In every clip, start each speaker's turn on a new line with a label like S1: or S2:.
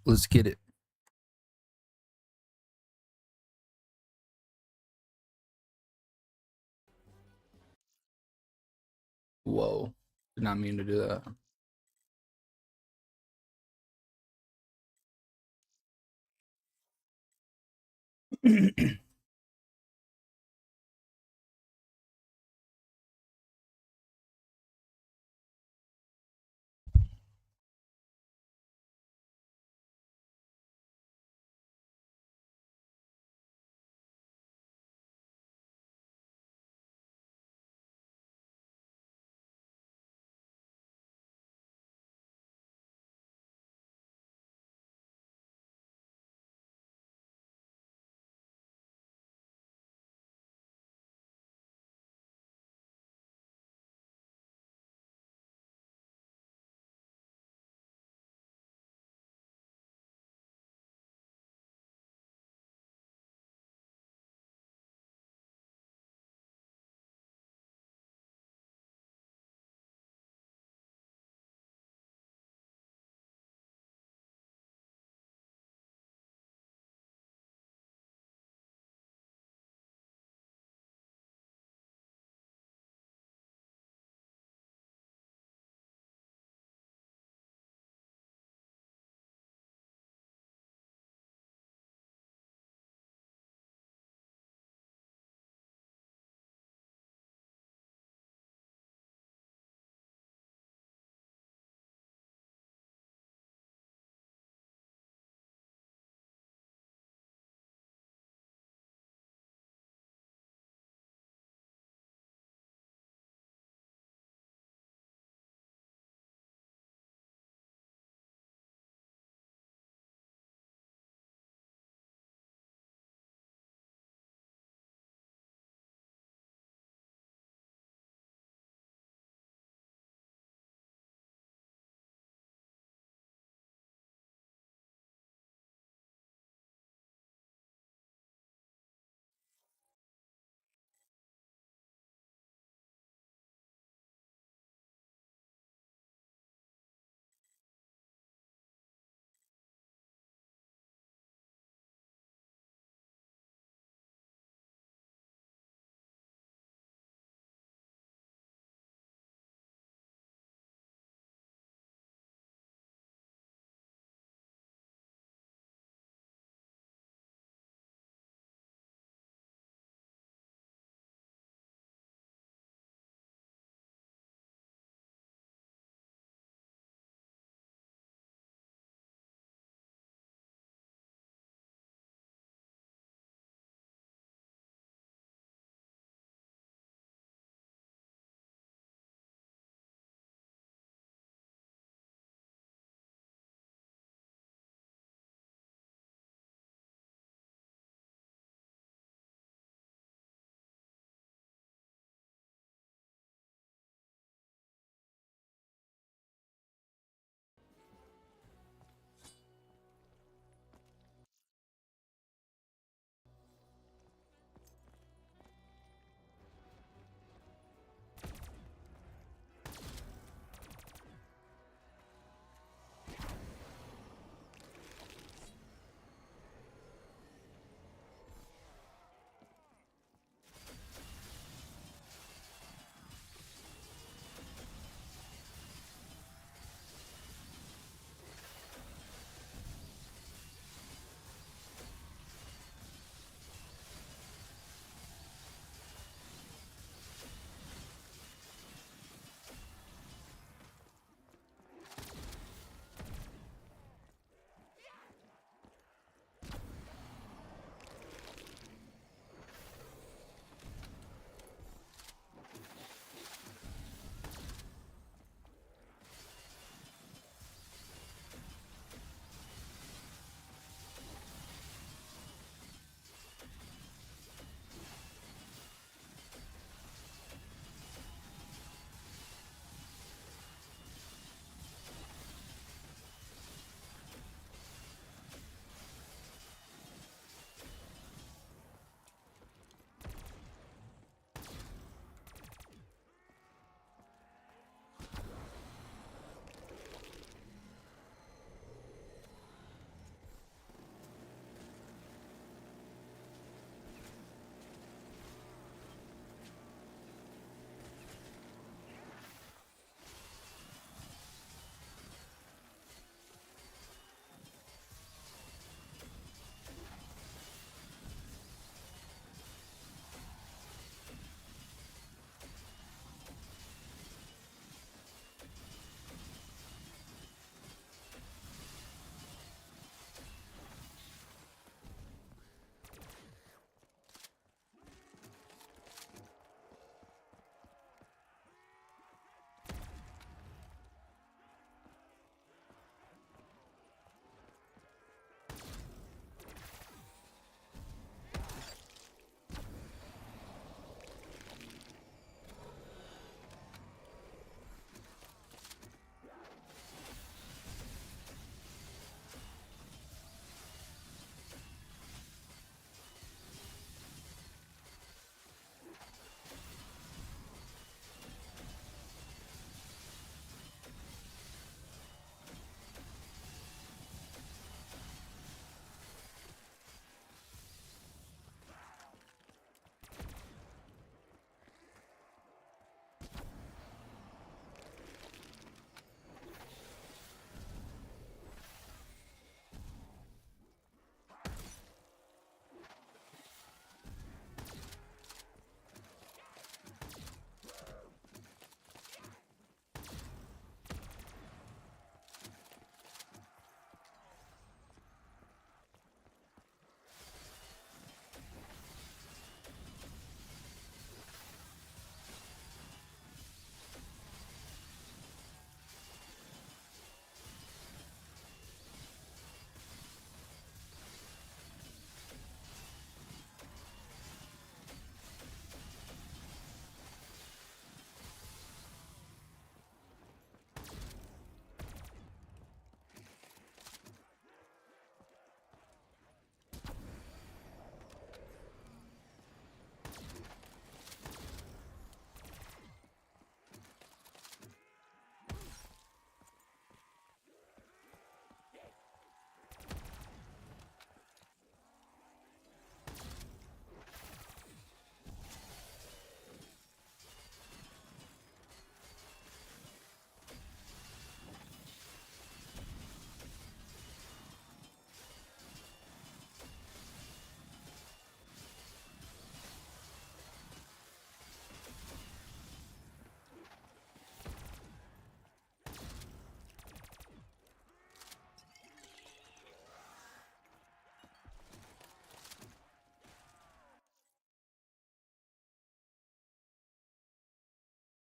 S1: Let's get it. Whoa. Did not mean to do that.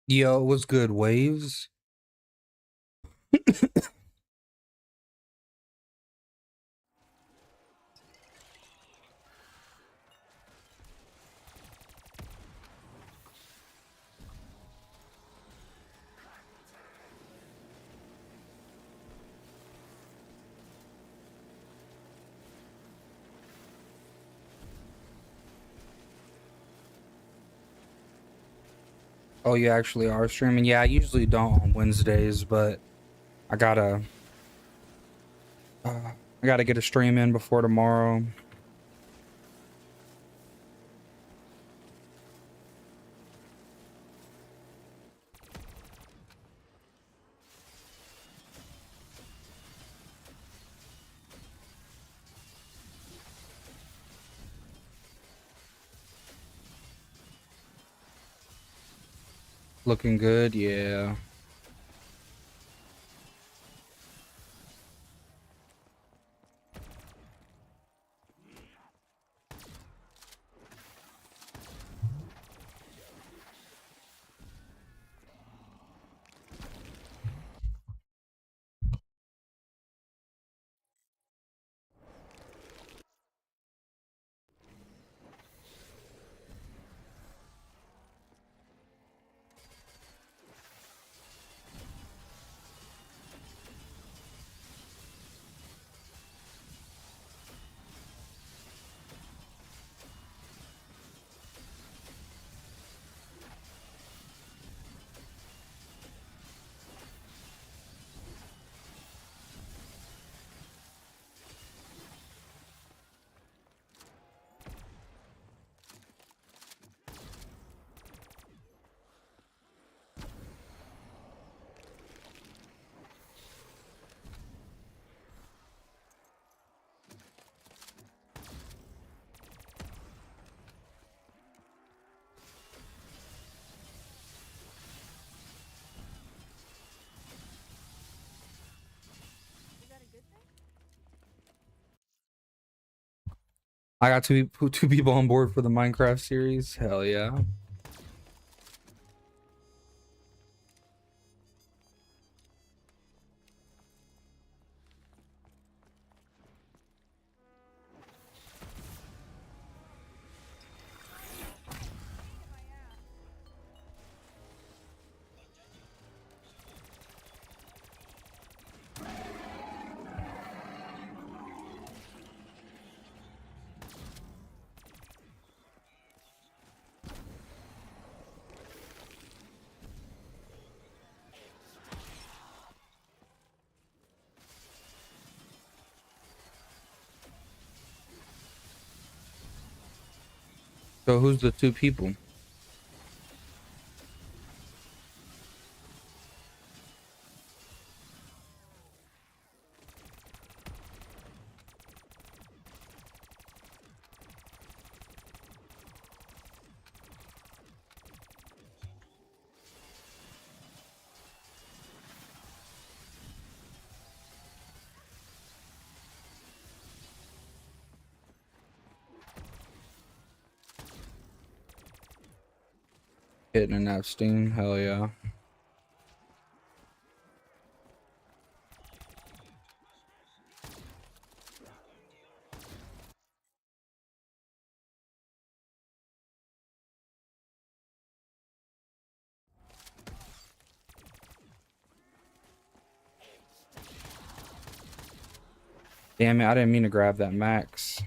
S1: Yo, what's good, Waves? Oh, you actually are streaming? Yeah, I usually don't on Wednesdays, but I gotta, I gotta get a stream in before tomorrow. Looking good, yeah. I got two people on board for the Minecraft series. Hell yeah. So who's the two people? Hitting in that steam, hell yeah. Damn it, I didn't mean to grab that max.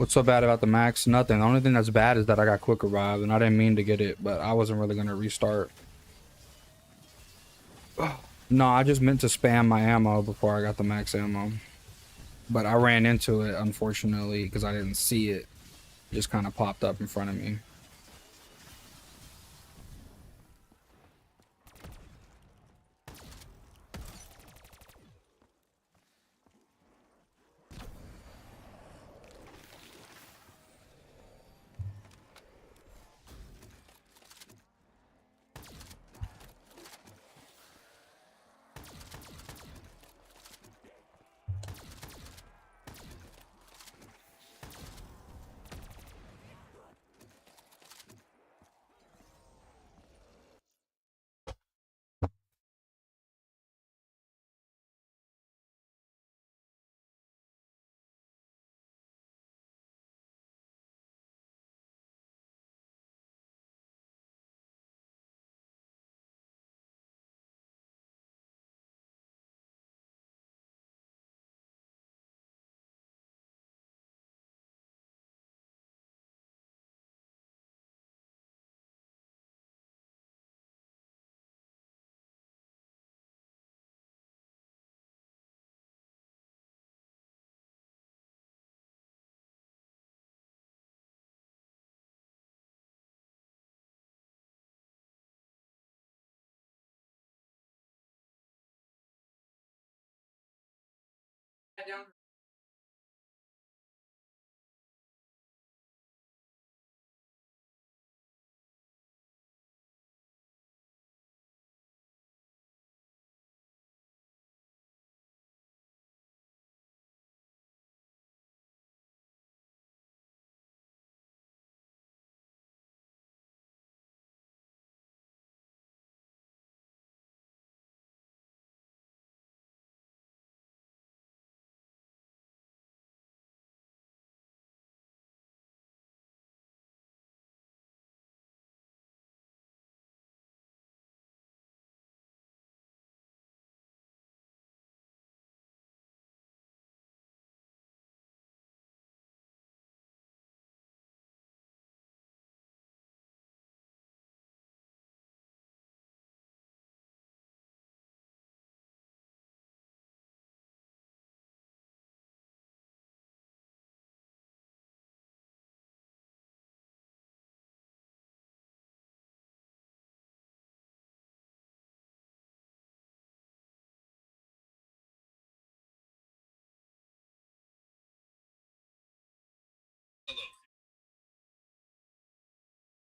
S1: What's so bad about the max? Nothing. The only thing that's bad is that I got quick arrive, and I didn't mean to get it, but I wasn't really gonna restart. No, I just meant to spam my ammo before I got the max ammo. But I ran into it, unfortunately, because I didn't see it. It just kind of popped up in front of me.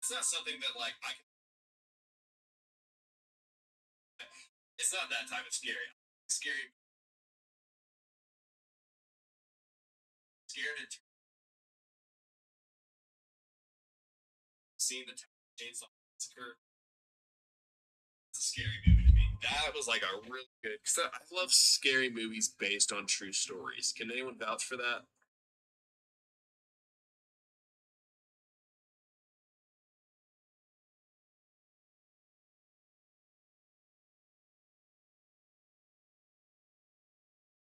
S2: It's not something that like I can. It's not that type of scary. Scary, scared and seeing the chainsaw massacre. It's a scary movie to me. That was like a really good. Cause I love scary movies based on true stories. Can anyone vouch for that?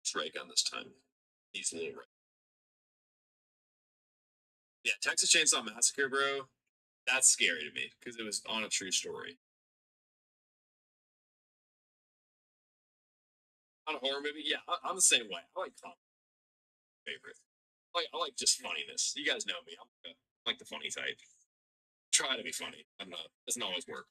S2: It's ray gun this time. He's a little ray. Yeah, Texas Chainsaw Massacre, bro. That's scary to me because it was on a true story. On a horror movie, yeah, I'm the same way. I like comedy favorite. I like just funniness. You guys know me. I'm like the funny type. Try to be funny. I'm not. Doesn't always work.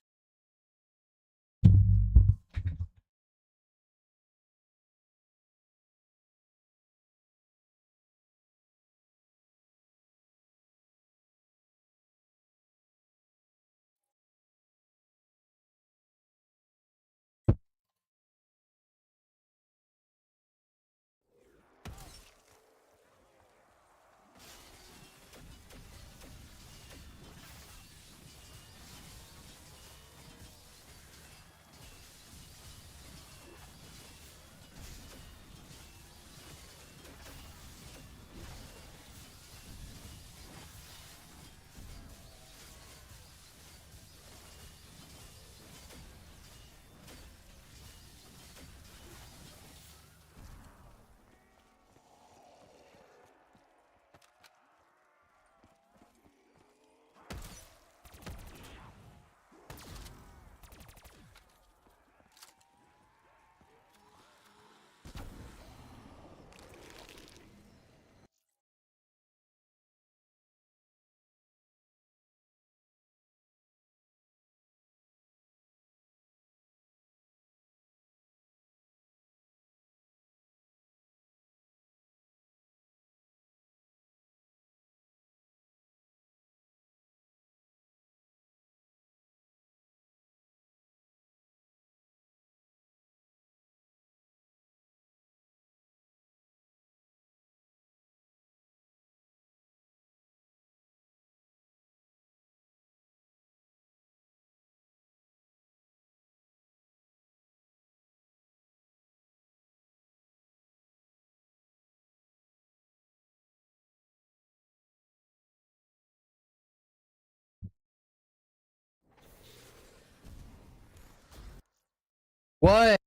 S1: What?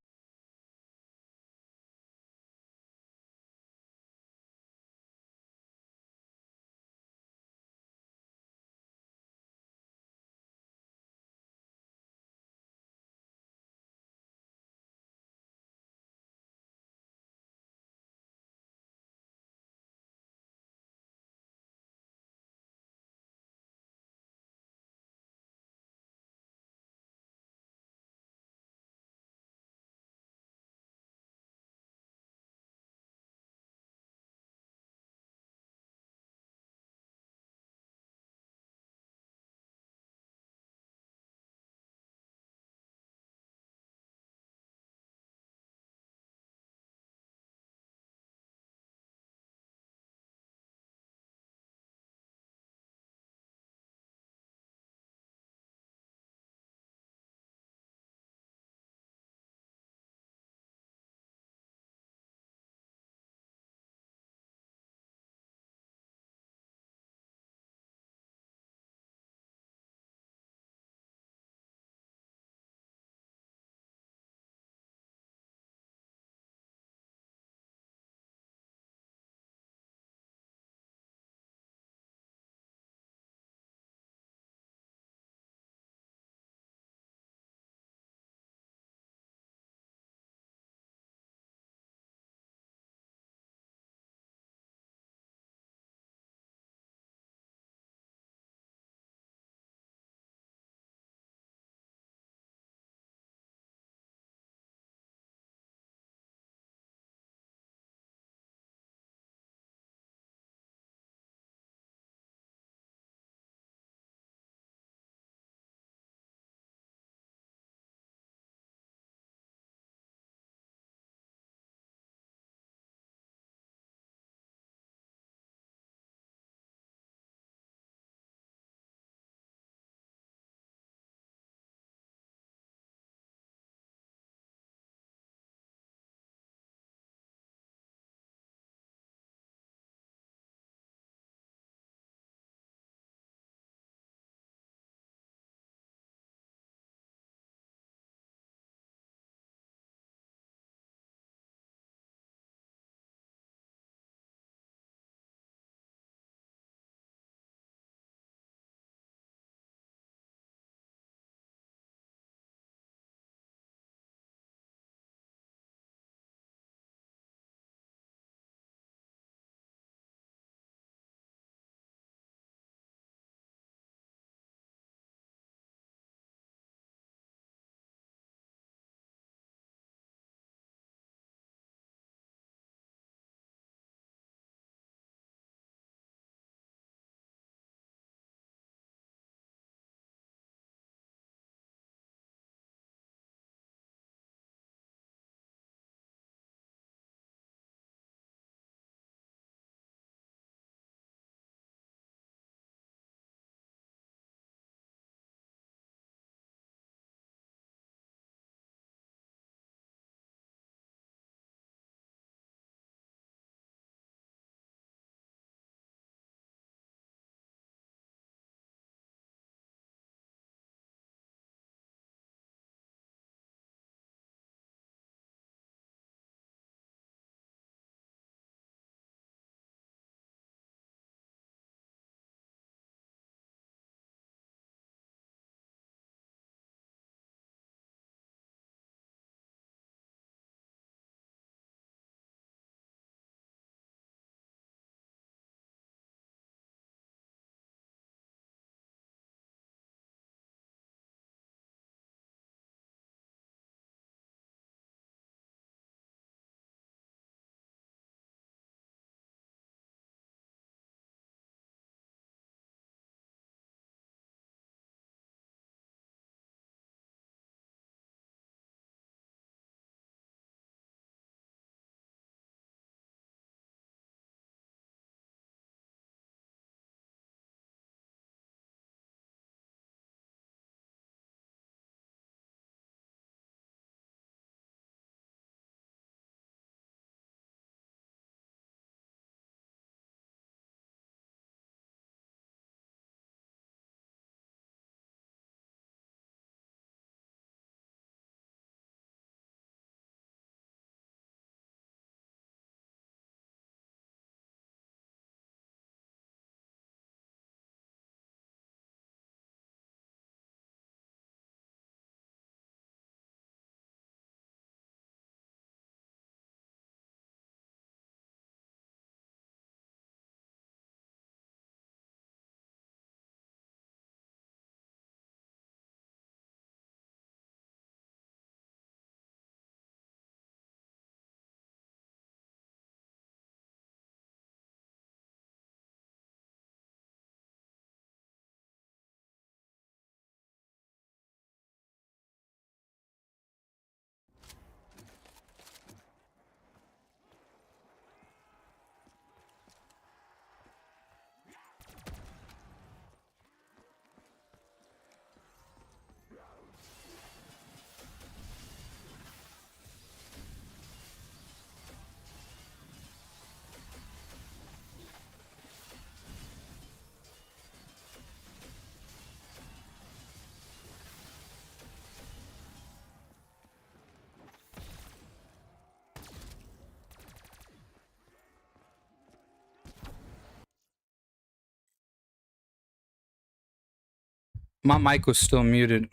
S1: My mic was still muted.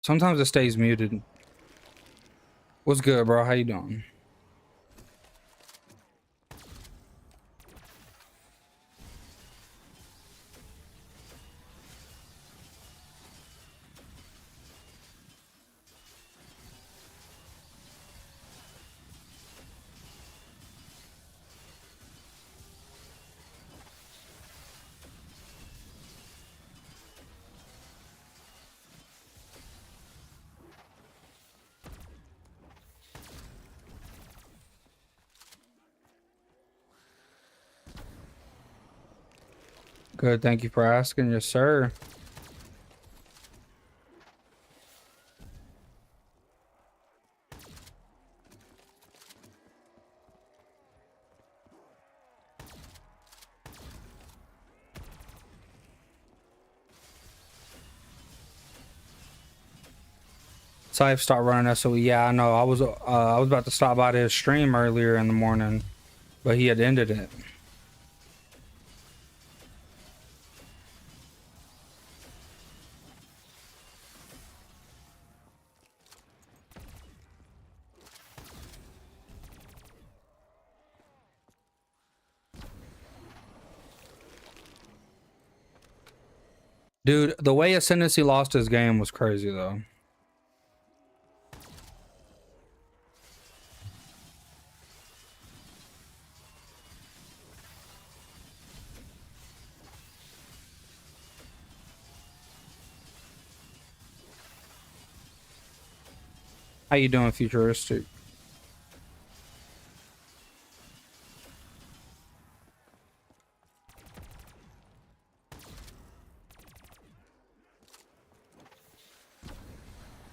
S1: Sometimes it stays muted. What's good, bro? How you doing? Good, thank you for asking. Yes, sir. So I've started running SOE. Yeah, I know. I was about to stop by his stream earlier in the morning, but he had ended it. Dude, the way Ascendancy lost his game was crazy though. How you doing, Futuristic?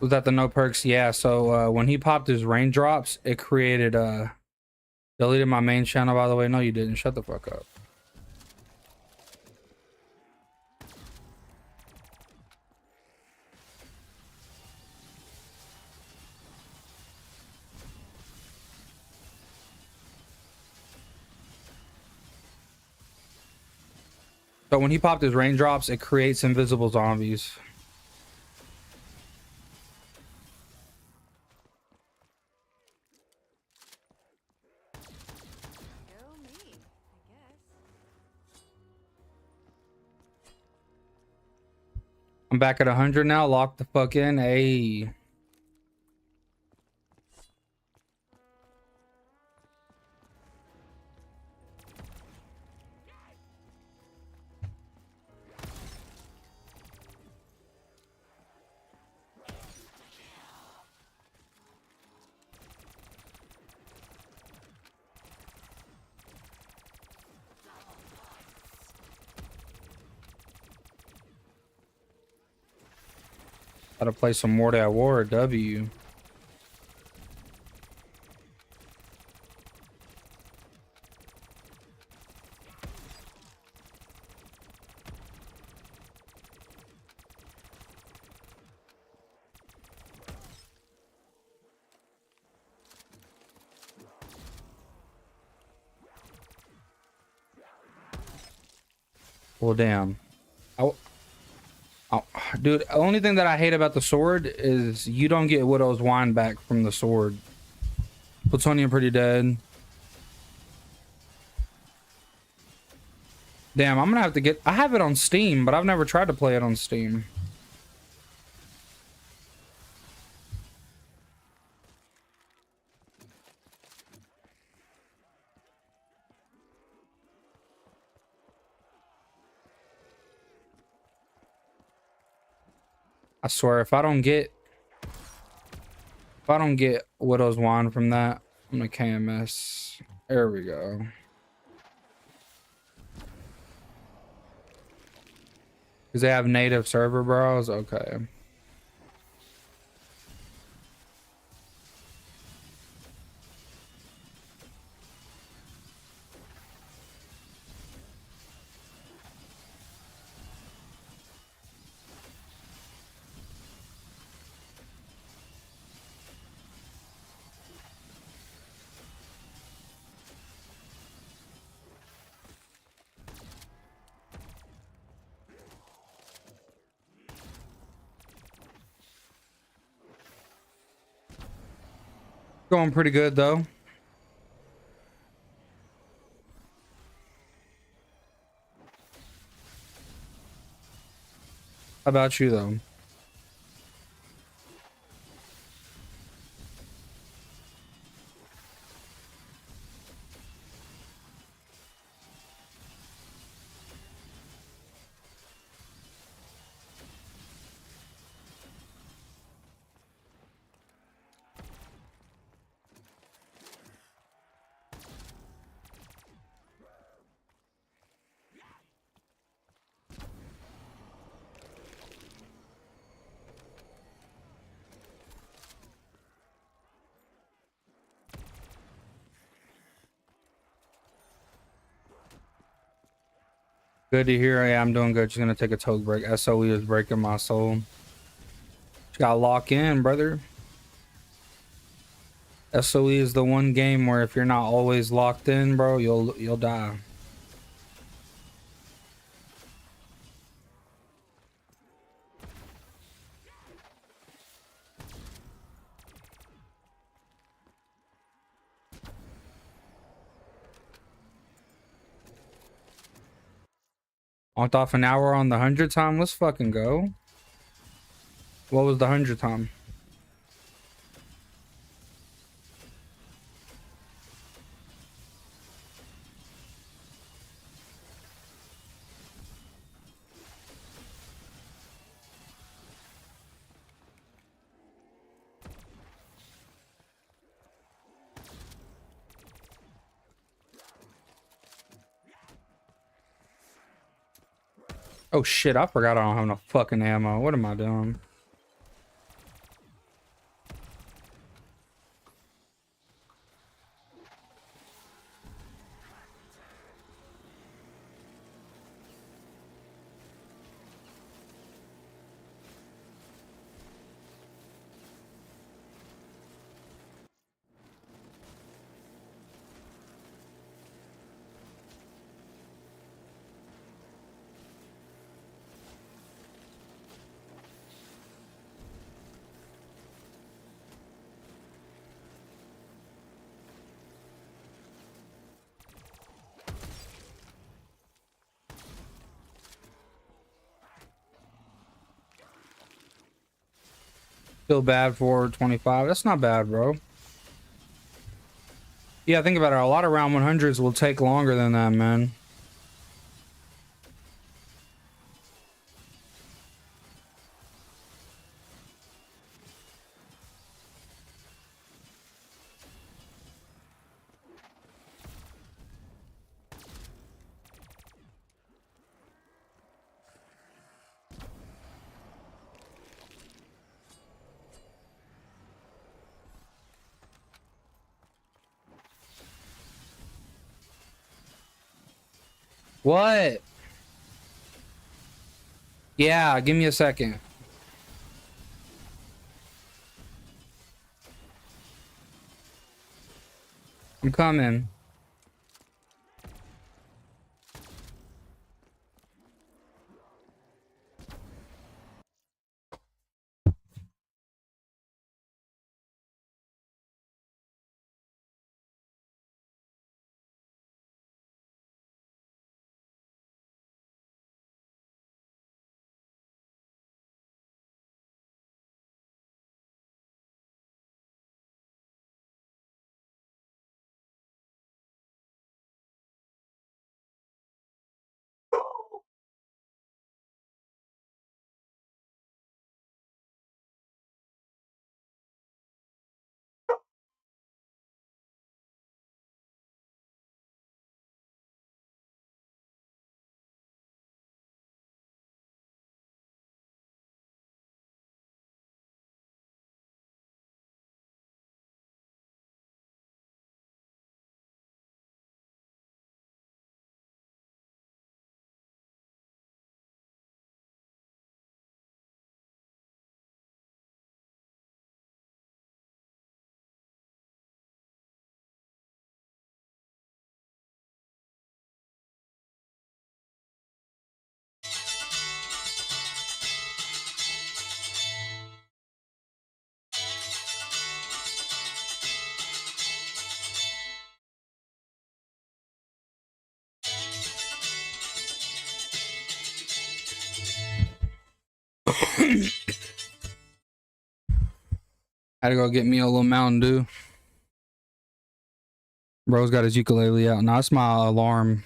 S1: Was that the no perks? Yeah, so when he popped his raindrops, it created deleted my main channel, by the way. No, you didn't. Shut the fuck up. So when he popped his raindrops, it creates invisible zombies. I'm back at 100 now. Lock the fuck in. Hey. Gotta play some more at war. W. Well, damn. Oh, dude, the only thing that I hate about the sword is you don't get Widow's Wine back from the sword. Plutonium pretty dead. Damn, I'm gonna have to get... I have it on Steam, but I've never tried to play it on Steam. I swear, if I don't get Widow's Wine from that, I'm gonna KMS. There we go. Because they have native server bros? Okay. Going pretty good though. How about you though? Good to hear. Yeah, I'm doing good. Just gonna take a toke break. SOE is breaking my soul. Just gotta lock in, brother. SOE is the one game where if you're not always locked in, bro, you'll die. Locked off an hour on the 100 time. Let's fucking go. What was the 100 time? Oh shit, I forgot I don't have no fucking ammo. What am I doing? Feel bad for 25. That's not bad, bro. Yeah, think about it. A lot of round 100s will take longer than that, man. What? Yeah, give me a second. I'm coming. Had to go get me a little Mountain Dew. Bro's got his ukulele out. Now that's my alarm.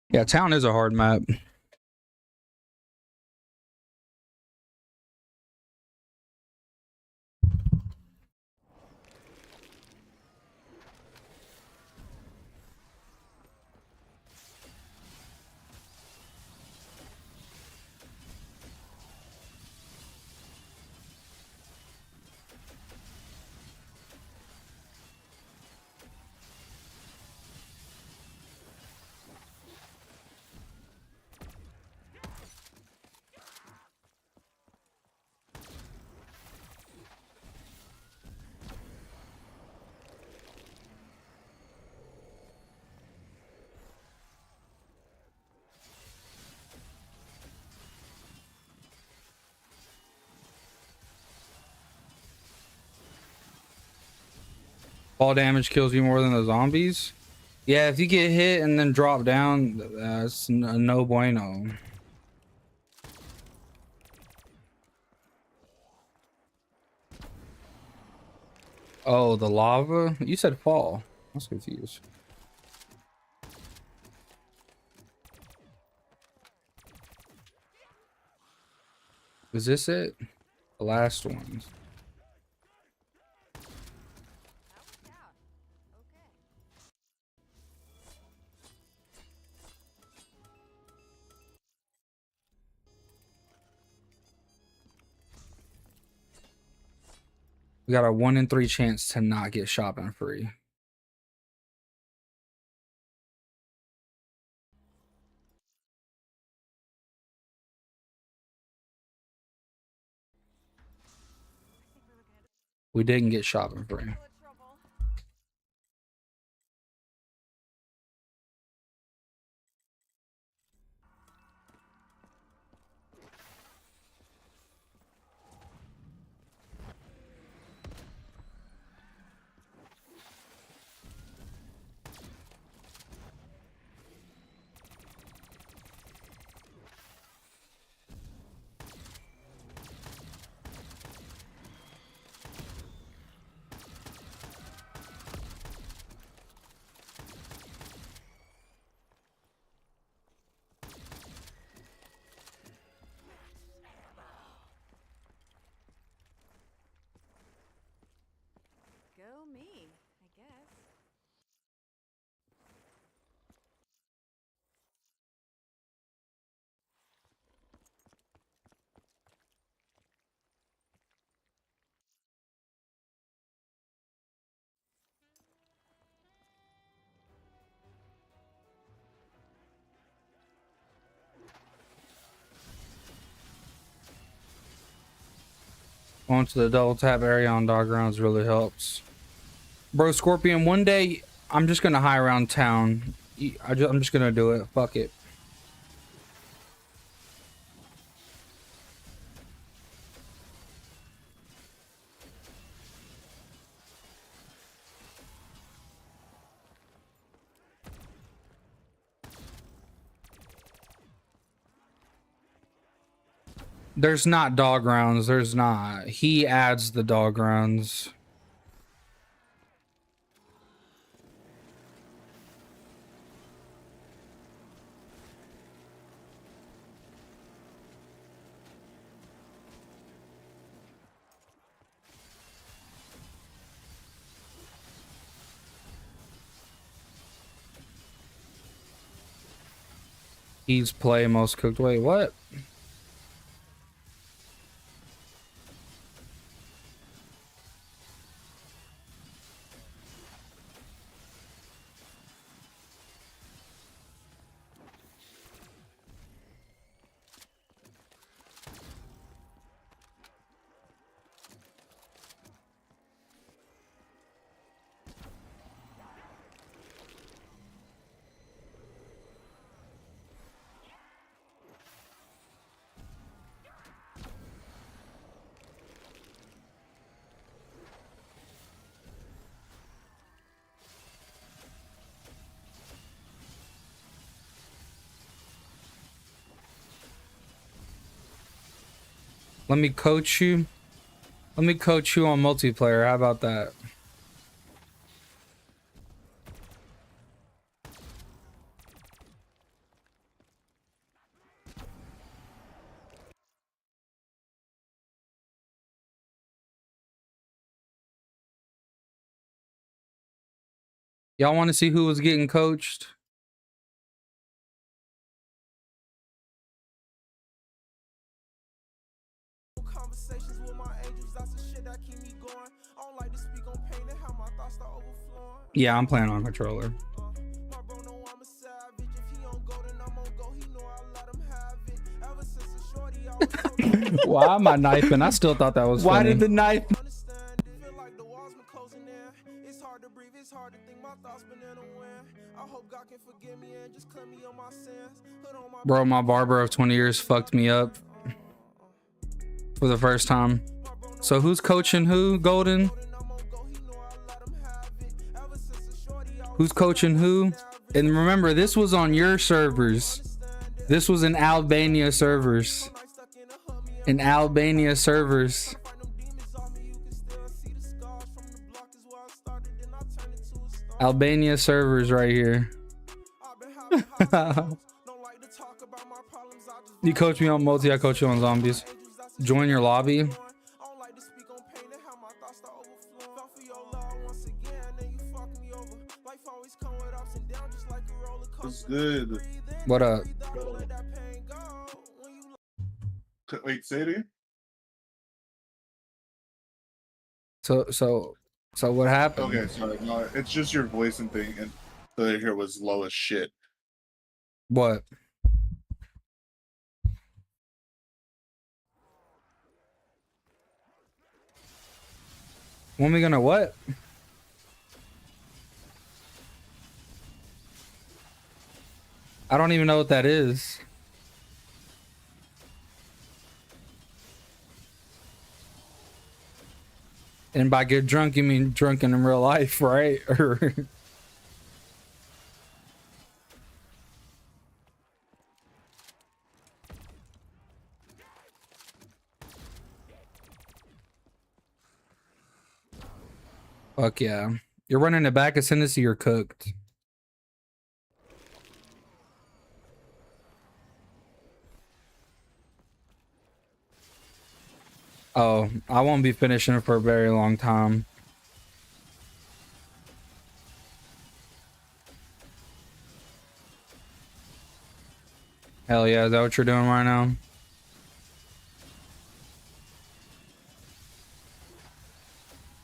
S1: Yeah, town is a hard map. Fall damage kills you more than the zombies. Yeah, if you get hit and then drop down, that's no bueno. Oh, the lava? You said fall. I was confused. Is this it? The last ones. We got a 1 in 3 chance to not get shopping free. We didn't get shopping free.
S3: Go me, I guess.
S1: Going to the double tap area on dog grounds really helps. Bro, Scorpion, one day I'm just gonna high around town. I'm just gonna do it. Fuck it. There's not dog rounds. There's not. He adds the dog rounds. He's play most cooked. Wait, what? Let me coach you. Let me coach you on multiplayer. How about that? Y'all want to see who was getting coached?
S4: Conversations with my angels, that's the shit that keep me going. I don't like to speak on pain and how my thoughts start overflowing.
S1: Yeah, I'm playing on controller.
S4: My bro know I'm a savage. If he on go, then I'm on go. He know I let him have it. Ever since a shorty, I was so
S1: Why am I knifing? I still thought that was funny. Why did the knife?
S4: understand it. Feel like the walls been closing in. It's hard to breathe, it's hard to think. My thoughts been in a wind. I hope God can forgive me and just clear me of my sins. Put on my
S1: Bro, my barber of 20 years fucked me up for the first time. So who's coaching who, Golden? Who's coaching who? And remember, this was on your servers. This was in Albania servers. In Albania servers. Albania servers right here. You coach me on multi, I coach you on zombies. Join your lobby.
S5: What's good?
S1: What up?
S5: Wait, say it again?
S1: So what happened?
S5: Okay, sorry. No, it's just your voice and thing, and the here was low as shit.
S1: What? When we gonna what? I don't even know what that is. And by get drunk, you mean drunken in real life, right? Or fuck yeah. You're running it back as soon as you're cooked. Oh, I won't be finishing for a very long time. Hell yeah, is that what you're doing right now?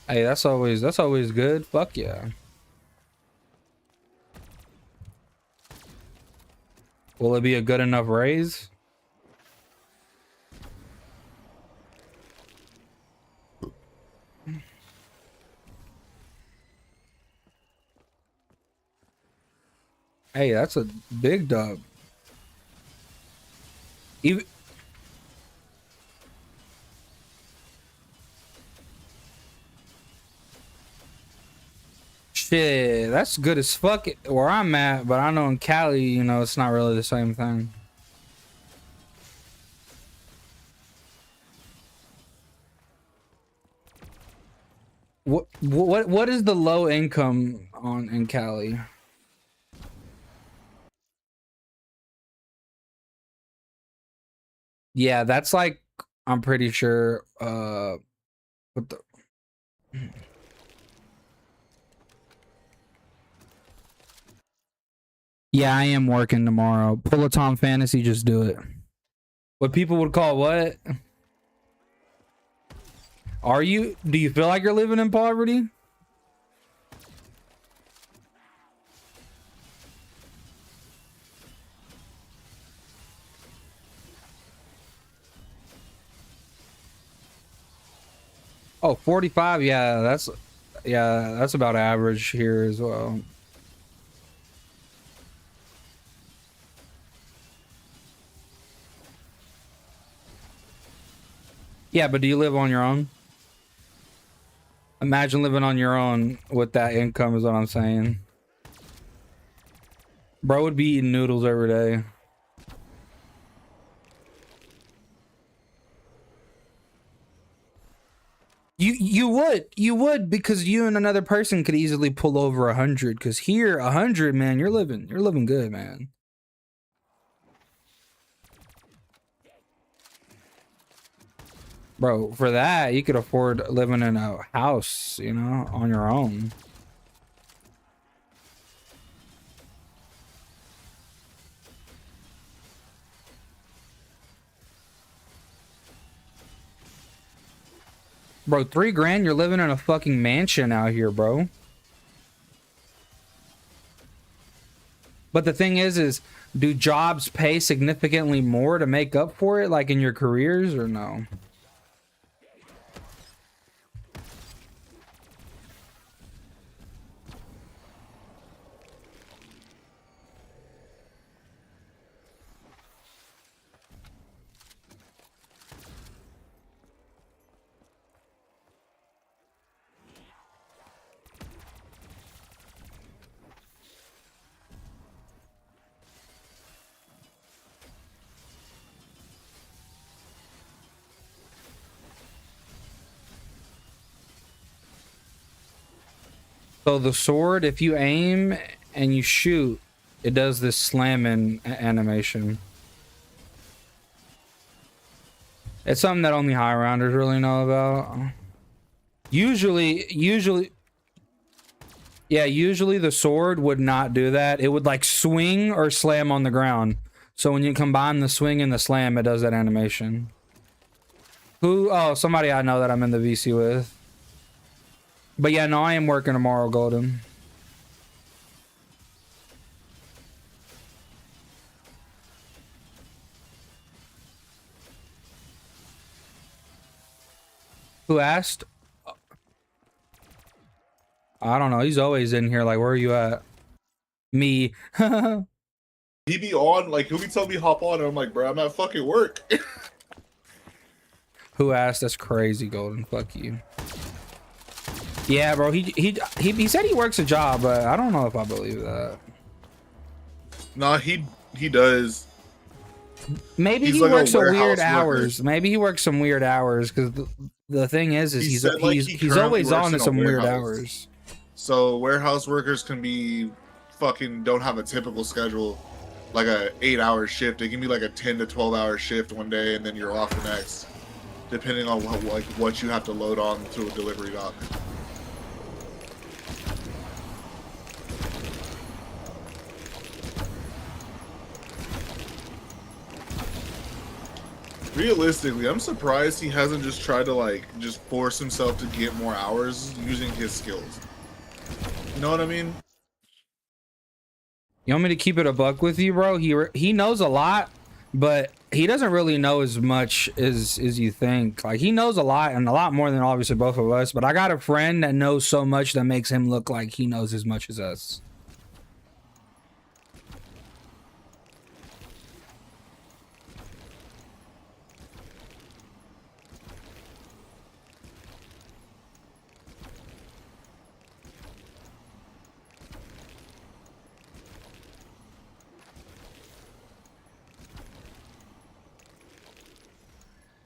S1: Hey, that's always good. Fuck yeah. Will it be a good enough raise? Hey, that's a big dub. Even shit, that's good as fuck where I'm at, but I know in Cali, you know, it's not really the same thing. What is the low income on in Cali? Yeah, that's like, I'm pretty sure what the yeah, I am working tomorrow. Pull a Tom Fantasy, just do it. What people would call what? Are you? Do you feel like you're living in poverty? Oh, 45. Yeah, that's about average here as well. Yeah, but do you live on your own? Imagine living on your own with that income is what I'm saying. Bro would be eating noodles every day. You would because you and another person could easily pull over 100. Because here 100, man, you're living good, man. Bro, for that you could afford living in a house, you know, on your own. Bro, 3 grand, you're living in a fucking mansion out here, bro. But the thing is do jobs pay significantly more to make up for it, like in your careers, or no? So the sword, if you aim and you shoot, it does this slamming animation. It's something that only high rounders really know about. Usually the sword would not do that. It would like swing or slam on the ground. So when you combine the swing and the slam, it does that animation. Who? Oh, somebody I know that I'm in the VC with. But yeah, no, I am working tomorrow, Golden. Who asked? I don't know. He's always in here. Like, where are you at? Me.
S5: He be on, like, he'll be telling me hop on, and I'm like, bro, I'm at fucking work.
S1: Who asked? That's crazy, Golden. Fuck you. Yeah, bro. He said he works a job, but I don't know if I believe that.
S5: Nah, he does.
S1: Maybe
S5: He's
S1: he
S5: like a
S1: works some
S5: warehouse
S1: weird
S5: worker.
S1: hours. Maybe he works some weird hours because the thing is
S5: He
S1: he's
S5: said, like, he
S1: he's
S5: currently
S1: always
S5: works
S1: on
S5: in
S1: to
S5: a
S1: some weird
S5: warehouse.
S1: hours.
S5: So warehouse workers can be fucking don't have a typical schedule, like a 8-hour shift. It can be like a 10 to 12-hour shift one day, and then you're off the next, depending on what you have to load on to a delivery dock. Realistically, I'm surprised he hasn't just tried to like just force himself to get more hours using his skills. You know what I mean?
S1: You want me to keep it a buck with you, bro? He knows a lot, but he doesn't really know as much as you think. Like, he knows a lot, and a lot more than obviously both of us. But I got a friend that knows so much that makes him look like he knows as much as us.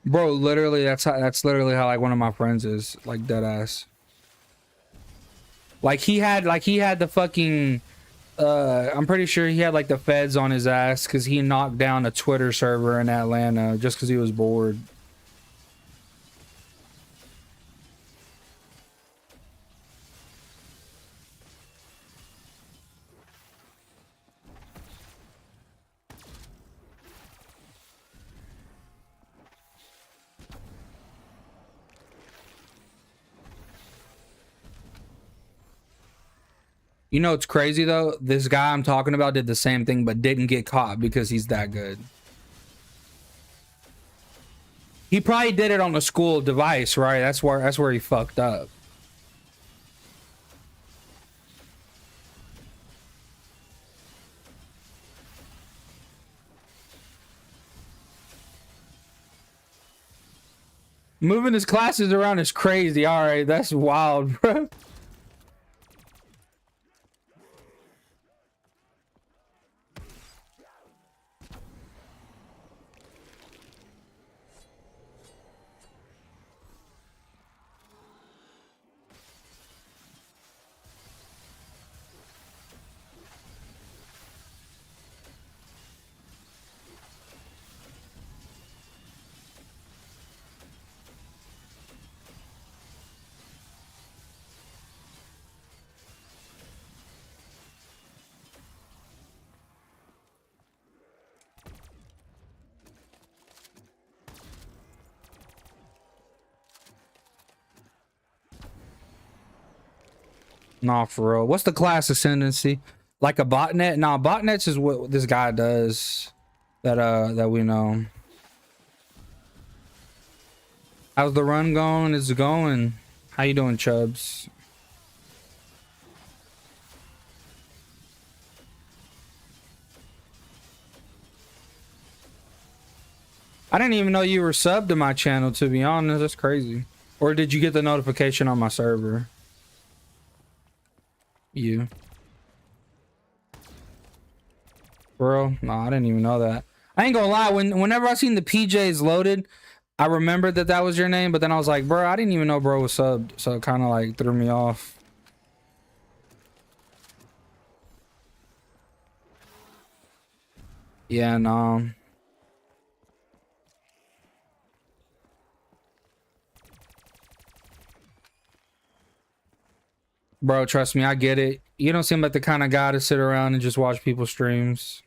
S1: Bro, literally, that's literally how like one of my friends is, like, dead ass. Like he had the fucking I'm pretty sure he had like the feds on his ass because he knocked down a Twitter server in Atlanta just because he was bored. You know, it's crazy though. This guy I'm talking about did the same thing, but didn't get caught because he's that good. He probably did it on a school device, right? That's where he fucked up. Moving his classes around is crazy. All right, that's wild, bro. Nah, for real. What's the class ascendancy? Like a botnet? Nah, botnets is what this guy does. That we know. How's the run going? It's going. How you doing, Chubbs? I didn't even know you were subbed to my channel, to be honest. That's crazy. Or did you get the notification on my server? You. Bro, no, I didn't even know that. I ain't gonna lie, whenever I seen the PJs loaded, I remembered that was your name, but then I was like, bro, I didn't even know bro was subbed, so it kind of like threw me off. Yeah, no. Bro, trust me, I get it. You don't seem like the kind of guy to sit around and just watch people's streams.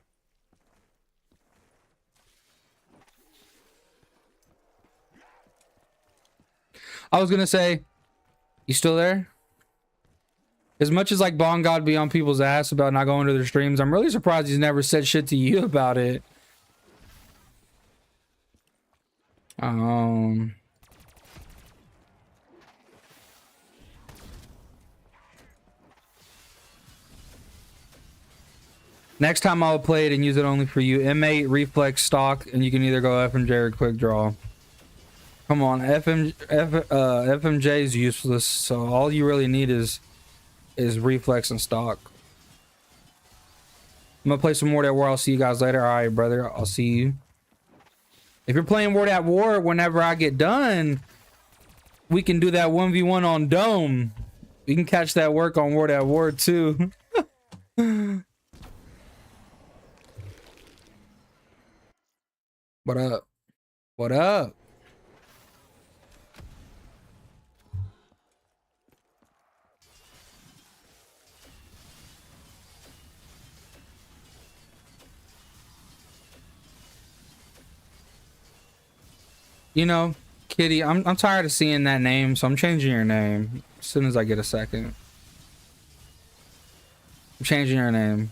S1: I was gonna say, you still there? As much as like Bon God be on people's ass about not going to their streams, I'm really surprised he's never said shit to you about it. Next time I'll play it and use it only for you. M8 reflex stock, and you can either go FMJ or quick draw. Come on, FMJ is useless, so all you really need is reflex and stock. I'm gonna play some more at War. I'll see you guys later. All right, brother. I'll see you. If you're playing War at War, whenever I get done, we can do that 1v1 on Dome. We can catch that work on War at War too. What up? What up? You know, Kitty, I'm tired of seeing that name, so I'm changing your name as soon as I get a second. I'm changing your name.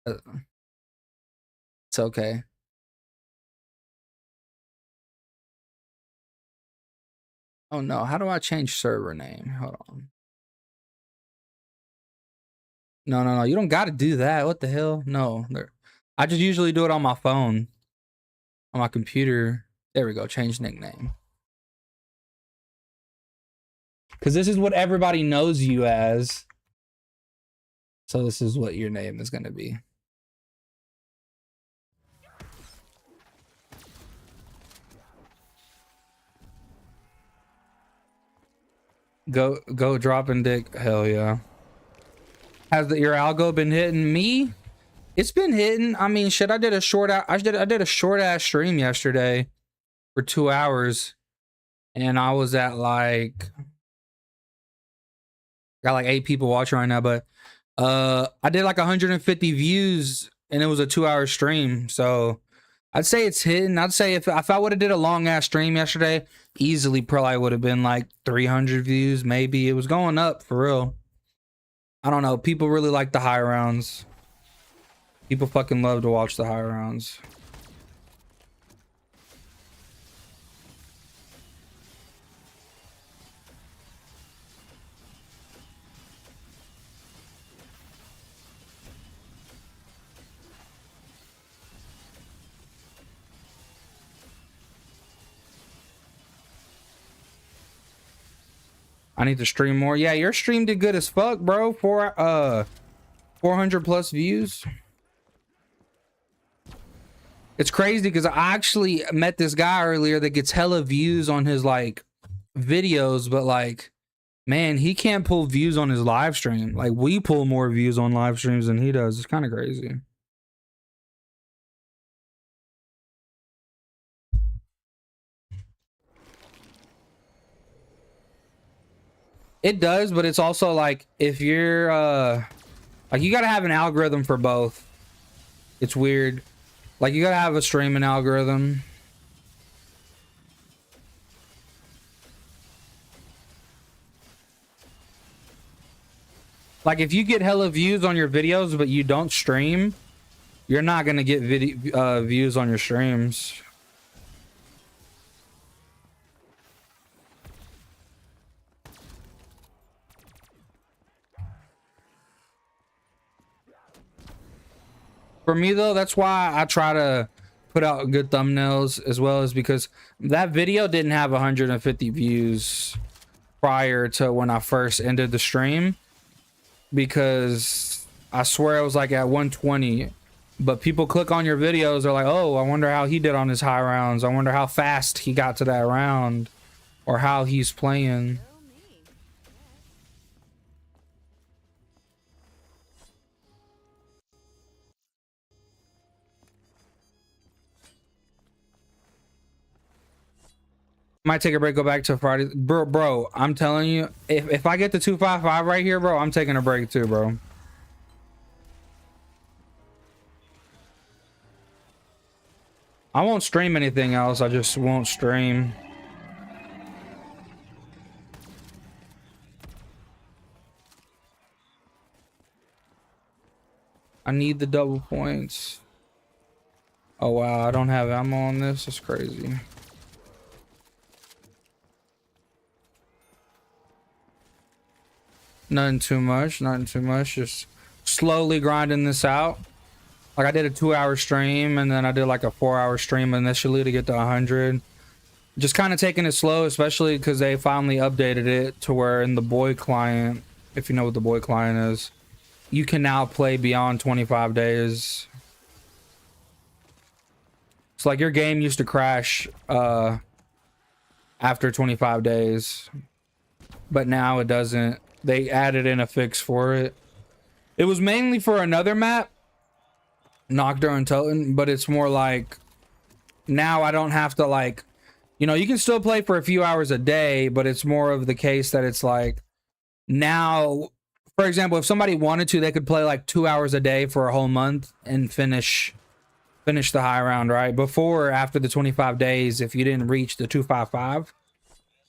S1: It's okay. Oh no, how do I change server name? Hold on. No, you don't got to do that. What the hell? No, I just usually do it on my phone, on my computer. There we go, change nickname. Because this is what everybody knows you as. So this is what your name is going to be. Go dropping dick. Hell yeah. Has your algo been hitting me? It's been hitting. I mean, shit, I did a short ass stream yesterday for 2 hours, and I was at like, got like 8 people watching right now, but I did like 150 views and it was a 2-hour stream. So I'd say it's hitting. I'd say if I would have did a long ass stream yesterday, easily probably would have been like 300 views. Maybe it was going up for real. I don't know. People really like the high rounds. People fucking love to watch the high rounds. I need to stream more. Yeah, your stream did good as fuck, bro. 400 plus views. It's crazy because I actually met this guy earlier that gets hella views on his like videos, but like, man, he can't pull views on his live stream. Like, we pull more views on live streams than he does. It's kind of crazy. It does, but it's also like, if you're like, you gotta have an algorithm for both. It's weird. Like, you gotta have a streaming algorithm. Like if you get hella views on your videos but you don't stream, you're not gonna get views on your streams. For me though, that's why I try to put out good thumbnails as well, as because that video didn't have 150 views prior to when I first ended the stream, because I swear it was like at 120, but people click on your videos, they're like, oh, I wonder how he did on his high rounds, I wonder how fast he got to that round, or how he's playing.
S3: Go me.
S1: Might take a break, go back to Friday. Bro, I'm telling you, if I get the 255 right here, bro, I'm taking a break too, bro. I won't stream anything else. I just won't stream. I need the double points. Oh, wow. I don't have ammo on this. That's crazy. Nothing too much. Nothing too much. Just slowly grinding this out. Like I did a 2-hour stream and then I did like a 4-hour stream initially to get to 100. Just kind of taking it slow, especially because they finally updated it to where in the boy client, if you know what the boy client is, you can now play beyond 25 days. It's like your game used to crash after 25 days, but now it doesn't. They added in a fix for it. It was mainly for another map, Nuketown and Toten, but it's more like now I don't have to, like, you know, you can still play for a few hours a day, but it's more of the case that it's like now, for example, if somebody wanted to, they could play like 2 hours a day for a whole month and finish the high round, right? Before, after the 25 days, if you didn't reach the 255,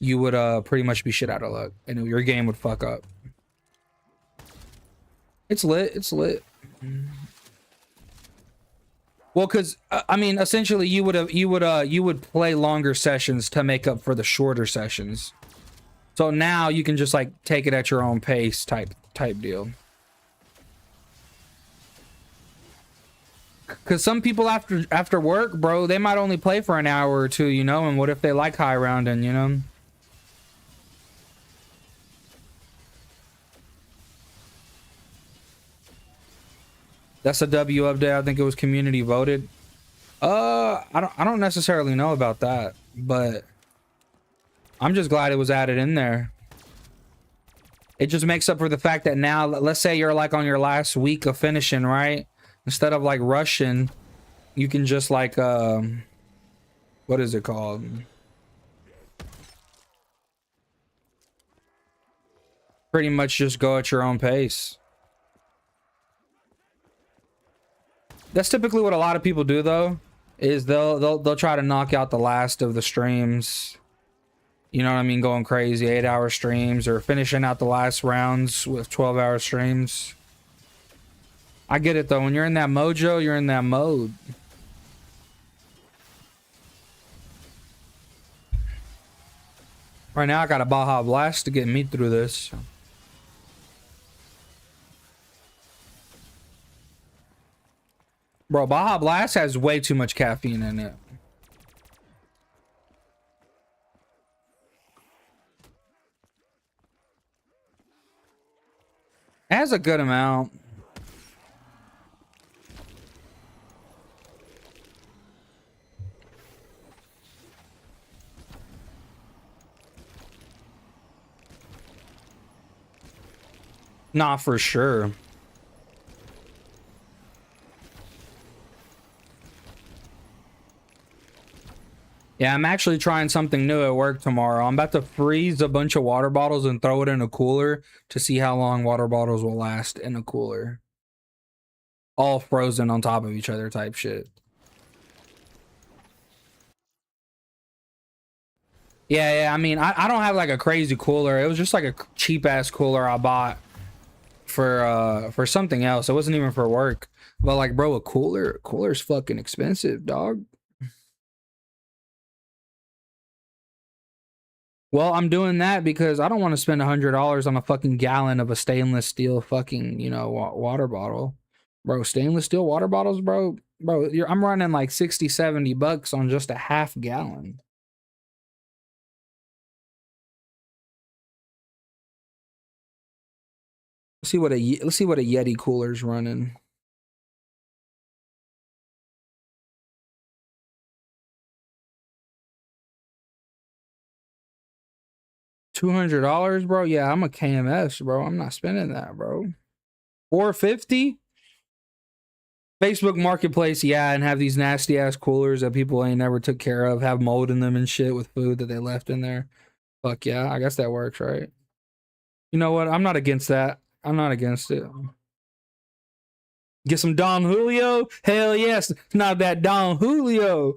S1: you would pretty much be shit out of luck and your game would fuck up. It's lit. It's lit. Well, because I mean, essentially, you would play longer sessions to make up for the shorter sessions. So now you can just like take it at your own pace, type deal. Because some people after work, bro, they might only play for an hour or two, you know. And what if they like high rounding, you know? That's a W update. I think it was community voted. I don't necessarily know about that, but I'm just glad it was added in there. It just makes up for the fact that now, let's say you're like on your last week of finishing, right? Instead of like rushing, you can just like what is it called? Pretty much just go at your own pace. That's typically what a lot of people do, though, is they'll try to knock out the last of the streams. You know what I mean? Going crazy, 8-hour streams, or finishing out the last rounds with 12-hour streams. I get it, though. When you're in that mojo, you're in that mode. Right now, I got a Baja Blast to get me through this. Bro, Baja Blast has way too much caffeine in it. It has a good amount. Nah, for sure. Yeah, I'm actually trying something new at work tomorrow. I'm about to freeze a bunch of water bottles and throw it in a cooler to see how long water bottles will last in a cooler. All frozen on top of each other type shit. Yeah, I mean, I don't have like a crazy cooler. It was just like a cheap ass cooler I bought for something else. It wasn't even for work. But like, bro, a cooler's fucking expensive, dog. Well, I'm doing that because I don't want to spend $100 on a fucking gallon of a stainless steel fucking, you know, water bottle. Bro, stainless steel water bottles, bro. I'm running like 60, 70 bucks on just a half gallon. Let's see what a Yeti cooler's running. $200, bro. Yeah, I'm a KMS, bro. I'm not spending that, bro. $450. Facebook Marketplace, yeah, and have these nasty ass coolers that people ain't never took care of, have mold in them and shit with food that they left in there. Fuck yeah, I guess that works, right? You know what? I'm not against that. I'm not against it. Get some Don Julio? Hell yes, not that Don Julio.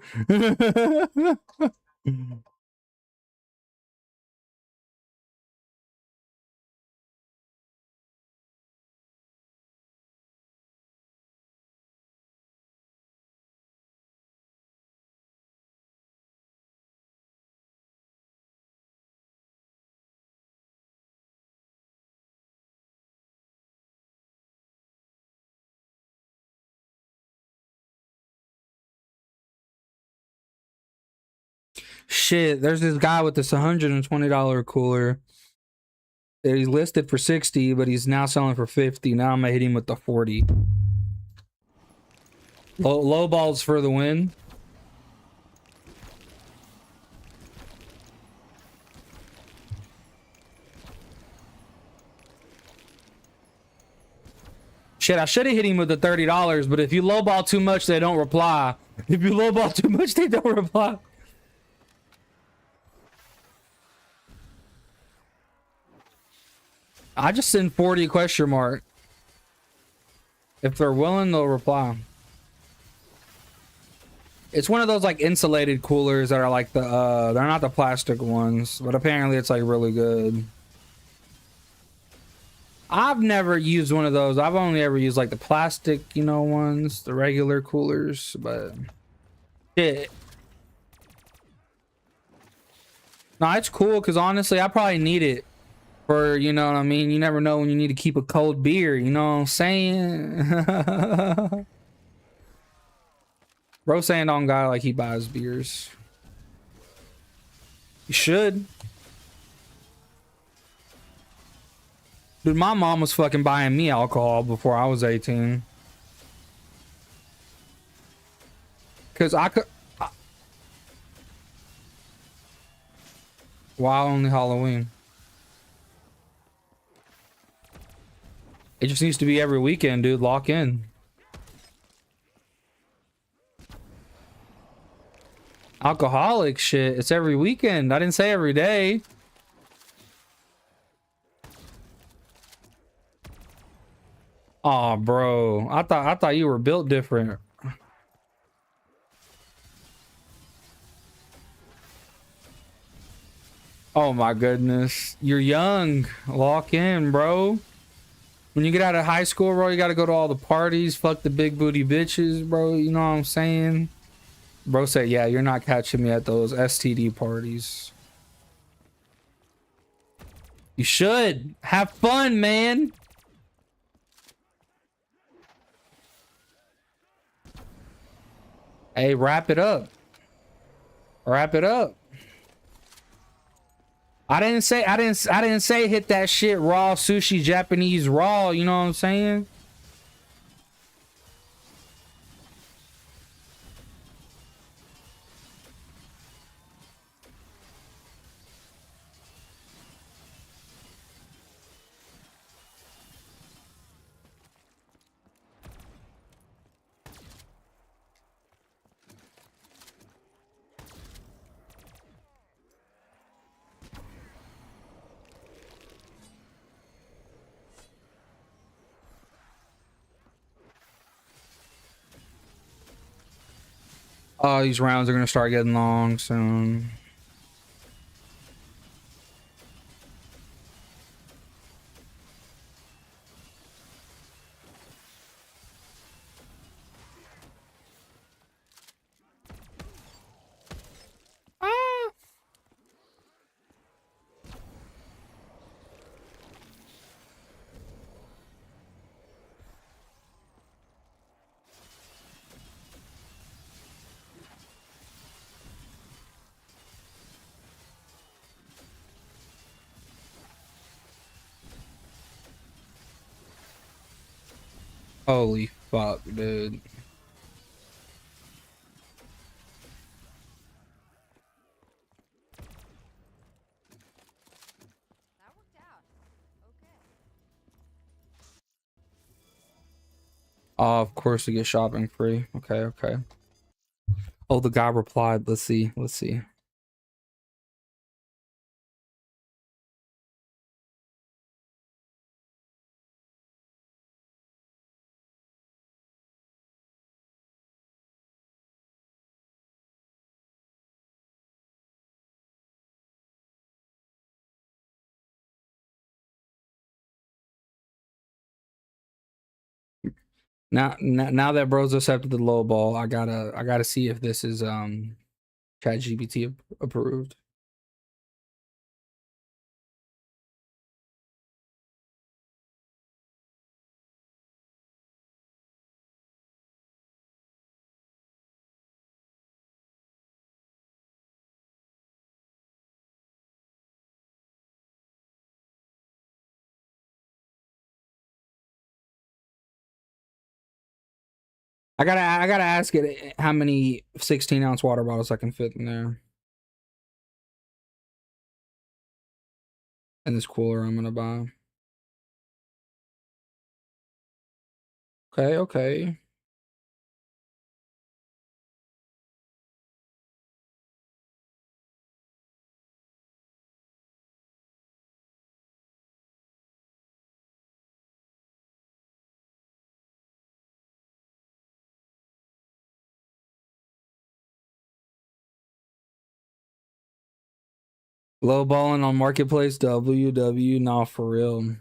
S1: Shit, there's this guy with this $120 cooler. He's listed for 60, but he's now selling for 50. Now I'm gonna hit him with the 40. Low balls for the win. Shit, I should have hit him with the $30, but if you lowball too much, they don't reply. If you lowball too much, they don't reply. I just send 40 question mark. If they're willing, they'll reply. It's one of those like insulated coolers that are like the they're not the plastic ones, but apparently it's like really good. I've never used one of those. I've only ever used like the plastic, you know, ones, the regular coolers, but shit. No, it's cool because honestly, I probably need it. For, you know what I mean? You never know when you need to keep a cold beer. You know what I'm saying? Bro saying on guy like he buys beers. You should. Dude, my mom was fucking buying me alcohol before I was 18. Because I could... Why only Halloween? It just needs to be every weekend, dude. Lock in. Alcoholic shit. It's every weekend. I didn't say every day. Oh, bro. I thought you were built different. Oh my goodness. You're young. Lock in, bro. When you get out of high school, bro, you gotta go to all the parties, fuck the big booty bitches, bro. You know what I'm saying? Bro said, yeah, you're not catching me at those STD parties. You should. Have fun, man. Hey, wrap it up. Wrap it up. I didn't say hit that shit raw sushi Japanese raw, you know what I'm saying? Oh, these rounds are gonna start getting long soon. Holy fuck, dude.
S3: That worked out. Okay.
S1: Oh, of course we get shopping free. Okay, okay. Oh, the guy replied. Let's see. Let's see. Now that bro's accepted the low ball, I gotta see if this is ChatGPT approved. I gotta ask it how many 16-ounce water bottles I can fit in there. In this cooler I'm gonna buy. Okay, okay. Low balling on marketplace. WW, nah, for real.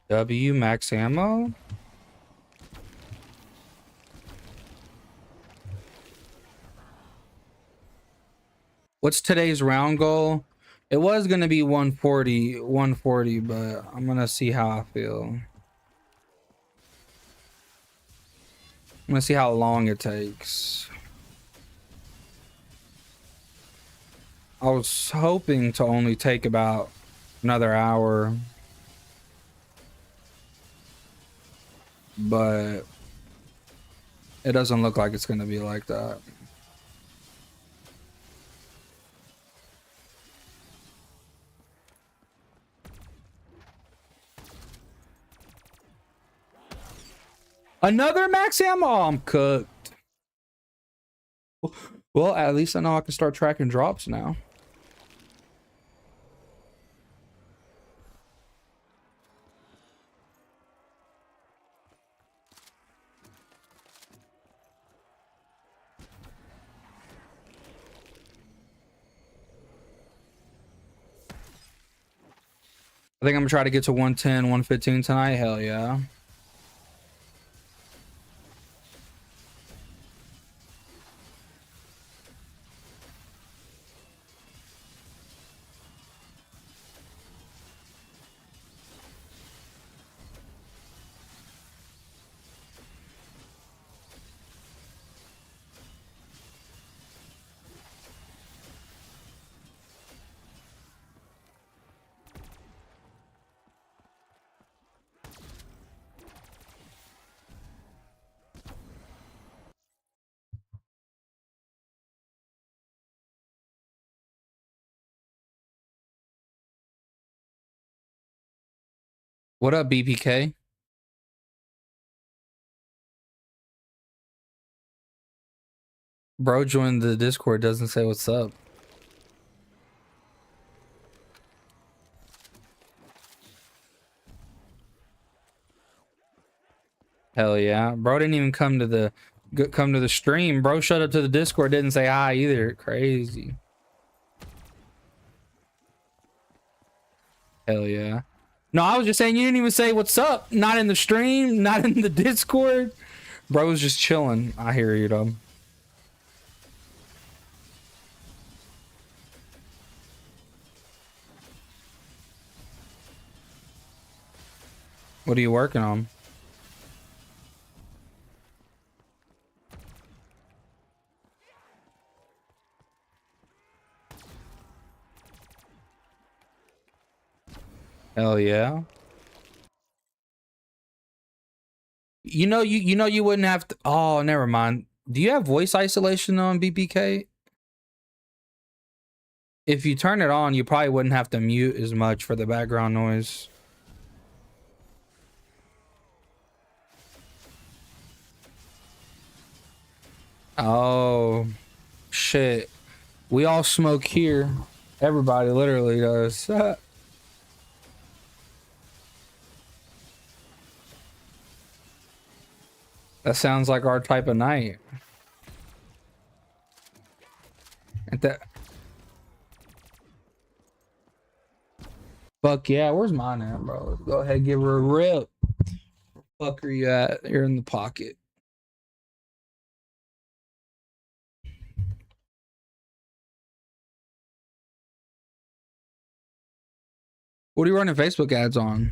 S1: W max ammo. What's today's round goal? It was gonna be 140, but I'm gonna see how I feel. I'm gonna see how long it takes. I was hoping to only take about another hour, but it doesn't look like it's gonna be like that. Another max ammo? Oh, I'm cooked. Well, at least I know I can start tracking drops now. I think I'm gonna try to get to 110, 115 tonight. Hell yeah. What up, BPK? Bro joined the Discord, doesn't say what's up. Hell yeah. Bro didn't even come to the stream. Bro showed up to the Discord, didn't say hi either. Crazy. Hell yeah. No, I was just saying you didn't even say what's up. Not in the stream, not in the Discord. Bro was just chilling. I hear you though. What are you working on? Hell yeah. You know you wouldn't have to. Oh, never mind. Do you have voice isolation on BPK? If you turn it on, you probably wouldn't have to mute as much for the background noise. Oh, shit. We all smoke here. Everybody literally does. That sounds like our type of night. Ain't that... Fuck yeah, where's mine at, bro? Go ahead, give her a rip. Fuck are you at? You're in the pocket. What are you running Facebook ads on?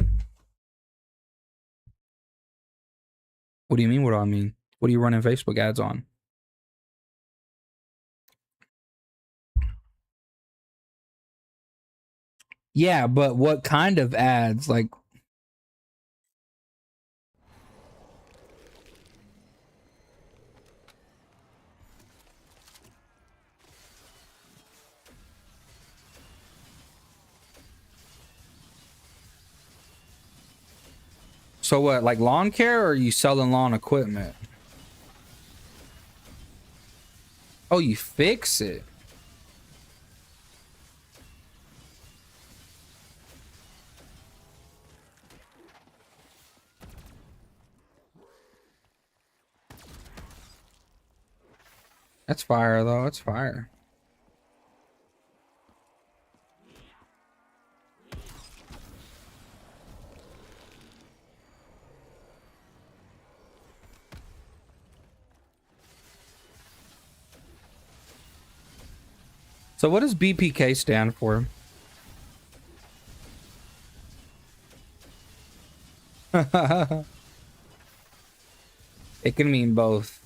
S1: What do you mean? What do I mean? What are you running Facebook ads on? Yeah, but what kind of ads? Like, so what? Like lawn care, or are you selling lawn equipment? Oh, you fix it. That's fire, though. That's fire. So what does BPK stand for? It can mean both.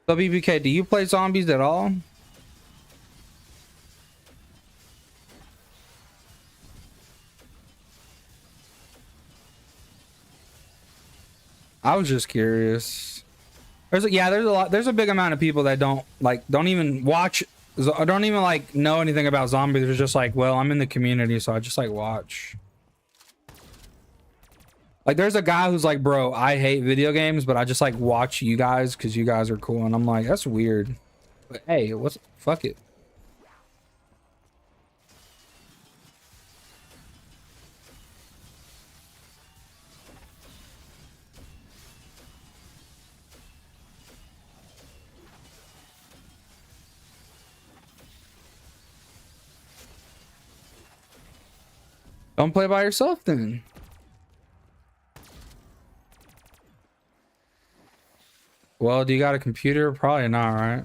S1: So BPK, do you play zombies at all? I was just curious. There's a big amount of people that don't even watch, don't even like know anything about zombies. They're just like, well, I'm in the community, so I just like watch. Like there's a guy who's like, bro, I hate video games, but I just like watch you guys because you guys are cool. And I'm like, that's weird. But hey, fuck it. Don't play by yourself then. Well, do you got a computer? Probably not, right?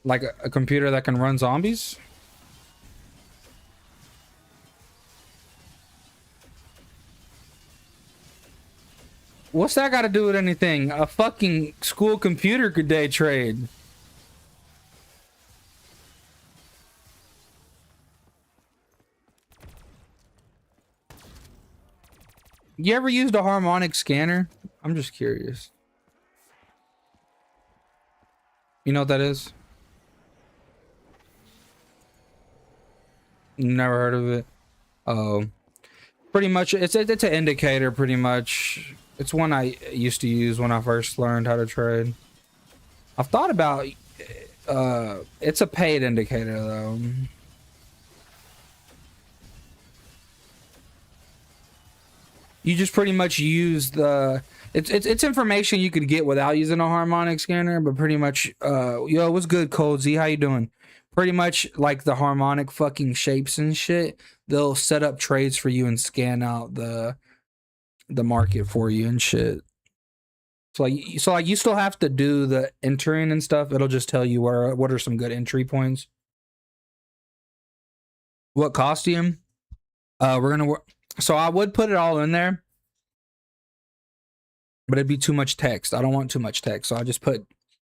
S1: Like a computer that can run zombies? What's that got to do with anything? A fucking school computer could day trade. You ever used a harmonic scanner? I'm just curious. You know what that is? Never heard of it. Oh, pretty much it's an indicator. Pretty much, it's one I used to use when I first learned how to trade. I've thought about. It's a paid indicator though. You just pretty much use the. It's information you could get without using a harmonic scanner, but pretty much. Yo, what's good, Cold Z? How you doing? Pretty much like the harmonic fucking shapes and shit. They'll set up trades for you and scan out the market for you and shit. So like you still have to do the entering and stuff. It'll just tell you what are some good entry points. What costume? We're gonna work. So I would put it all in there, but it'd be too much text. I don't want too much text, so I just put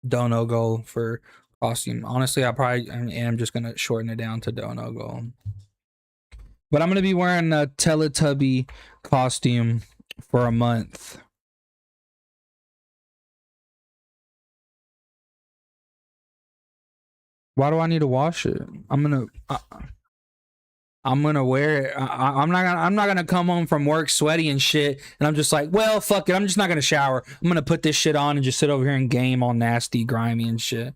S1: Dono Go for costume. Honestly, I probably am just gonna shorten it down to Dono Go. But I'm gonna be wearing a Teletubby costume for a month. Why do I need to wash it? I'm gonna wear it. I'm not gonna come home from work sweaty and shit, and I'm just like, well, fuck it. I'm just not gonna shower. I'm gonna put this shit on and just sit over here and game all nasty, grimy and shit.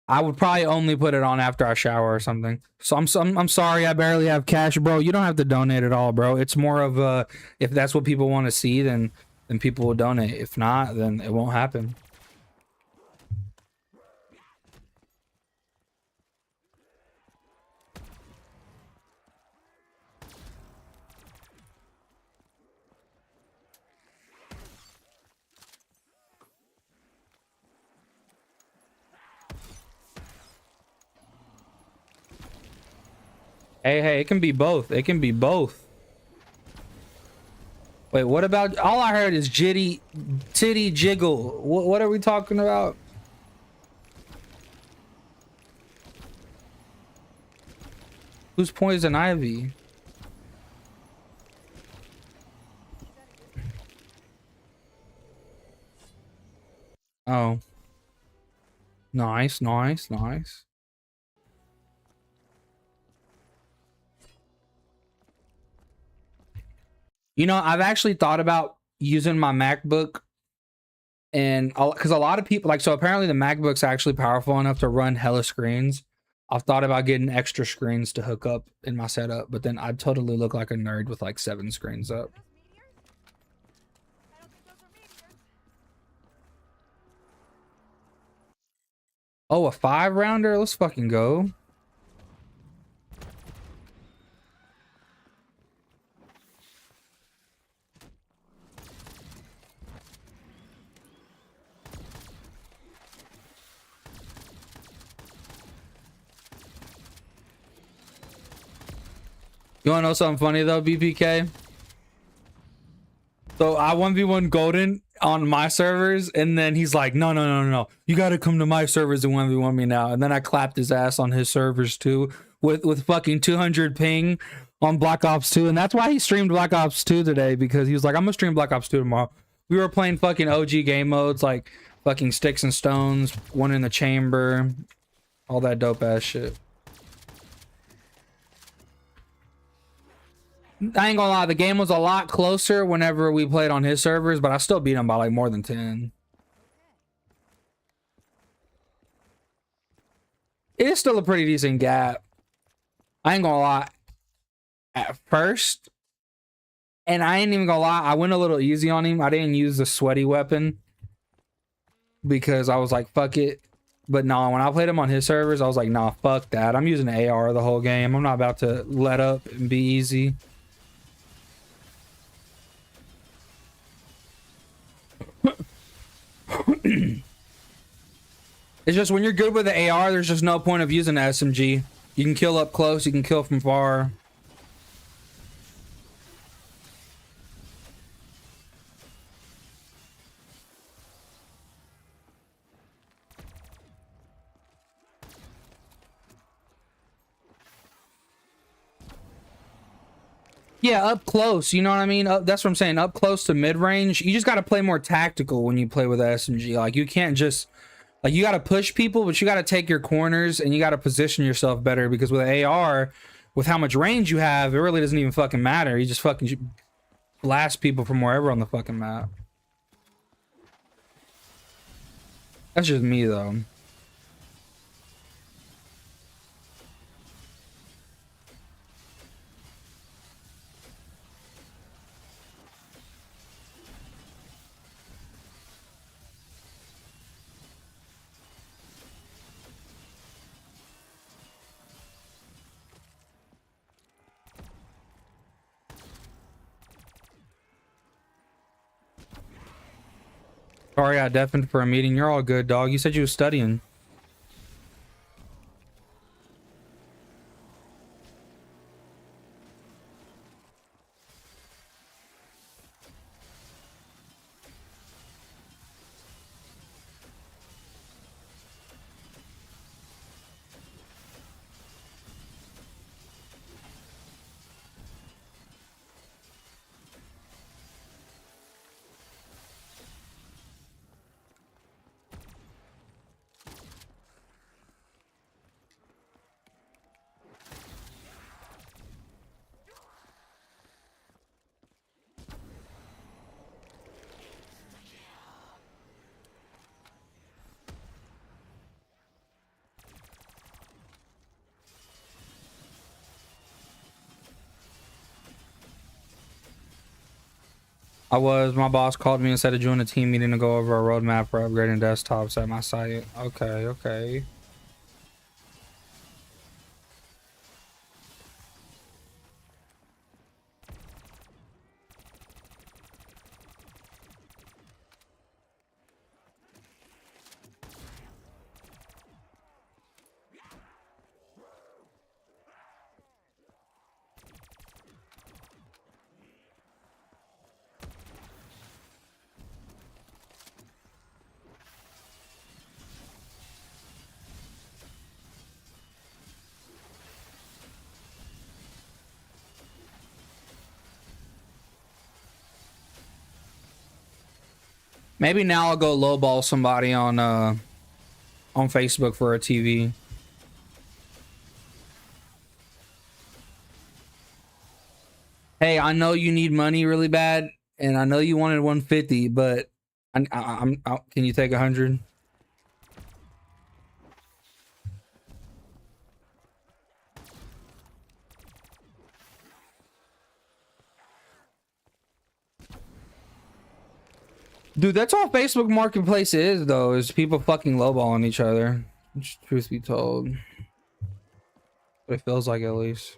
S1: I would probably only put it on after I shower or something. So I'm sorry, I barely have cash, bro. You don't have to donate at all, bro. It's more of a, if that's what people want to see, then people will donate. If not, then it won't happen. Hey, it can be both. It can be both. Wait, what about, all I heard is titty jiggle. What are we talking about? Who's Poison Ivy? Oh. Nice. You know, I've actually thought about using my MacBook, and because a lot of people like, so apparently the MacBook's actually powerful enough to run hella screens. I've thought about getting extra screens to hook up in my setup, but then I'd totally look like a nerd with like 7 screens up. Oh, a 5-rounder? Let's fucking go. You wanna know something funny though, BPK? So I 1v1 Golden on my servers, and then he's like, no. You gotta come to my servers and 1v1 me now. And then I clapped his ass on his servers too, with fucking 200 ping on Black Ops 2. And that's why he streamed Black Ops 2 today, because he was like, I'm gonna stream Black Ops 2 tomorrow. We were playing fucking OG game modes like fucking Sticks and Stones, One in the Chamber, all that dope ass shit. I ain't gonna lie, the game was a lot closer whenever we played on his servers, but I still beat him by like more than 10. It is still a pretty decent gap. I ain't gonna lie. At first, and I ain't even gonna lie, I went a little easy on him. I didn't use the sweaty weapon because I was like, fuck it. But no, when I played him on his servers, I was like, nah, fuck that. I'm using the AR the whole game. I'm not about to let up and be easy. It's just when you're good with the AR, there's just no point of using the SMG. You can kill up close, you can kill from far. Yeah, up close. You know what I mean? That's what I'm saying. Up close to mid range. You just got to play more tactical when you play with SMG. Like you can't just like you got to push people, but you got to take your corners and you got to position yourself better because with AR, with how much range you have, it really doesn't even fucking matter. You just fucking blast people from wherever on the fucking map. That's just me though. Sorry, I deafened for a meeting. You're all good, dog. You said you was studying. My boss called me and said to join a team meeting to go over a roadmap for upgrading desktops at my site. Okay, okay. Maybe now I'll go lowball somebody on Facebook for a TV. Hey, I know you need money really bad, and I know you wanted 150, but can you take 100? Dude, that's all Facebook Marketplace is, though, is people fucking lowballing each other. Truth be told. But it feels like, at least.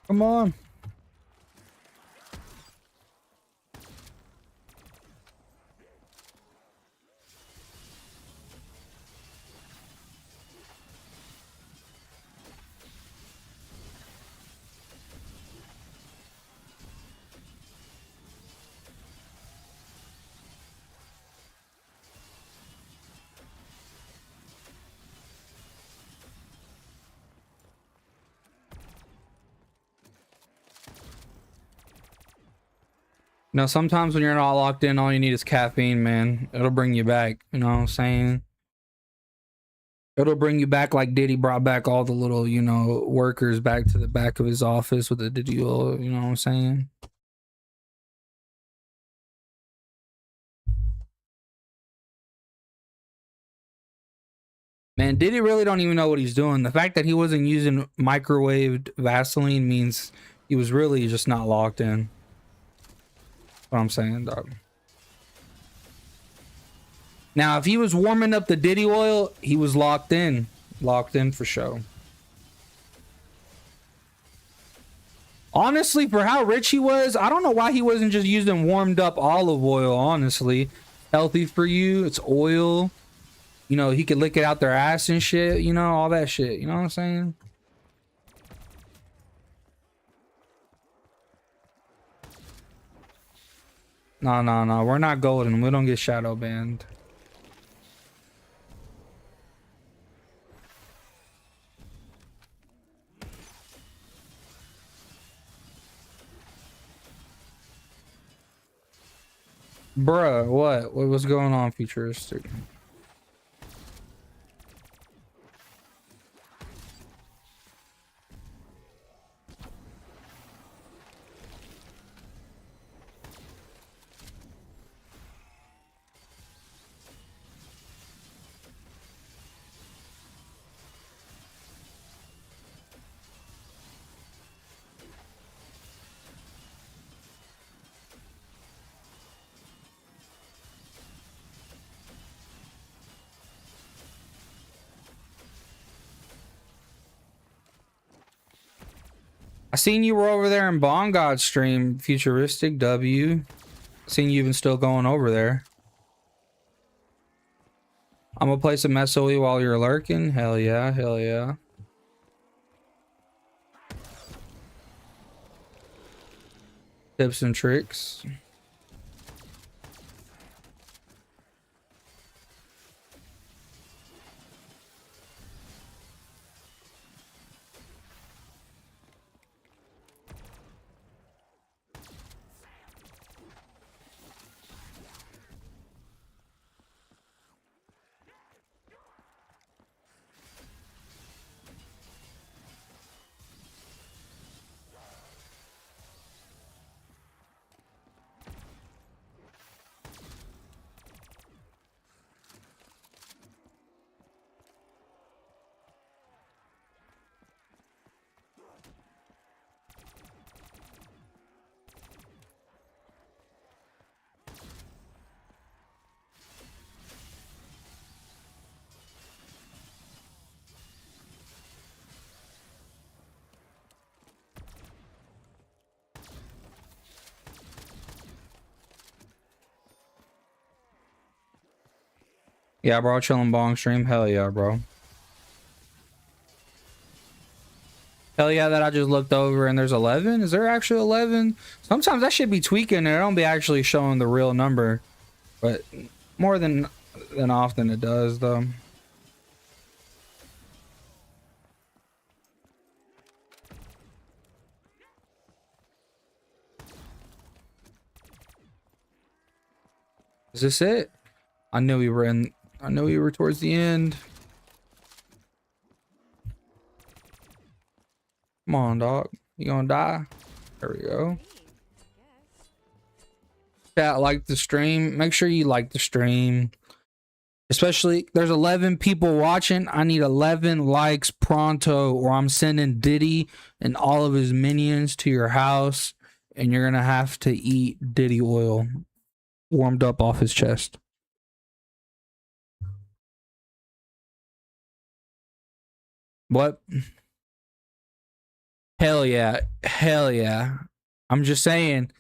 S1: Come on. Now, sometimes when you're not locked in, all you need is caffeine, man. It'll bring you back. You know what I'm saying? It'll bring you back like Diddy brought back all the little, you know, workers back to the back of his office with the Diddy oil. You know what I'm saying? Man, Diddy really don't even know what he's doing. The fact that he wasn't using microwaved Vaseline means he was really just not locked in. What I'm saying, dog. Now, if he was warming up the Diddy oil, he was locked in. Locked in for sure. Honestly, for how rich he was, I don't know why he wasn't just using warmed up olive oil, honestly. Healthy for you. It's oil. You know, he could lick it out their ass and shit. You know, all that shit. You know what I'm saying? No. We're not golden. We don't get shadow banned. Bruh, what? What's going on, futuristic? I seen you were over there in Bon God stream, futuristic W. Seen you even still going over there. I'm gonna play some SOE while you're lurking. Hell yeah, hell yeah. Tips and tricks. Yeah, bro, chilling bong stream. Hell yeah, bro. Hell yeah, that I just looked over and there's 11. Is there actually 11? Sometimes that should be tweaking and it don't be actually showing the real number, but more than often it does though. Is this it? I knew we were towards the end. Come on, dog. You gonna die? There we go. Chat, like the stream. Make sure you like the stream. Especially, there's 11 people watching. I need 11 likes pronto, or I'm sending Diddy and all of his minions to your house, and you're gonna have to eat Diddy oil warmed up off his chest. What? Hell yeah. Hell yeah. I'm just saying,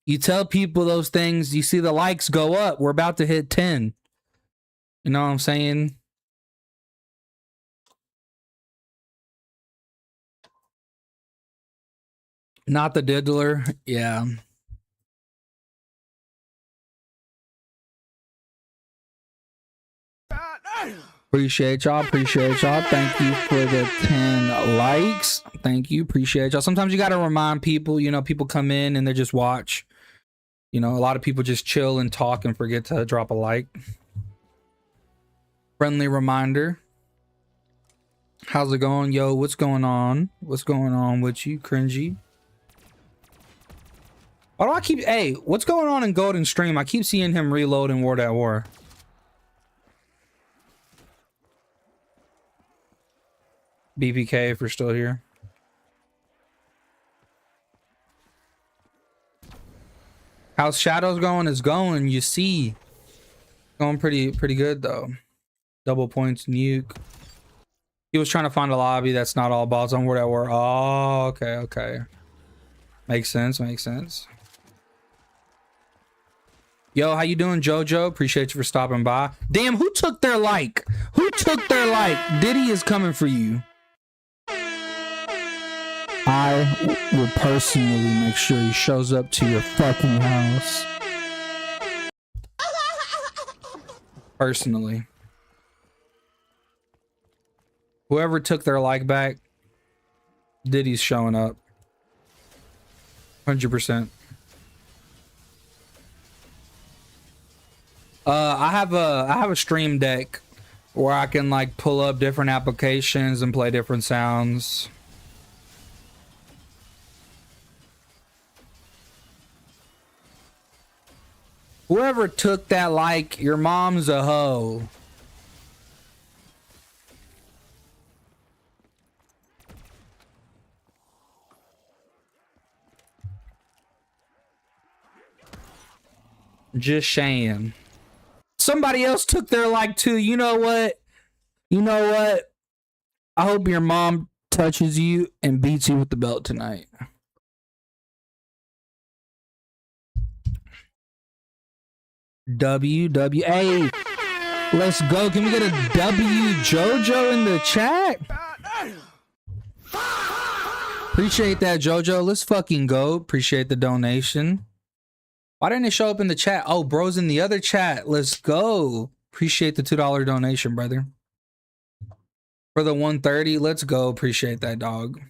S1: you tell people those things, you see the likes go up. We're about to hit 10. You know what I'm saying? Not the diddler. Yeah. Appreciate y'all. Appreciate y'all. Thank you for the 10 likes. Thank you. Appreciate y'all. Sometimes you got to remind people, you know, people come in and they just watch. You know, a lot of people just chill and talk and forget to drop a like. Friendly reminder. How's it going? Yo, what's going on? What's going on with you, cringy? Why do I keep... Hey, what's going on in Golden Stream? I keep seeing him reload in War at War. BPK if you're still here. How's Shadows going? Is going, you see. Going pretty good though. Double points, nuke. He was trying to find a lobby that's not all bots on where that were. Oh, okay. Makes sense. Yo, how you doing, Jojo? Appreciate you for stopping by. Damn, who took their like? Diddy is coming for you. I will personally make sure he shows up to your fucking house. Personally. Whoever took their like back, Diddy's showing up. 100%. I have a stream deck where I can like pull up different applications and play different sounds. Whoever took that like, your mom's a hoe. Just saying. Somebody else took their like too. You know what? I hope your mom touches you and beats you with the belt tonight. WWA. Let's go. Can we get a W Jojo in the chat? Appreciate that, Jojo. Let's fucking go. Appreciate the donation. Why didn't it show up in the chat? Oh, bro's in the other chat. Let's go. Appreciate the $2 donation, brother. For the 130, let's go. Appreciate that, dog.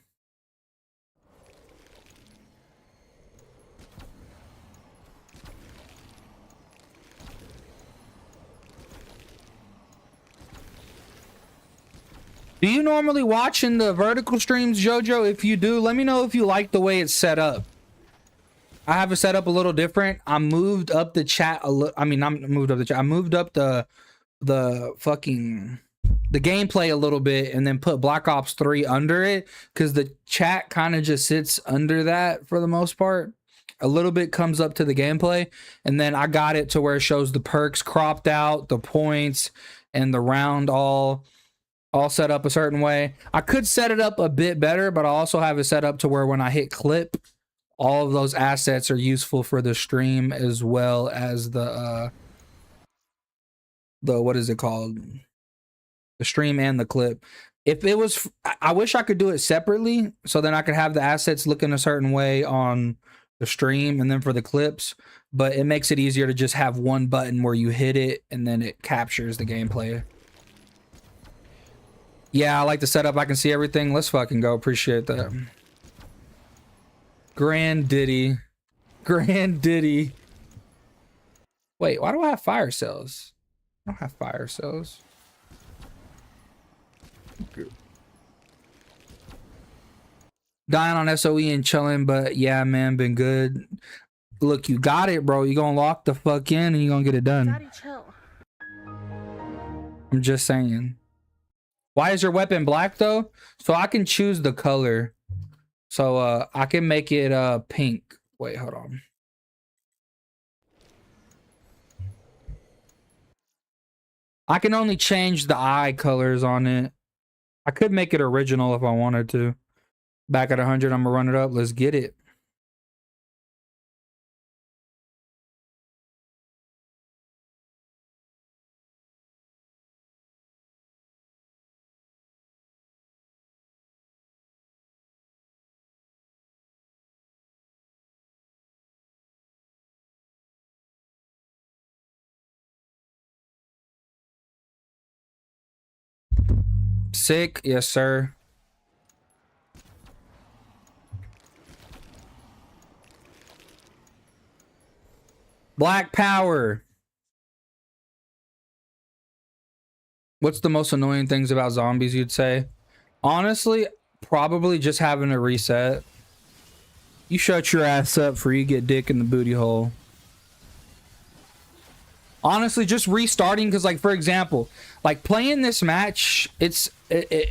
S1: Do you normally watch in the vertical streams, Jojo? If you do, let me know if you like the way it's set up. I have it set up a little different. I moved up the chat a little. I mean, I moved up the chat. I moved up the gameplay a little bit and then put Black Ops 3 under it because the chat kind of just sits under that for the most part. A little bit comes up to the gameplay, and then I got it to where it shows the perks cropped out, the points, and the round all set up a certain way. I could set it up a bit better, but I also have it set up to where when I hit clip, all of those assets are useful for the stream as well as the what is it called? The stream and the clip. If it was, I wish I could do it separately so then I could have the assets looking a certain way on the stream and then for the clips, but it makes it easier to just have one button where you hit it and then it captures the gameplay. Yeah, I like the setup. I can see everything. Let's fucking go. Appreciate that. Grand Diddy. Wait, why do I have fire cells? I don't have fire cells. Dying on SOE and chilling, but yeah, man, been good. Look, you got it, bro. You gonna lock the fuck in and you gonna get it done.
S3: Daddy, chill.
S1: I'm just saying. Why is your weapon black though? So I can choose the color. So I can make it pink. Wait, hold on. I can only change the eye colors on it. I could make it original if I wanted to. Back at 100, I'm gonna run it up. Let's get it. Sick, yes sir. Black power. What's the most annoying things about zombies you'd say? Honestly, probably just having a reset. You shut your ass up for you get dick in the booty hole. Honestly, just restarting, because like, for example, like playing this match, it's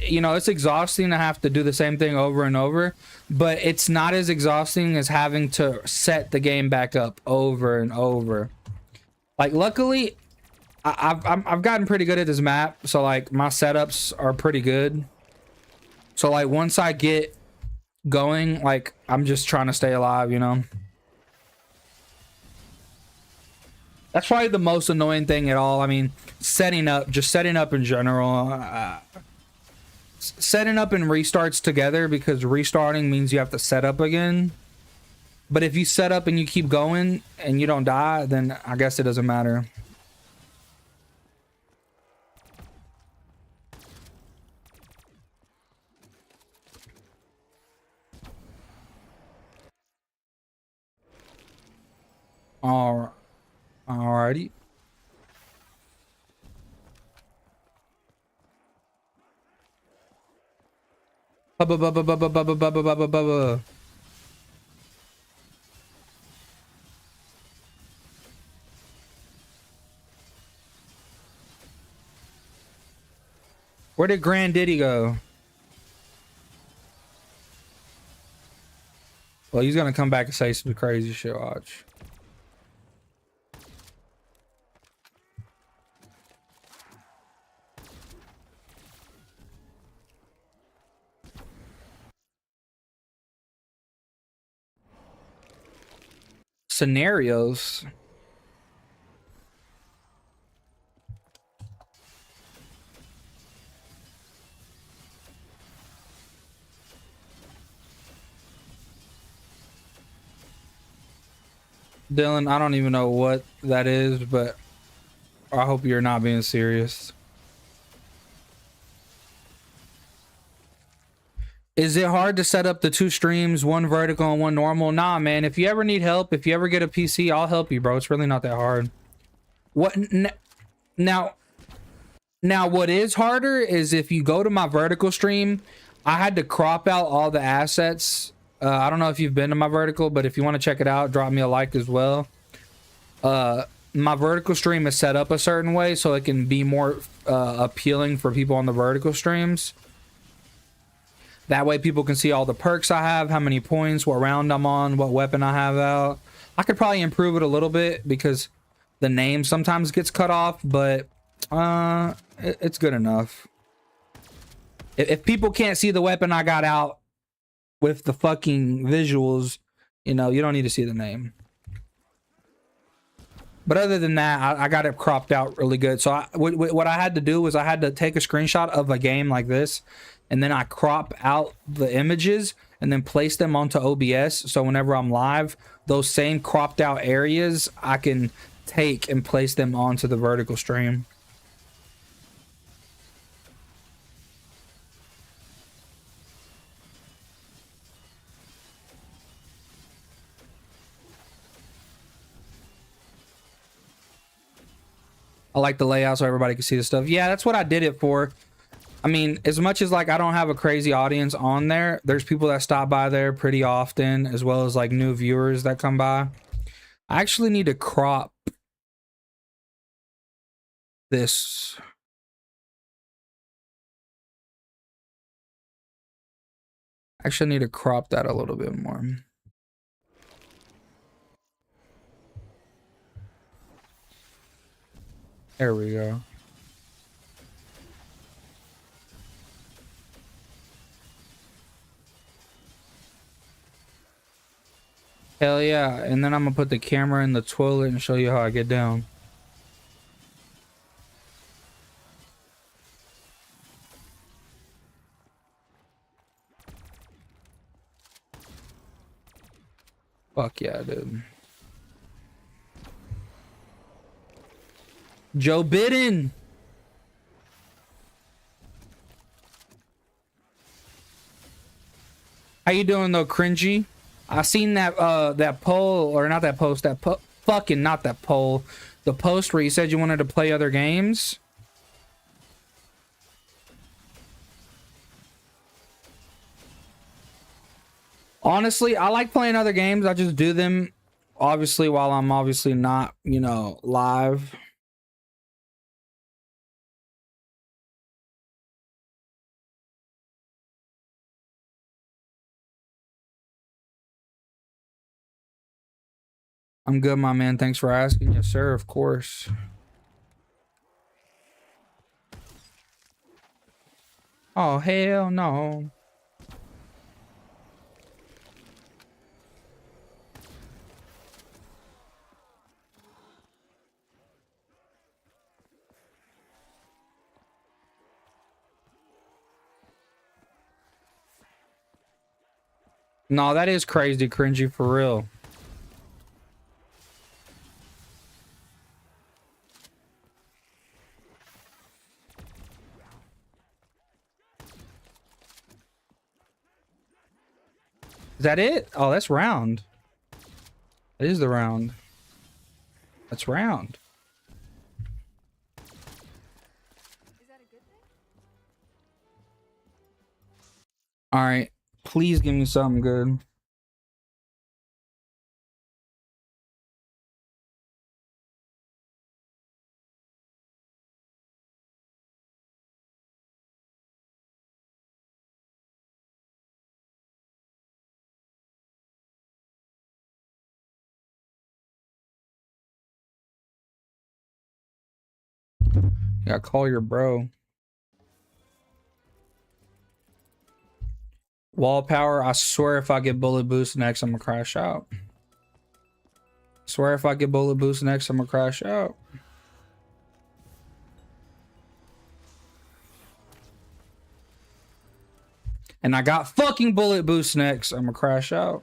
S1: you know, it's exhausting to have to do the same thing over and over, but it's not as exhausting as having to set the game back up over and over. Like, luckily, I've gotten pretty good at this map, so like my setups are pretty good. So like once I get going, like I'm just trying to stay alive, you know. That's probably the most annoying thing at all. I mean, setting up, just setting up in general. Setting up and restarts together, because restarting means you have to set up again. But if you set up and you keep going and you don't die, then I guess it doesn't matter. Alrighty. Where did Granddaddy go? Well, he's gonna come back and say some crazy shit. Watch. Scenarios. Dylan, I don't even know what that is, but I hope you're not being serious. Is it hard to set up the two streams, one vertical and one normal? Nah, man. If you ever need help, if you ever get a PC, I'll help you, bro. It's really not that hard. What now? Now, what is harder is if you go to my vertical stream, I had to crop out all the assets. I don't know if you've been to my vertical, but if you want to check it out, drop me a like as well. My vertical stream is set up a certain way so it can be more appealing for people on the vertical streams. That way people can see all the perks I have, how many points, what round I'm on, what weapon I have out. I could probably improve it a little bit because the name sometimes gets cut off, but it's good enough. If people can't see the weapon I got out with the fucking visuals, you know, you don't need to see the name. But other than that, I got it cropped out really good. So what I had to do was I had to take a screenshot of a game like this, and then I crop out the images and then place them onto OBS. So whenever I'm live, those same cropped out areas, I can take and place them onto the vertical stream. I like the layout so everybody can see the stuff. Yeah, that's what I did it for. I mean, as much as like I don't have a crazy audience on there, there's people that stop by there pretty often, as well as like new viewers that come by. I actually need to crop this. Actually need to crop that a little bit more. There we go. Hell yeah. And then I'm gonna put the camera in the toilet and show you how I get down. Fuck yeah, dude. Joe Biden. How you doing though, cringy? I seen that that poll, or not that post, that fucking not that poll, the post where you said you wanted to play other games. Honestly, I like playing other games. I just do them obviously while I'm obviously not, you know, live. I'm good, my man. Thanks for asking. Yes, sir. Of course. Oh, hell no. No, that is crazy cringy for real. Is that it? Oh, that's round. That is the round. That's round.
S3: Is that a good thing?
S1: All right. Please give me something good. Yeah, call your bro. Wall power. I swear if I get bullet boost next, I'm gonna crash out. Swear if I get bullet boost next, I'm gonna crash out. And I got fucking bullet boost next, I'm gonna crash out.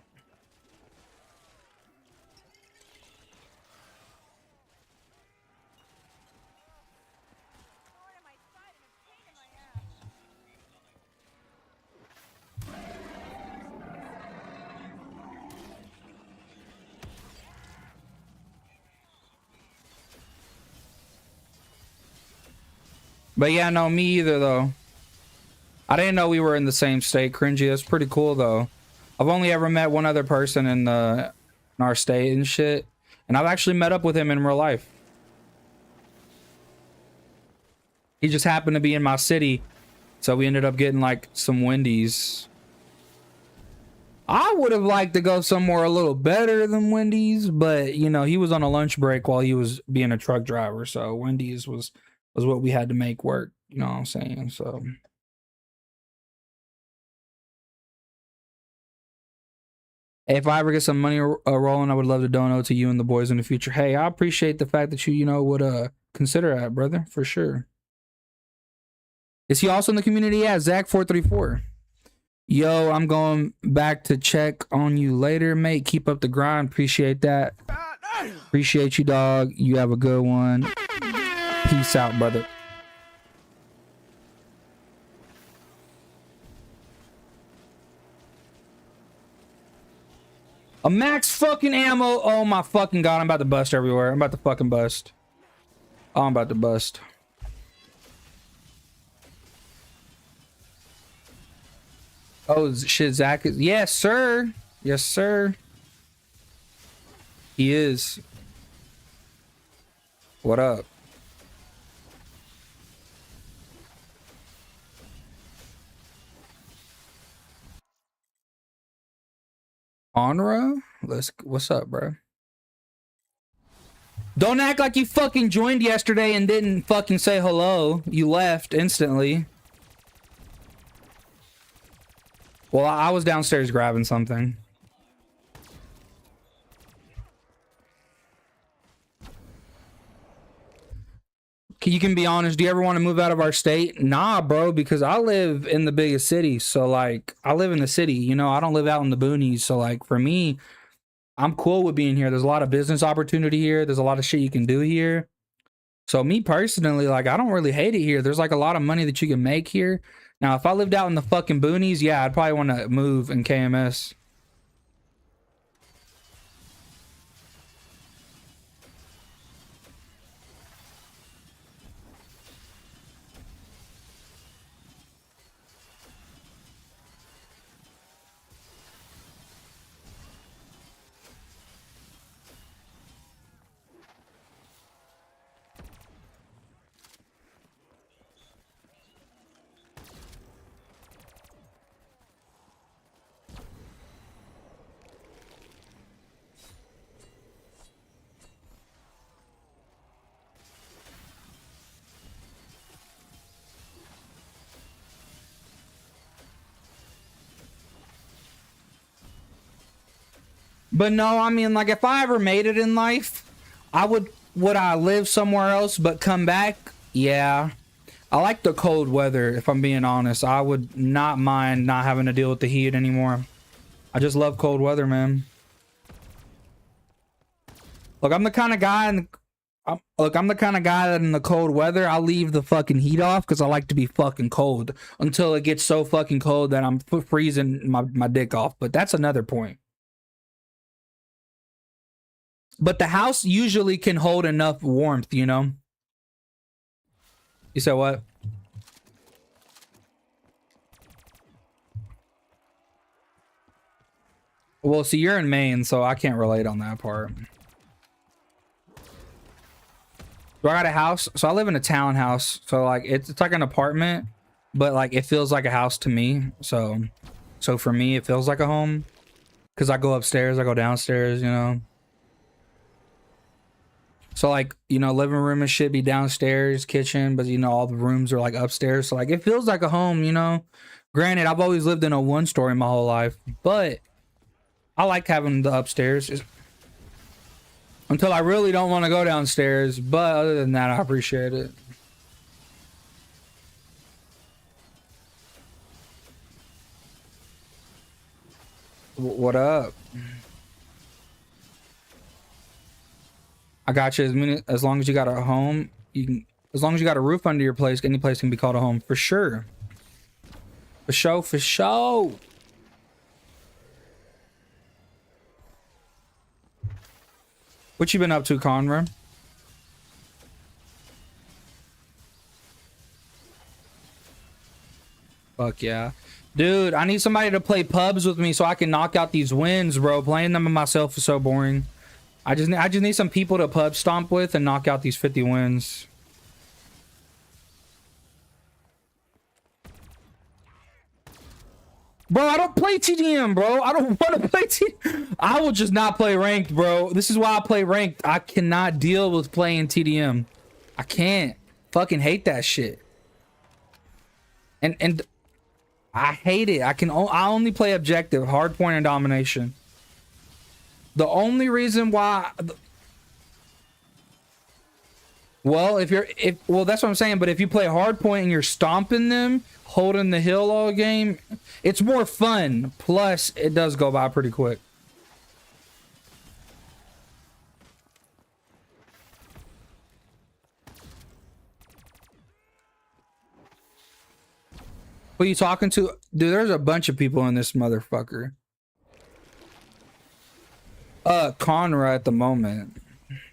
S3: Lord, on my side and a pain in my ass.
S1: But yeah, no, me either though. I didn't know we were in the same state, cringy. That's pretty cool though. I've only ever met one other person in our state and shit. And I've actually met up with him in real life. He just happened to be in my city. So we ended up getting like some Wendy's. I would have liked to go somewhere a little better than Wendy's, but you know, he was on a lunch break while he was being a truck driver. So Wendy's was what we had to make work. You know what I'm saying? So if I ever get some money rolling, I would love to donate to you and the boys in the future. Hey, I appreciate the fact that you know, would consider that, brother, for sure. Is he also in the community? Yeah, Zach434. Yo, I'm going back to check on you later, mate. Keep up the grind. Appreciate that. Appreciate you, dog. You have a good one. Peace out, brother. A max fucking ammo. Oh my fucking god, I'm about to bust everywhere. I'm about to fucking bust. Oh, I'm about to bust. Oh shit, Zach is. Yes, sir. Yes, sir. He is. What up? Honra? What's up, bro? Don't act like you fucking joined yesterday and didn't fucking say hello. You left instantly. Well, I was downstairs grabbing something. You can be honest, do you ever want to move out of our state? Nah, bro, because I live in the biggest city. So, like, I live in the city, you know, I don't live out in the boonies. So, like, for me, I'm cool with being here. There's a lot of business opportunity here. There's a lot of shit you can do here. So, me personally, like, I don't really hate it here. There's, like, a lot of money that you can make here. Now, if I lived out in the fucking boonies, yeah, I'd probably want to move in KMS. But no, I mean, like, if I ever made it in life, would I live somewhere else but come back? Yeah. I like the cold weather, if I'm being honest. I would not mind not having to deal with the heat anymore. I just love cold weather, man. Look, I'm the kind of guy I'm the kind of guy that in the cold weather, I'll leave the fucking heat off because I like to be fucking cold until it gets so fucking cold that I'm freezing my dick off. But that's another point. But the house usually can hold enough warmth, you know? You said what? Well, see, you're in Maine, so I can't relate on that part. So I got a house. So I live in a townhouse. So like it's like an apartment, but like it feels like a house to me. So for me, it feels like a home because I go upstairs, I go downstairs, you know. So like, you know, living room and shit be downstairs, kitchen, but you know, all the rooms are like upstairs. So like it feels like a home, you know. Granted, I've always lived in a one story my whole life, but I like having the upstairs until I really don't want to go downstairs. But other than that, I appreciate it. What up? I got you. As long as you got a home, you can. As long as you got a roof under your place, any place can be called a home for sure. For sure, for sure. What you been up to, Conrad? Fuck yeah. Dude, I need somebody to play pubs with me so I can knock out these wins, bro. Playing them by myself is so boring. I just need some people to pub stomp with and knock out these 50 wins. Bro, I don't play TDM, bro. I don't want to play TDM. I will just not play ranked, bro. This is why I play ranked. I cannot deal with playing TDM. I can't. Fucking hate that shit. And I hate it. I only play objective, hardpoint, and domination. The only reason why... Well, well, that's what I'm saying. But if you play hardpoint and you're stomping them, holding the hill all game, it's more fun. Plus, it does go by pretty quick. Who are you talking to? Dude, there's a bunch of people in this motherfucker. Conra at the moment.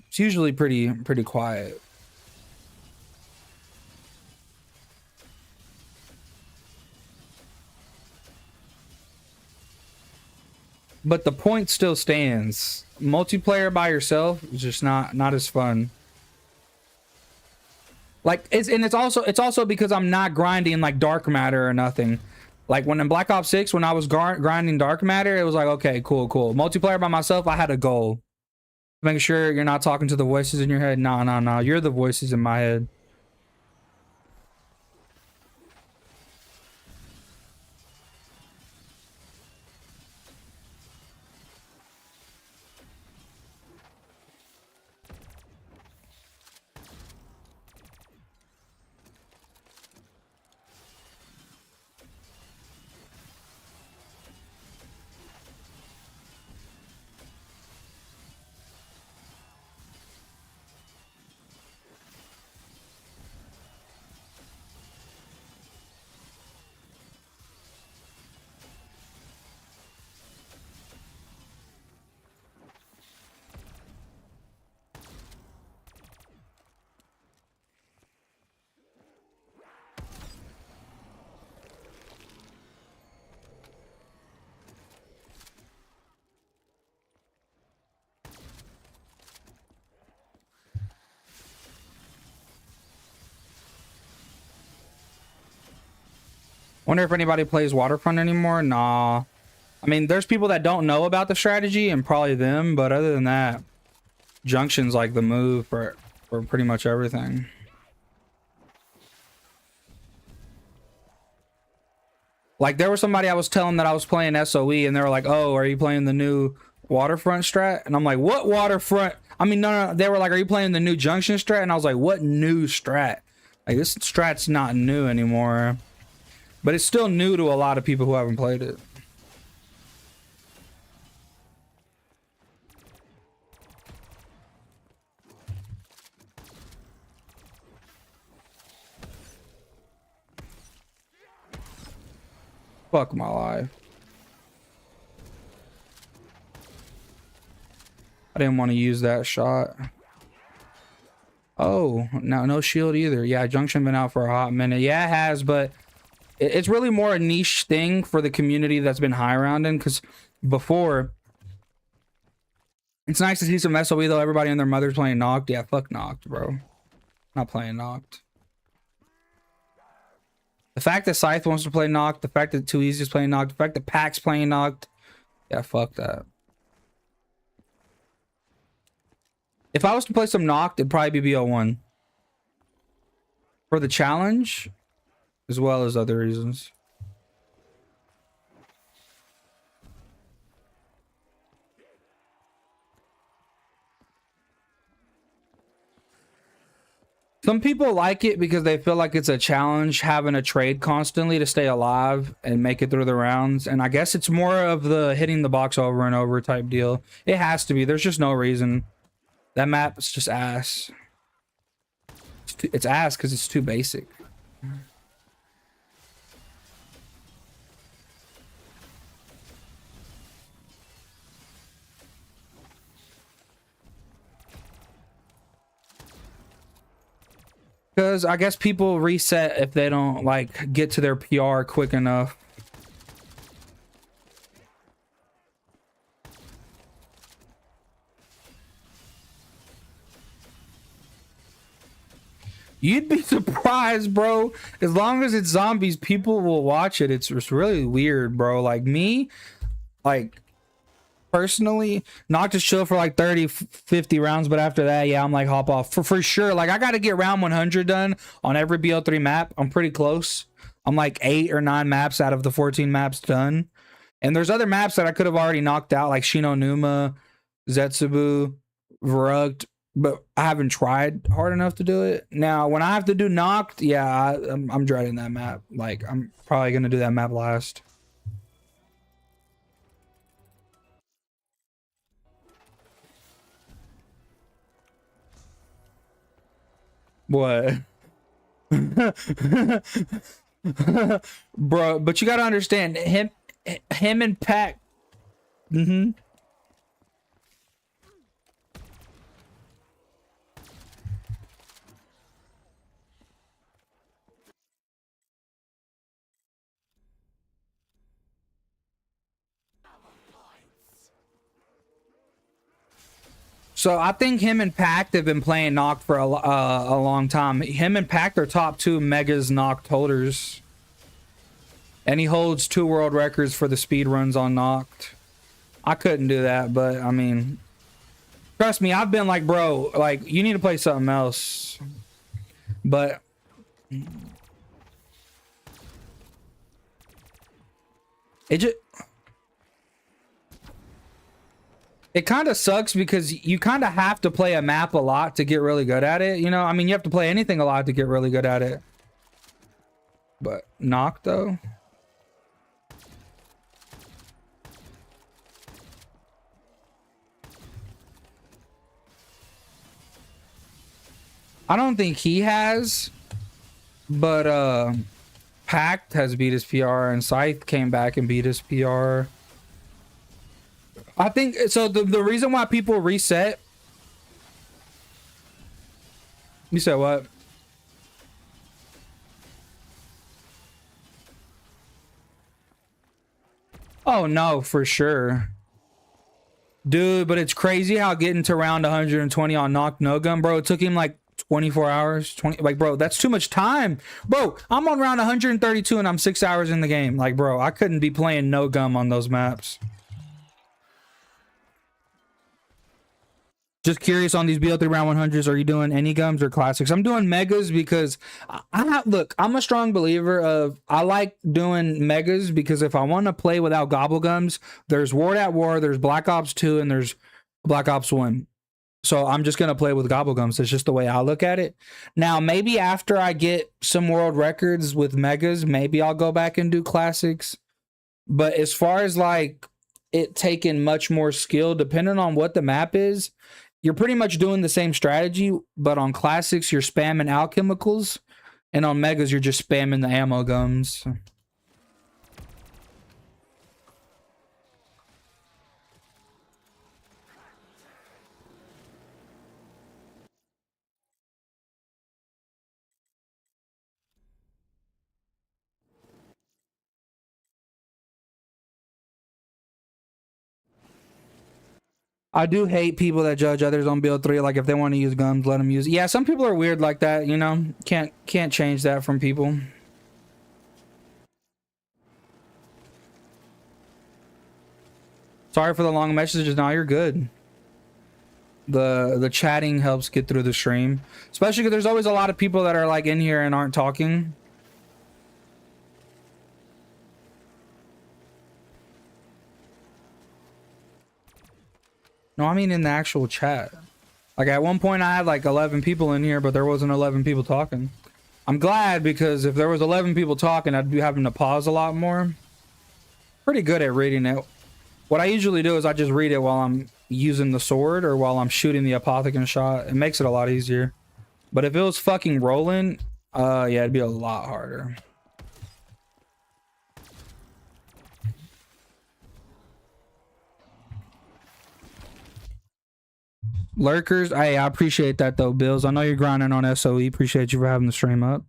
S1: It's usually pretty quiet. But the point still stands. Multiplayer by yourself is just not as fun. Like it's also because I'm not grinding like dark matter or nothing. Like when in Black Ops 6, when I was grinding dark matter, it was like, okay, cool. Multiplayer by myself, I had a goal. Making sure you're not talking to the voices in your head. No. You're the voices in my head. Wonder if anybody plays Waterfront anymore. Nah. I mean, there's people that don't know about the strategy and probably them, but other than that, Junction's like the move for pretty much everything. Like there was somebody I was telling that I was playing SOE and they were like, "Oh, are you playing the new waterfront strat, and I'm like, what waterfront? I mean, no, they were like, are you playing the new junction strat? And I was like, what new strat? Like, this strat's not new anymore, but it's still new to a lot of people who haven't played it. Fuck my life. I didn't want to use that shot. Oh, no shield either. Yeah, junction been out for a hot minute. Yeah, it has, but it's really more a niche thing for the community that's been high rounding, because before, it's nice to see some SOE though. Everybody and their mother's playing Noct. Yeah, fuck Noct, bro. Not playing Noct. The fact that Scythe wants to play Noct, the fact that Too Easy is playing Noct, the fact that Pack's playing Noct. Yeah, fuck that. If I was to play some Noct, it'd probably be BO1. For the challenge, as well as other reasons. Some people like it because they feel like it's a challenge having a trade constantly to stay alive and make it through the rounds. And I guess it's more of the hitting the box over and over type deal. It has to be. There's just no reason. That map is just ass. It's ass because it's too basic. Because I guess people reset if they don't like get to their PR quick enough. You'd be surprised, bro. As long as it's zombies, people will watch it. It's really weird, bro. Like me, like personally, not just chill for like 30, 50 rounds, but after that, yeah, I'm like hop off for sure. Like I got to get round 100 done on every BO3 map. I'm pretty close. I'm like 8 or 9 maps out of the 14 maps done. And there's other maps that I could have already knocked out, like Shino Numa, Zetsubu, Verrückt, but I haven't tried hard enough to do it. Now, when I have to do Noct, yeah, I'm dreading that map. Like, I'm probably going to do that map last. What? Bro, but you got to understand, him and Pack. So I think him and Pact have been playing Noct for a long time. Him and Pact are top 2 Megas Noct holders. And he holds 2 world records for the speed runs on Noct. I couldn't do that, but I mean, trust me, I've been like, bro, like you need to play something else. But it kind of sucks because you kind of have to play a map a lot to get really good at it. You know, I mean, you have to play anything a lot to get really good at it. But Noct, though. I don't think he has. But Pact has beat his PR and Scythe came back and beat his PR. I think so. The reason why people reset. You said what? Oh no, for sure, dude. But it's crazy how getting to round 120 on Noct no gun, bro. It took him like 24 hours. 20, like, bro, that's too much time, bro. I'm on round 132 and I'm 6 hours in the game. Like, bro, I couldn't be playing no gum on those maps. Just curious on these BO3 round 100s. Are you doing any gums or classics? I'm doing megas because look, I'm a strong believer of I like doing megas because if I want to play without GobbleGums, there's War at War, there's Black Ops 2, and there's Black Ops 1. So I'm just gonna play with GobbleGums. It's just the way I look at it. Now maybe after I get some world records with megas, maybe I'll go back and do classics. But as far as like it taking much more skill, depending on what the map is, you're pretty much doing the same strategy, but on classics, you're spamming alchemicals, and on megas, you're just spamming the ammo gums. I do hate people that judge others on build 3. Like if they want to use gums, let them use it. Yeah, some people are weird like that, you know. Can't change that from people. Sorry for the long messages. Now you're good. The chatting helps get through the stream, especially because there's always a lot of people that are like in here and aren't talking. No, I mean in the actual chat. Like at one point I had like 11 people in here, but there wasn't 11 people talking. I'm glad because if there was 11 people talking, I'd be having to pause a lot more. Pretty good at reading it. What I usually do is I just read it while I'm using the sword or while I'm shooting the apothecary shot. It makes it a lot easier. But if it was fucking rolling, yeah, it'd be a lot harder. Lurkers, hey, I appreciate that though, Bills. I know you're grinding on SOE. Appreciate you for having the stream up.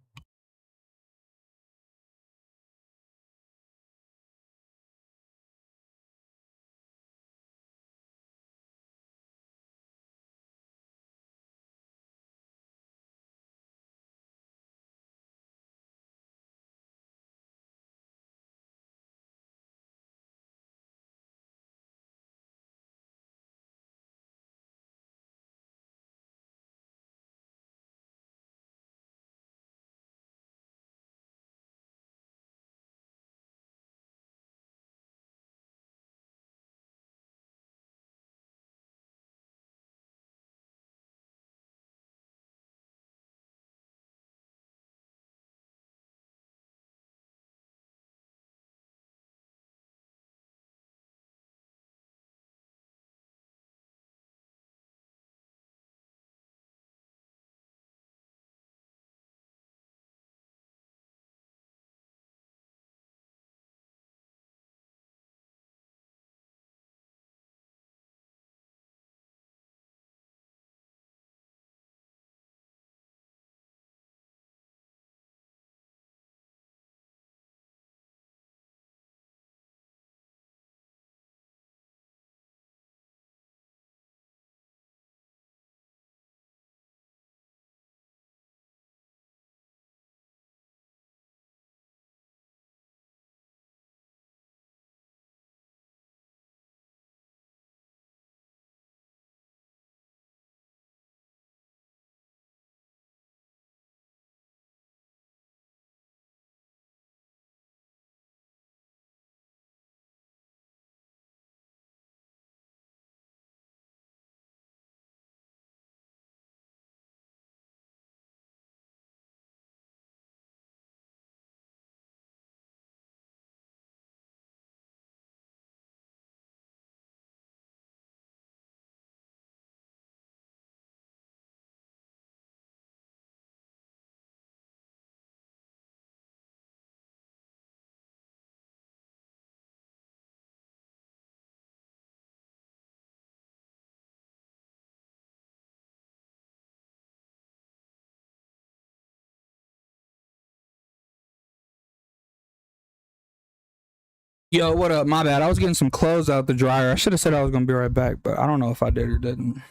S1: Yo, what up? My bad. I was getting some clothes out the dryer. I should have said I was going to be right back, but I don't know if I did or didn't.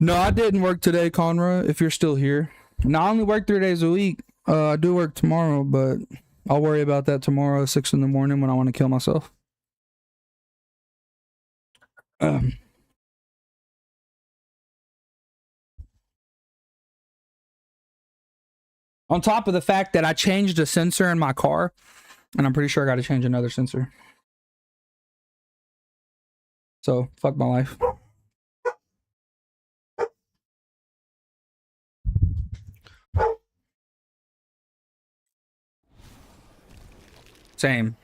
S1: No, I didn't work today, Conra, if you're still here. No, I only work 3 days a week. I do work tomorrow, but I'll worry about that tomorrow at 6 in the morning when I want to kill myself. On top of the fact that I changed a sensor in my car, and I'm pretty sure I got to change another sensor. So, fuck my life. Same.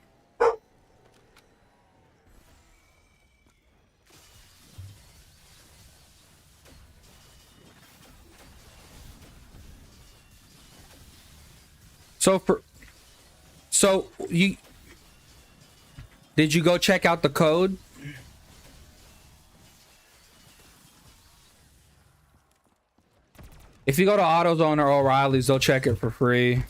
S1: So you did you go check out the code? If you go to AutoZone or O'Reilly's, they'll check it for free.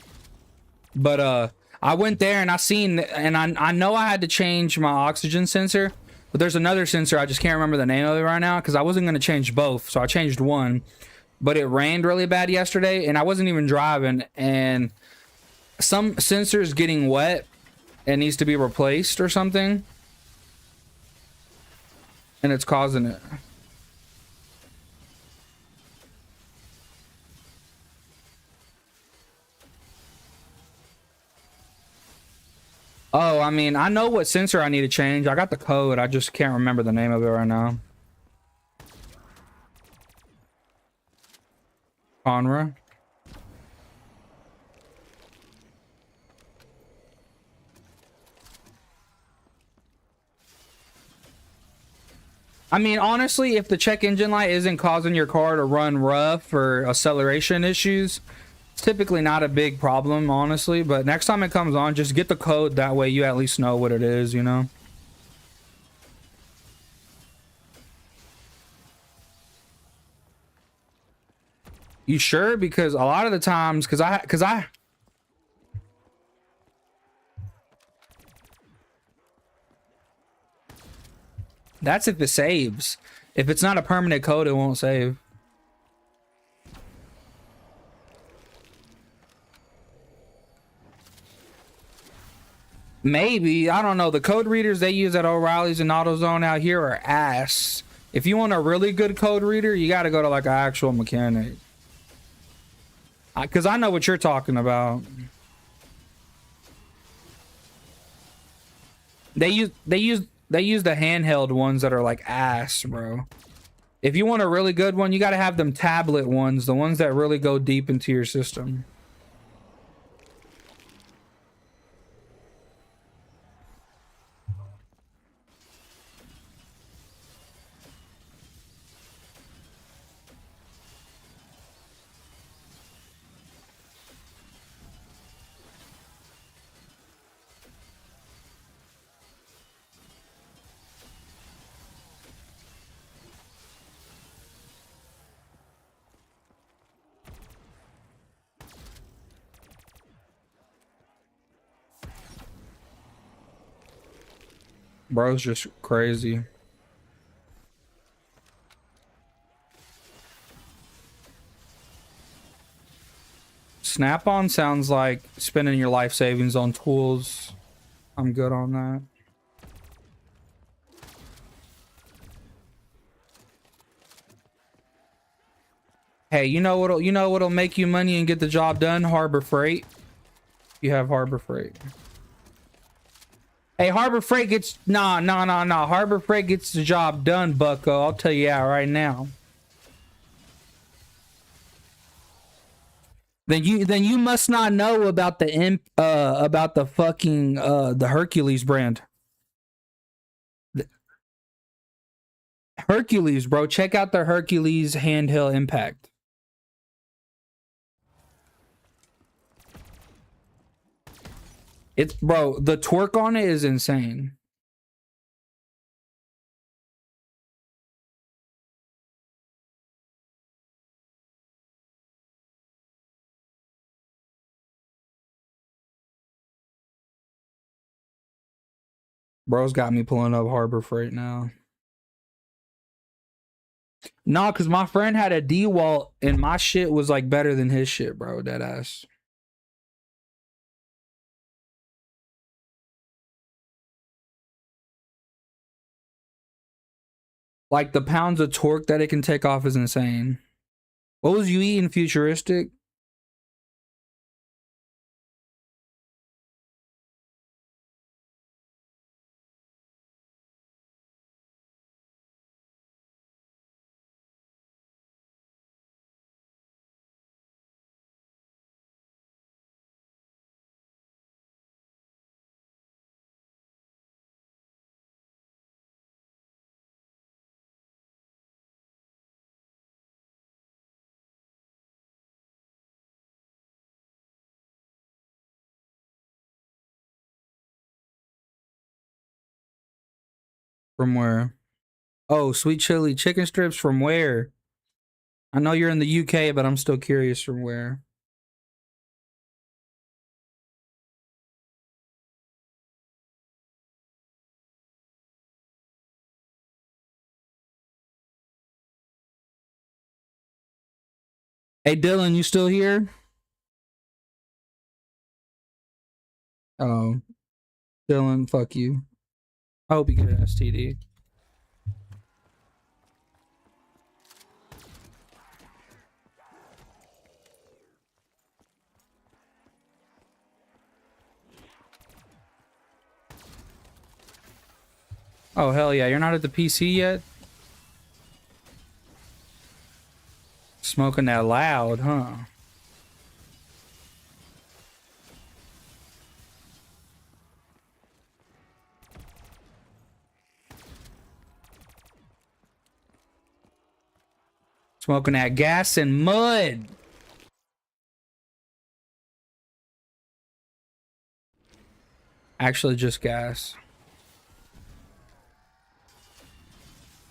S1: But I went there and I know I had to change my oxygen sensor, but there's another sensor, I just can't remember the name of it right now because I wasn't going to change both, so I changed one. But it rained really bad yesterday and I wasn't even driving, and some sensor's getting wet and needs to be replaced or something, and it's causing it. Oh, I mean, I know what sensor I need to change. I got the code. I just can't remember the name of it right now. Conra. I mean, honestly, if the check engine light isn't causing your car to run rough or acceleration issues, it's typically not a big problem, honestly. But next time it comes on, just get the code. That way you at least know what it is, you know? You sure? Because a lot of the times, because I that's if it saves. If it's not a permanent code, it won't save. Maybe. I don't know. The code readers they use at O'Reilly's and AutoZone out here are ass. If you want a really good code reader, you got to go to like an actual mechanic. Because I know what you're talking about. They use the handheld ones that are like ass, bro. If you want a really good one, you got to have them tablet ones, the ones that really go deep into your system. Bro's just crazy. Snap-on sounds like spending your life savings on tools. I'm good on that. Hey, you know what'll make you money and get the job done? Harbor Freight. You have Harbor Freight. Hey, Harbor Freight gets nah. Harbor Freight gets the job done, bucko. I'll tell you that right now. Then you must not know about the fucking the Hercules brand. Hercules, bro. Check out the Hercules handheld impact. It's, bro, the torque on it is insane. Bro's got me pulling up Harbor Freight now. Nah, because my friend had a DeWalt and my shit was like better than his shit, bro. Dead ass. Like the pounds of torque that it can take off is insane. What was you eating, Futuristic? From where? Oh, sweet chili chicken strips from where? I know you're in the UK, but I'm still curious from where. Hey, Dylan, you still here? Oh, Dylan, fuck you. I hope you get an STD. Oh, hell yeah. You're not at the PC yet? Smoking that loud, huh? Smoking that gas and mud. Actually, just gas.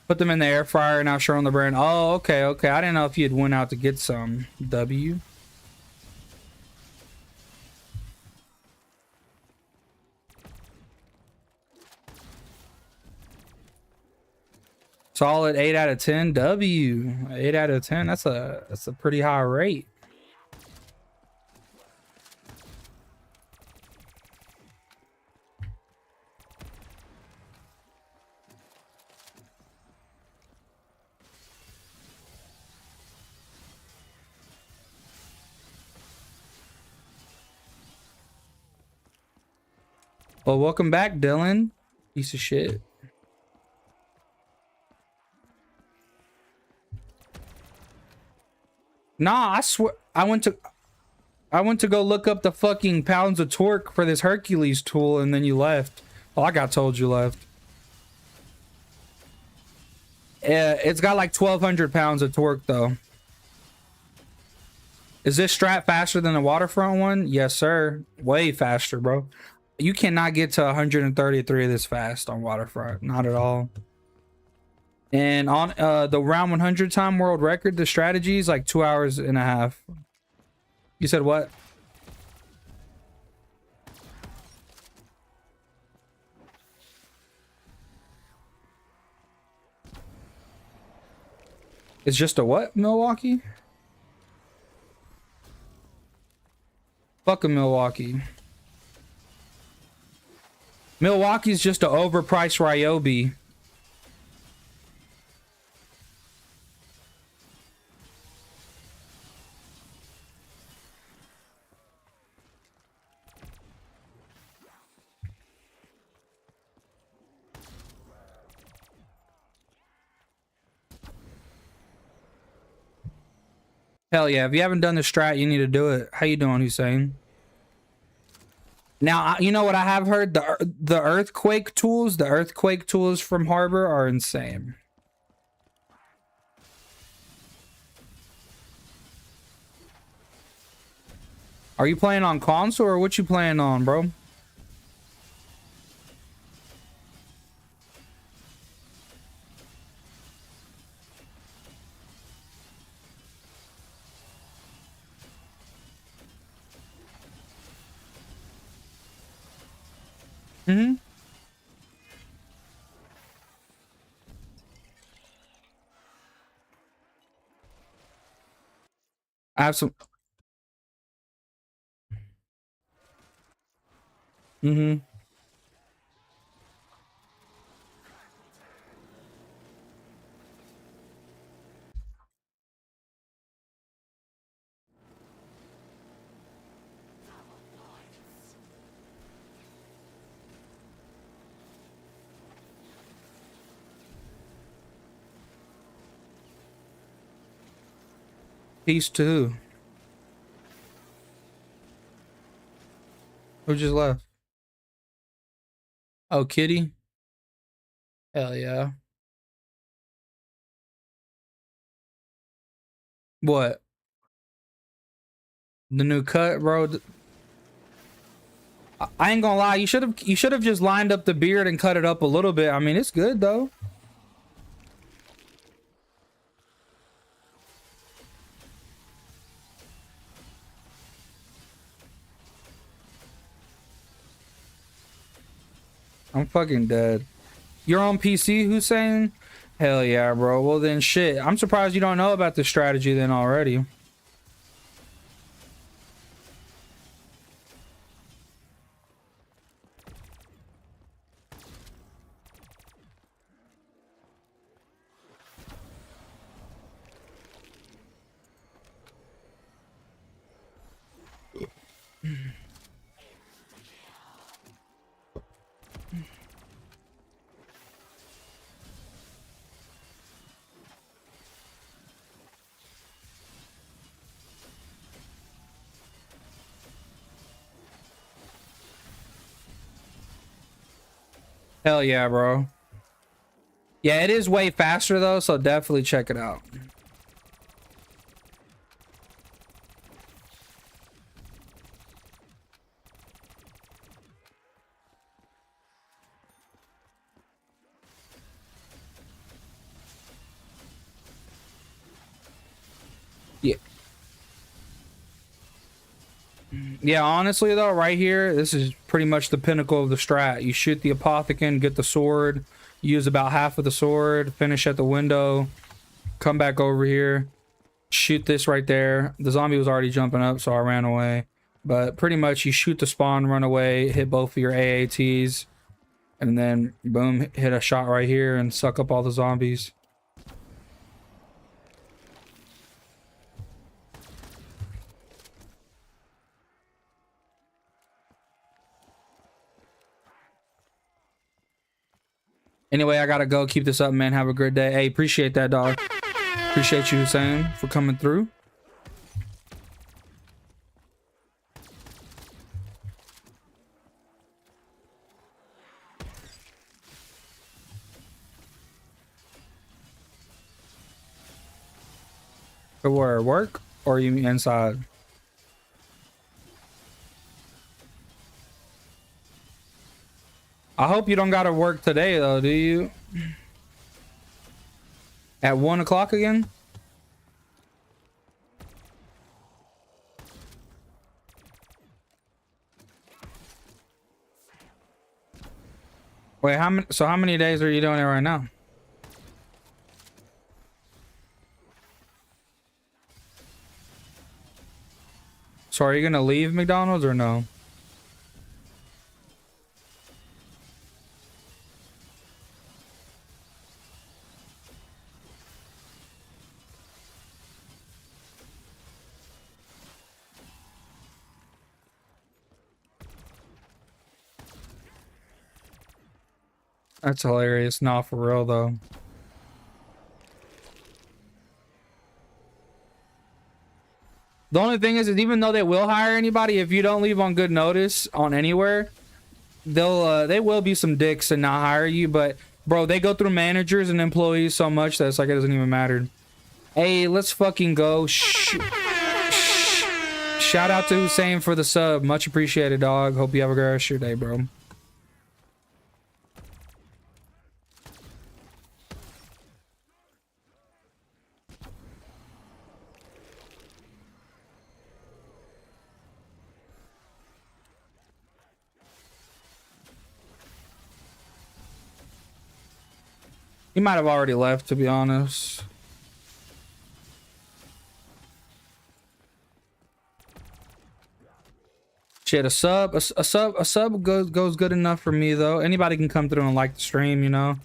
S1: Put them in the air fryer, now showing the brand. Oh, okay, okay. I didn't know if you had went out to get some. W. Solid 8 out of 10. W. 8 out of 10. That's a pretty high rate. Well, welcome back, Dylan. Piece of shit. Nah, I swear I went to go look up the fucking pounds of torque for this Hercules tool, and then you left. Well, I got told you left. It's got like 1,200 pounds of torque though. Is this strap faster than the waterfront one? Yes, sir. Way faster, bro. You cannot get to 133 this fast on waterfront. Not at all. And on the round 100 time world record, the strategy is like 2 hours and a half. You said what? It's just a what, Milwaukee? Fuck a Milwaukee. Milwaukee's just an overpriced Ryobi. Hell yeah, if you haven't done the strat, you need to do it. How you doing, Hussein? Now, you know what I have heard? The earthquake tools from Harbor are insane. Are you playing on console or what you playing on, bro? Mm-hmm. Absolutely. Mm-hmm. Peace to who? Who just left? Oh, Kitty? Hell yeah. What? The new cut, bro? I ain't gonna lie, you should have just lined up the beard and cut it up a little bit. I mean, it's good though. I'm fucking dead. You're on PC, Hussein? Hell yeah, bro. Well then shit. I'm surprised you don't know about this strategy then already. Hell yeah, bro. Yeah, it is way faster though, so definitely check it out. Yeah. Yeah, honestly though, right here, this is pretty much the pinnacle of the strat. You shoot the apothecon, get the sword, use about half of the sword, finish at the window, come back over here, shoot this right there. The zombie was already jumping up, so I ran away. But pretty much you shoot the spawn, run away, hit both of your AATs, and then boom, hit a shot right here and suck up all the zombies. Anyway, I gotta go. Keep this up, man. Have a good day. Hey, appreciate that, dog. Appreciate you, Hussein, for coming through. For where? Work? Or you mean inside? I hope you don't gotta work today, though, do you? At 1 o'clock again? Wait, how many days are you doing it right now? So are you gonna leave McDonald's or no? That's hilarious. Not for real though. The only thing is even though they will hire anybody, if you don't leave on good notice on anywhere, they will be some dicks and not hire you. But bro, they go through managers and employees so much that it's like it doesn't even matter. Hey, let's fucking go. Shout out to Hussein for the sub. Much appreciated, dog. Hope you have a great rest of your day, bro. He might have already left, to be honest. Shit, a sub goes good enough for me though. Anybody can come through and like the stream, you know.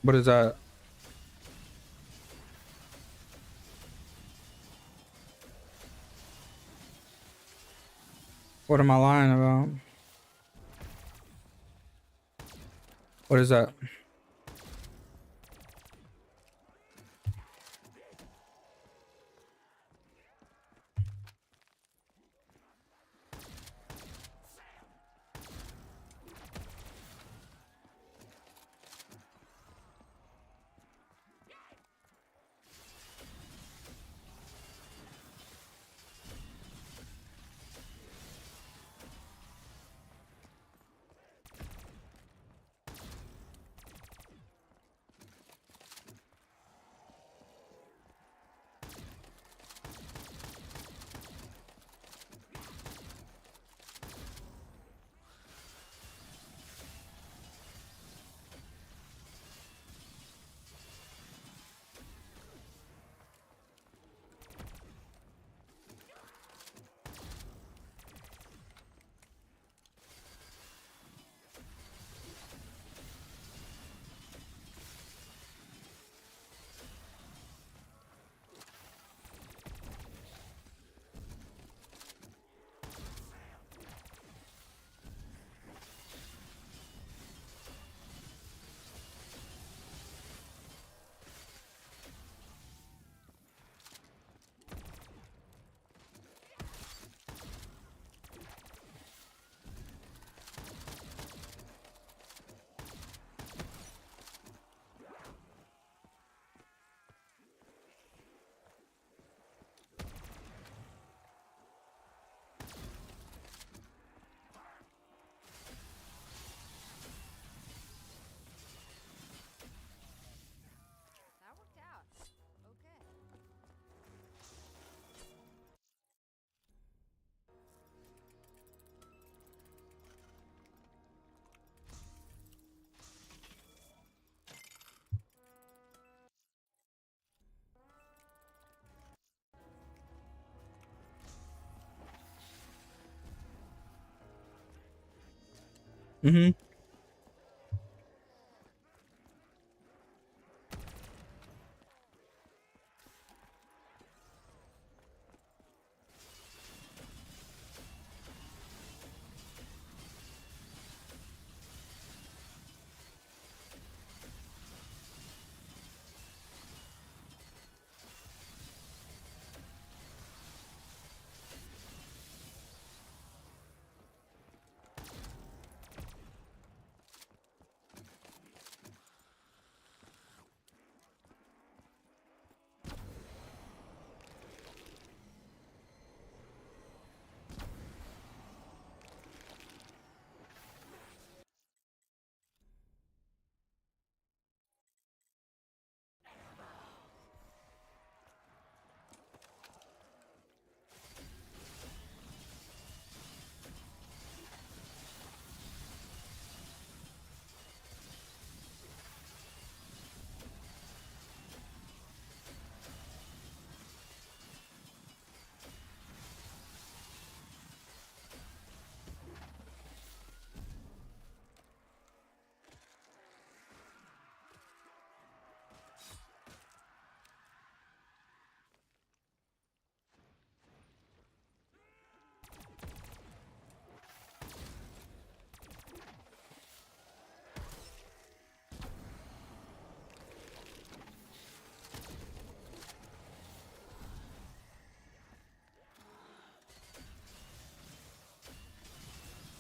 S1: What is that? What am I lying about? What is that?
S3: That worked out. Okay.
S1: Mm-hmm.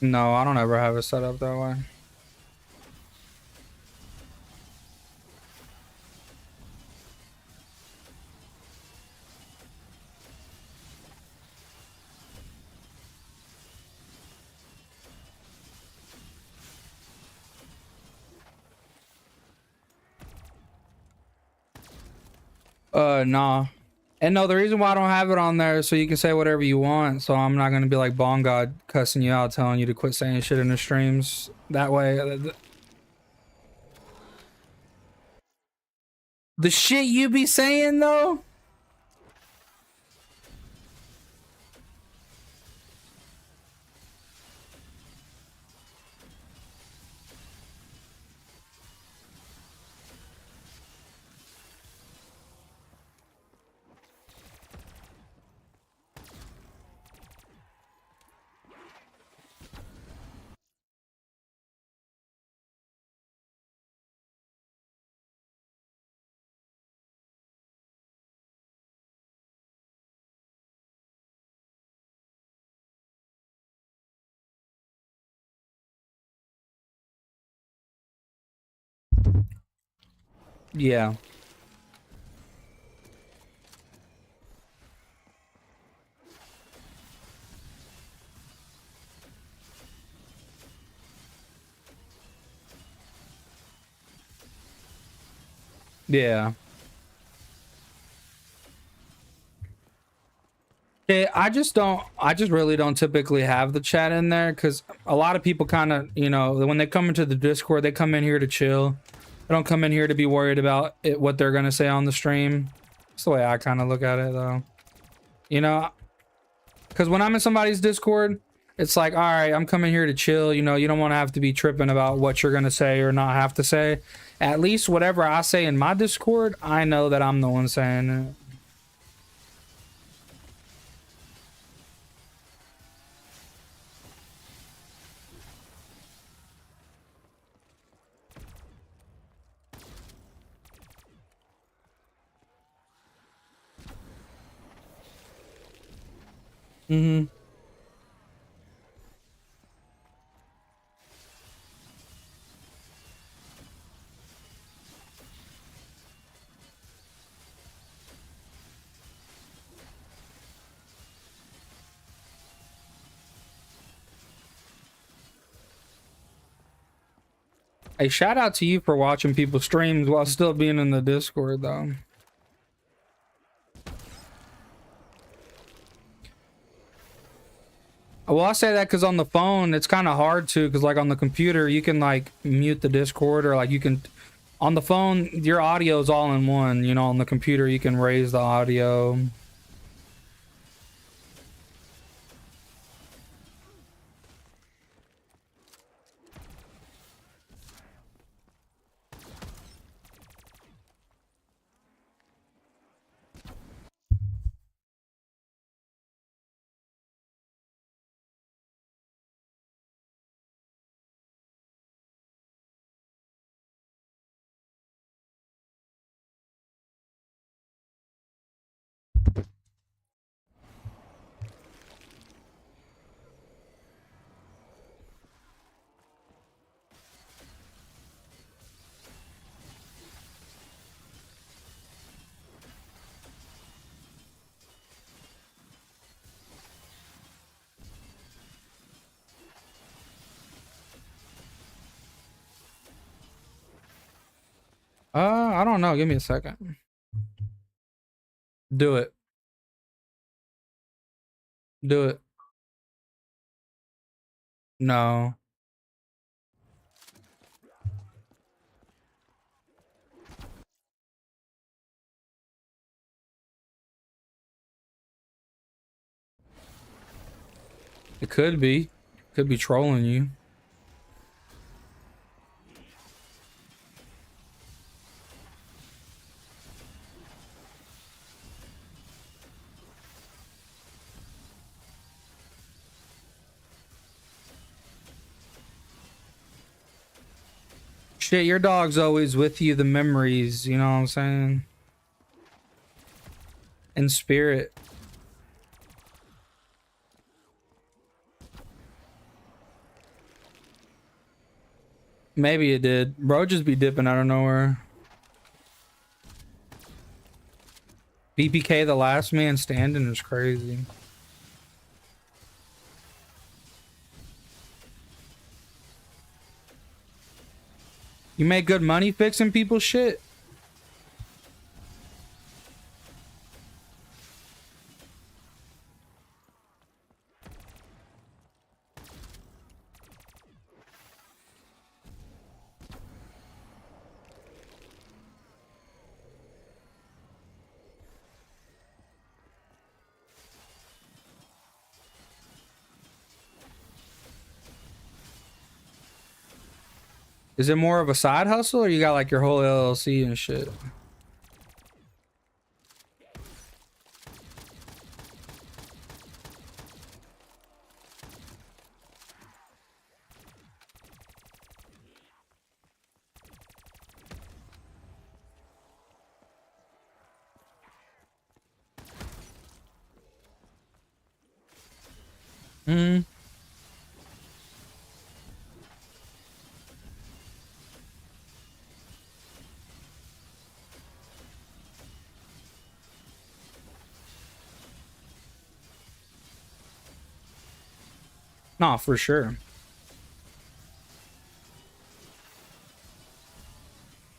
S1: No, I don't ever have it set up that way. Nah. And no, the reason why I don't have it on there is so you can say whatever you want. So I'm not gonna be like Bong God cussing you out, telling you to quit saying shit in the streams. That way, the shit you be saying though. Yeah. Yeah. Yeah, I just really don't typically have the chat in there because a lot of people kind of, you know, when they come into the Discord, they come in here to chill. They don't come in here to be worried about it, what they're going to say on the stream. That's the way I kind of look at it, though. You know, because when I'm in somebody's Discord, it's like, all right, I'm coming here to chill. You know, you don't want to have to be tripping about what you're going to say or not have to say. At least whatever I say in my Discord, I know that I'm the one saying it. Mm-hmm. Hey, shout out to you for watching people's streams while still being in the Discord, though. Well, I say that because on the phone, it's kind of hard to, because like on the computer, you can like mute the Discord or like you can, on the phone, your audio is all in one, you know, on the computer, you can raise the audio. I don't know. Give me a second. Do it. Do it. No. It could be. Could be trolling you. Shit, your dog's always with you, the memories, you know what I'm saying? In spirit. Maybe it did. Bro just be dipping out of nowhere. BPK, the last man standing, is crazy. You make good money fixing people's shit? Is it more of a side hustle or you got like your whole LLC and shit? Hmm. No, for sure.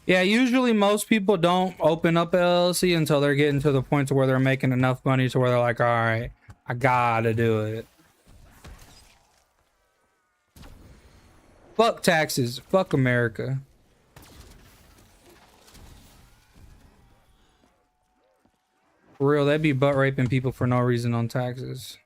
S1: Yeah, usually most people don't open up a LLC until they're getting to the point to where they're making enough money to where they're like, all right, I gotta do it. Fuck taxes. Fuck America. For real, they'd be butt raping people for no reason on taxes.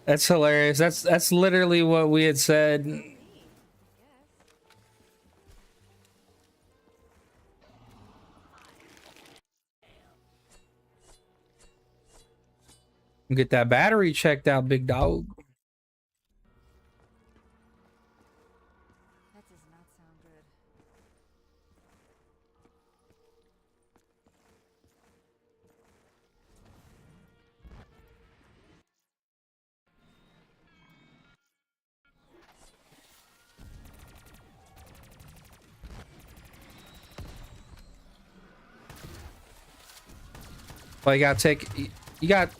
S1: That's hilarious. That's literally what we had said. Get that battery checked out, big dog.
S3: That does not sound good.
S1: Well, you gotta take, you got,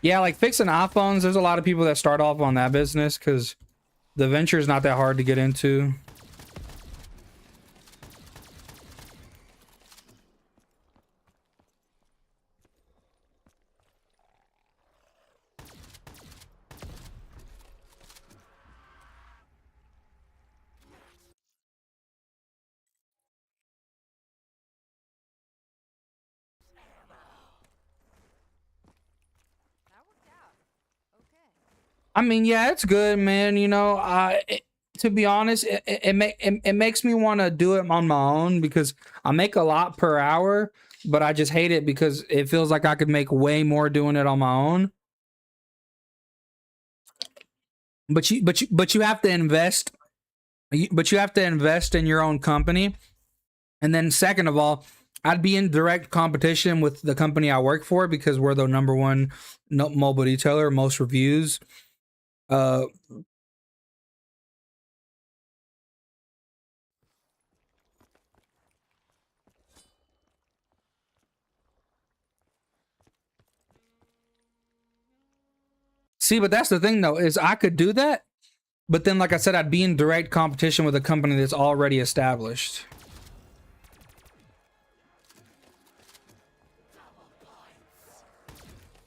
S1: yeah, like fixing iPhones. There's a lot of people that start off on that business because the venture is not that hard to get into.
S3: That worked out. Okay.
S1: I mean, yeah, it's good, man. You know, to be honest, it makes me want to do it on my own because I make a lot per hour, but I just hate it because it feels like I could make way more doing it on my own. But you have to invest. But you have to invest in your own company, and then second of all, I'd be in direct competition with the company I work for because we're the number one mobile retailer, most reviews. See, but that's the thing though, is I could do that, but then like I said, I'd be in direct competition with a company that's already established.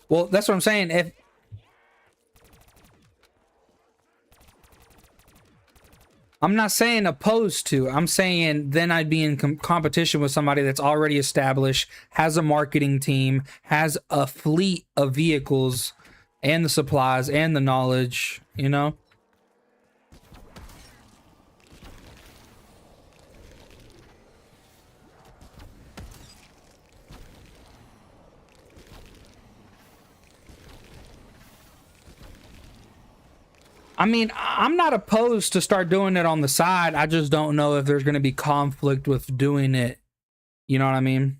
S1: Well, that's what I'm saying. If I'm not saying opposed to, I'm saying then I'd be in competition with somebody that's already established, has a marketing team, has a fleet of vehicles and the supplies and the knowledge, you know? I mean, I'm not opposed to start doing it on the side. I just don't know if there's going to be conflict with doing it. You know what I mean?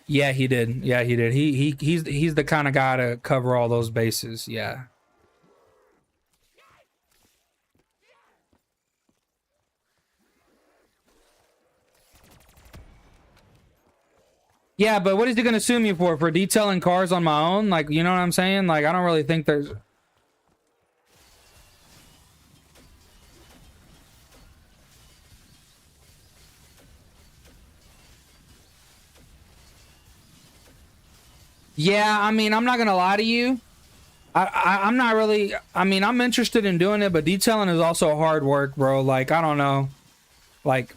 S1: Yeah, he did. Yeah, he did. He's the kind of guy to cover all those bases. Yeah. Yeah, but what is he gonna sue me for? For detailing cars on my own? Like, you know what I'm saying? Like, I don't really think there's... Yeah, I mean, I'm not gonna lie to you. I'm not really... I mean, I'm interested in doing it, but detailing is also hard work, bro. Like, I don't know. Like...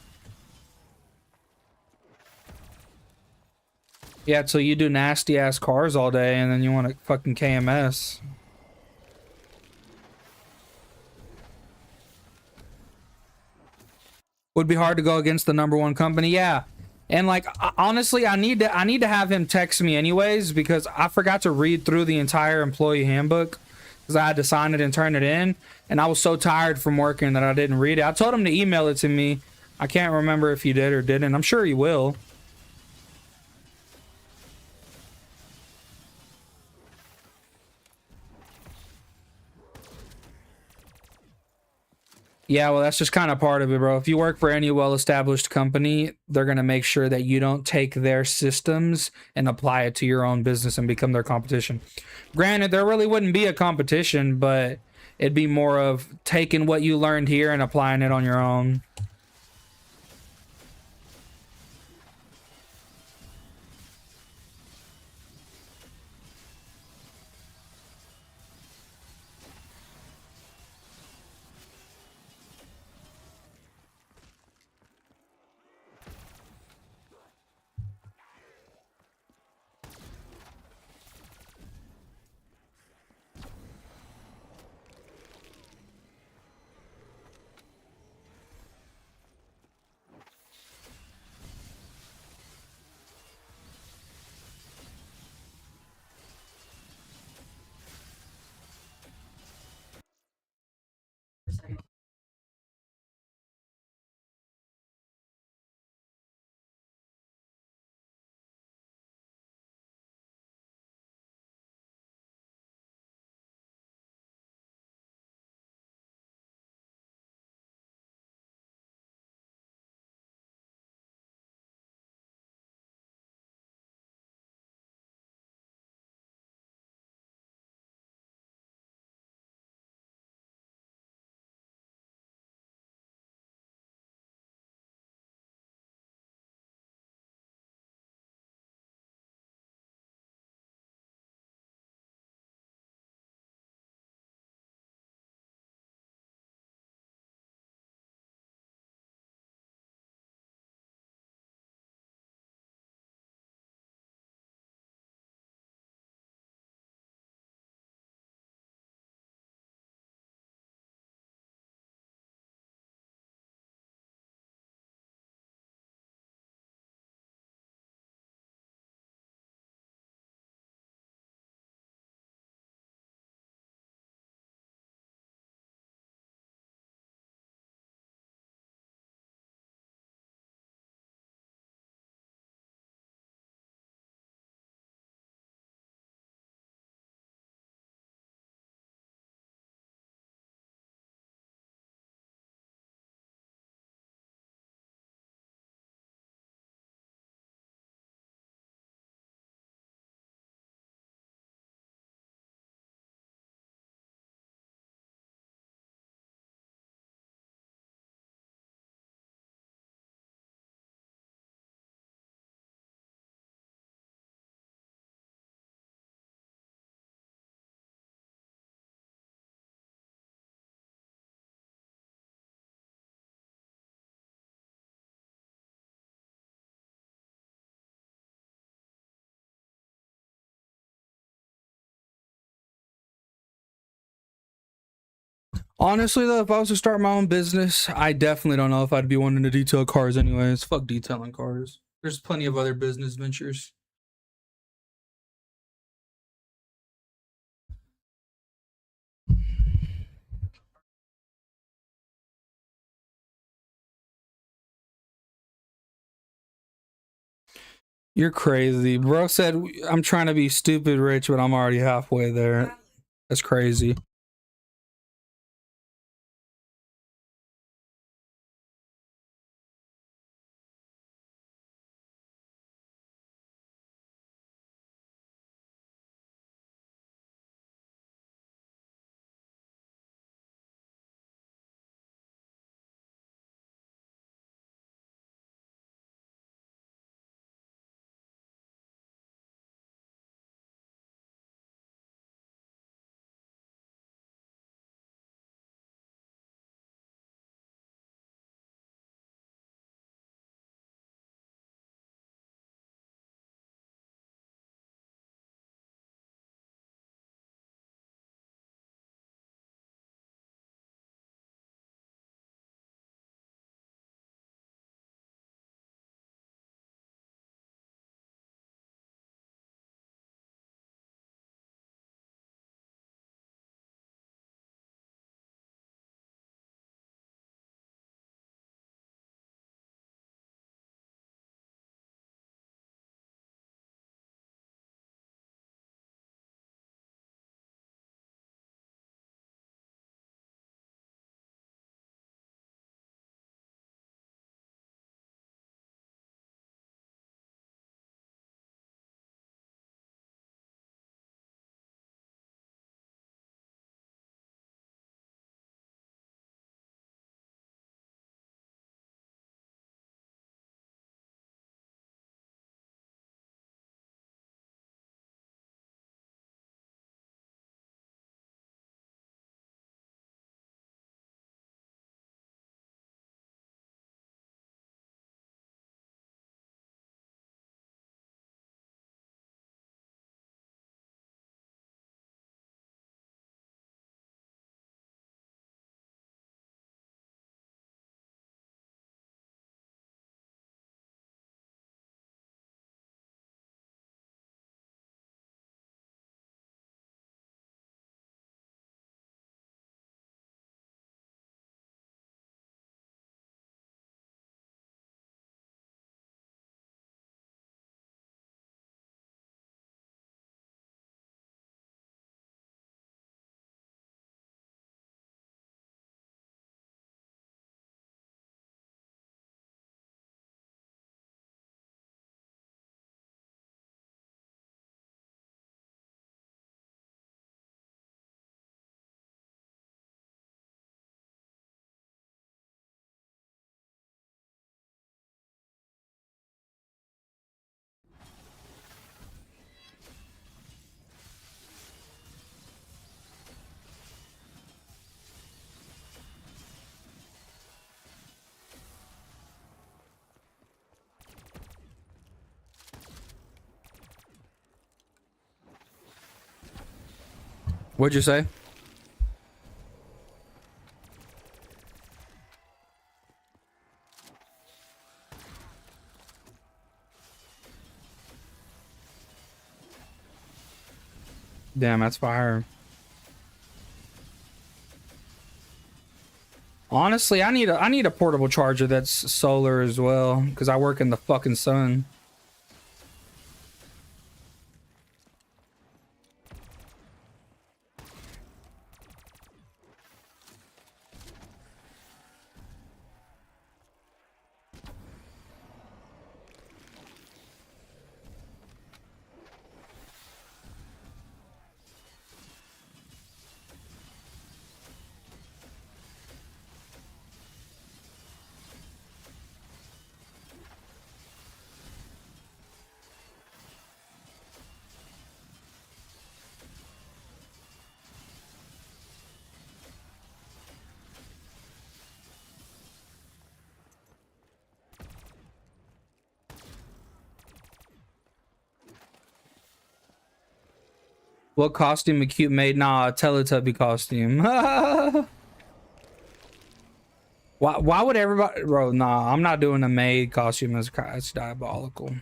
S1: Yeah, so you do nasty ass cars all day and then you want to fucking KMS. Would be hard to go against the #1 company. Yeah. And like honestly, I need to have him text me anyways because I forgot to read through the entire employee handbook because I had to sign it and turn it in, and I was so tired from working that I didn't read it. I told him to email it to me. I can't remember if he did or didn't. I'm sure he will. Yeah, well, that's just kind of part of it, bro. If you work for any well-established company, they're going to make sure that you don't take their systems and apply it to your own business and become their competition. Granted, there really wouldn't be a competition, but it'd be more of taking what you learned here and applying it on your own. Honestly, though, if I was to start my own business, I definitely don't know if I'd be wanting to detail cars anyways. Fuck detailing cars. There's plenty of other business ventures. You're crazy. Bro said, I'm trying to be stupid rich, but I'm already halfway there. That's crazy. What'd you say? Damn, that's fire. Honestly, I need a portable charger that's solar as well, because I work in the fucking sun. What costume a cute made? Nah, Teletubby costume. Why would everybody, bro? Nah, I'm not doing a maid costume. That's diabolical.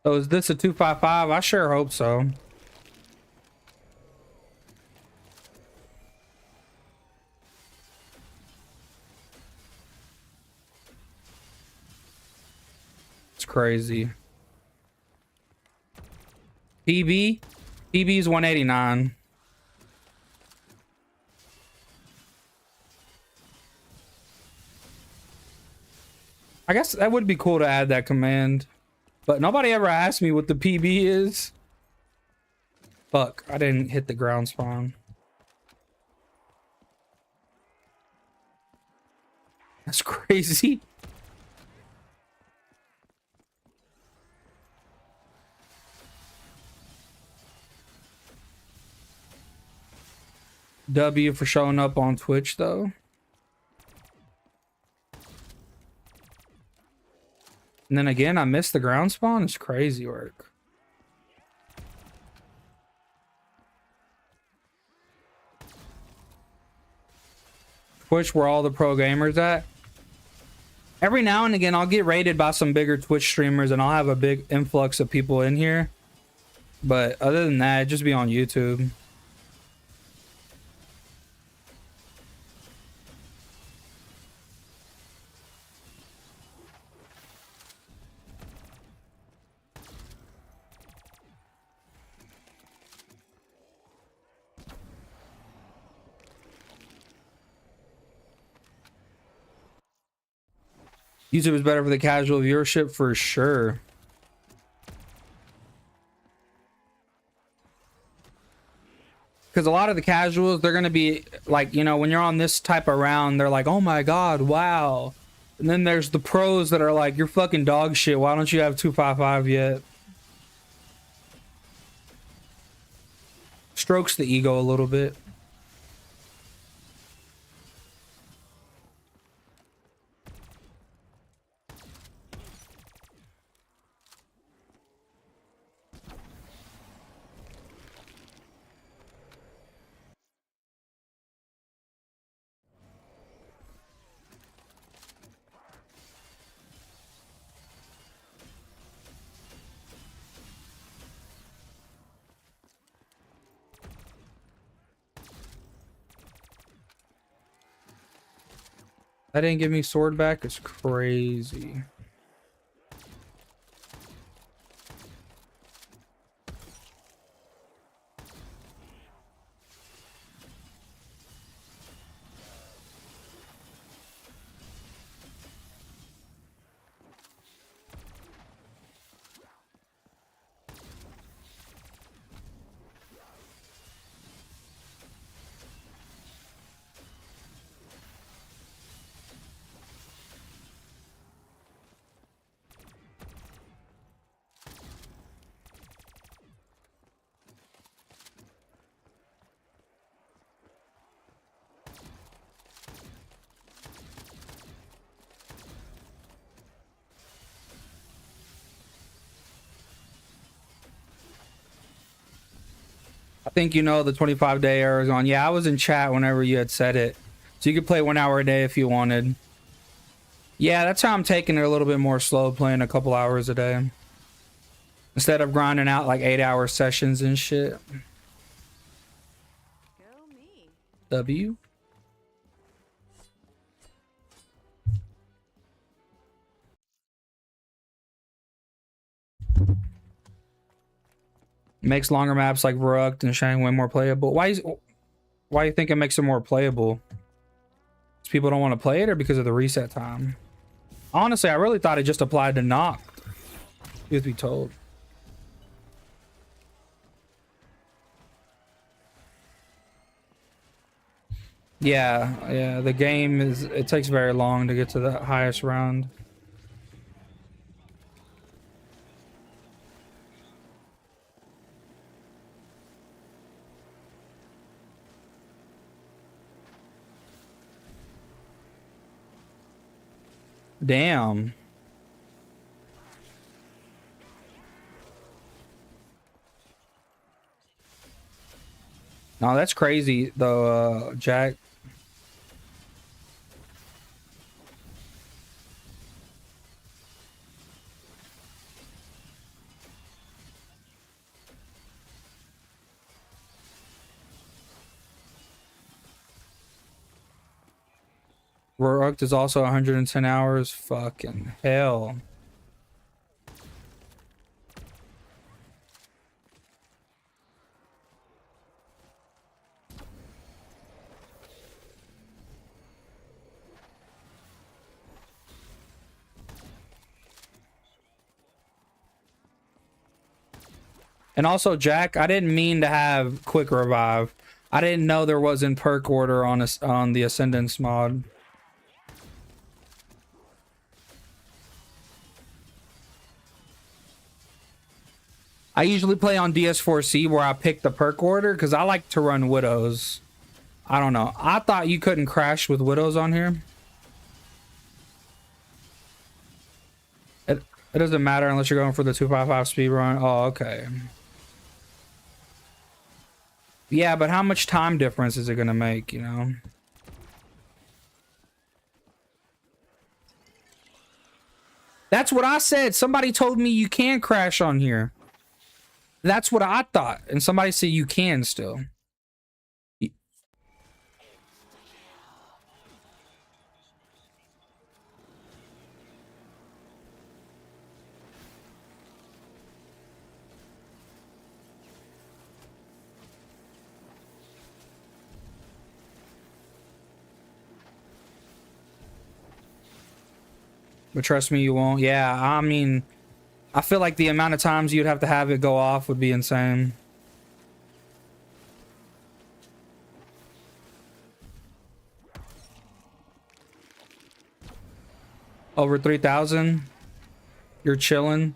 S1: So is this a 255? I sure hope so. It's crazy. PB is 189. I guess that would be cool to add that command. But nobody ever asked me what the PB is. Fuck, I didn't hit the ground spawn. That's crazy. W for showing up on Twitch though. And then again, I missed the ground spawn. It's crazy work. Twitch, where all the pro gamers at. Every now and again, I'll get raided by some bigger Twitch streamers and I'll have a big influx of people in here. But other than that, just be on YouTube. YouTube is better for the casual viewership for sure. Because a lot of the casuals, they're going to be like, you know, when you're on this type of round, they're like, oh my God, wow. And then there's the pros that are like, you're fucking dog shit. Why don't you have 255 yet? Strokes the ego a little bit. That didn't give me sword back. It's crazy. I think you know the 25-day era is on. Yeah, I was in chat whenever you had said it. So you could play 1 hour a day if you wanted. Yeah, that's how I'm taking it a little bit more slow, playing a couple hours a day. Instead of grinding out like 8-hour sessions and shit.
S3: Go me.
S1: W. Makes longer maps like Verrückt and Shine way more playable. Why do you think it makes it more playable? Because people don't want to play it, or because of the reset time? Honestly, I really thought it just applied to Noct. Truth be told. Yeah, the game is, it takes very long to get to the highest round. Damn. No, that's crazy though, Jack. Verrückt is also 110 hours. Fucking hell. And also, Jack, I didn't mean to have quick revive. I didn't know there was in perk order on the Ascendance mod. I usually play on DS4C where I pick the perk order because I like to run Widows. I don't know. I thought you couldn't crash with Widows on here. It doesn't matter unless you're going for the 255 speedrun. Oh, okay. Yeah, but how much time difference is it going to make, you know? That's what I said. Somebody told me you can crash on here. That's what I thought. And somebody said you can still. But trust me, you won't. Yeah, I mean, I feel like the amount of times you'd have to have it go off would be insane. Over 3,000? You're chilling?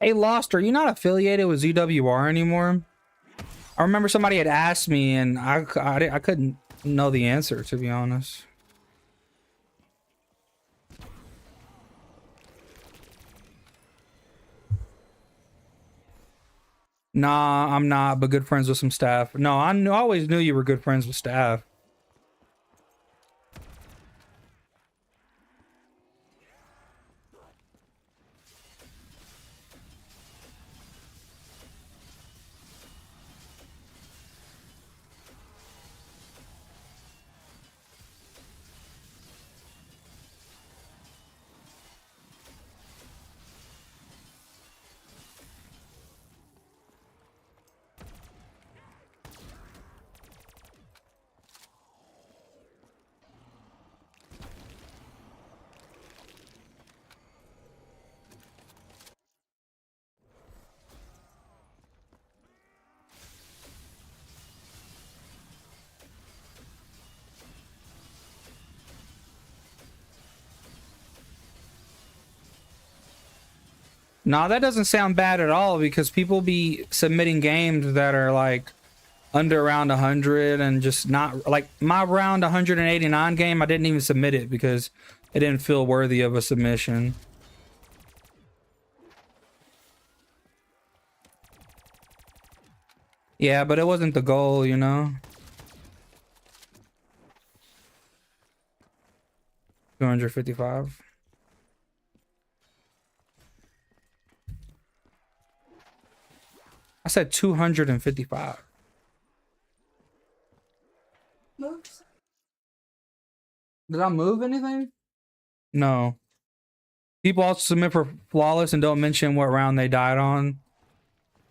S1: Hey, Lost, are you not affiliated with ZWR anymore? I remember somebody had asked me, and I couldn't know the answer, to be honest. Nah, I'm not, but good friends with some staff. No, I always knew you were good friends with staff. Nah, that doesn't sound bad at all because people be submitting games that are like under around 100 and just not like my round 189 game. I didn't even submit it because it didn't feel worthy of a submission. Yeah, but it wasn't the goal, you know. 255. I said 255. Moves? Did I move anything? No. People also submit for flawless and don't mention what round they died on.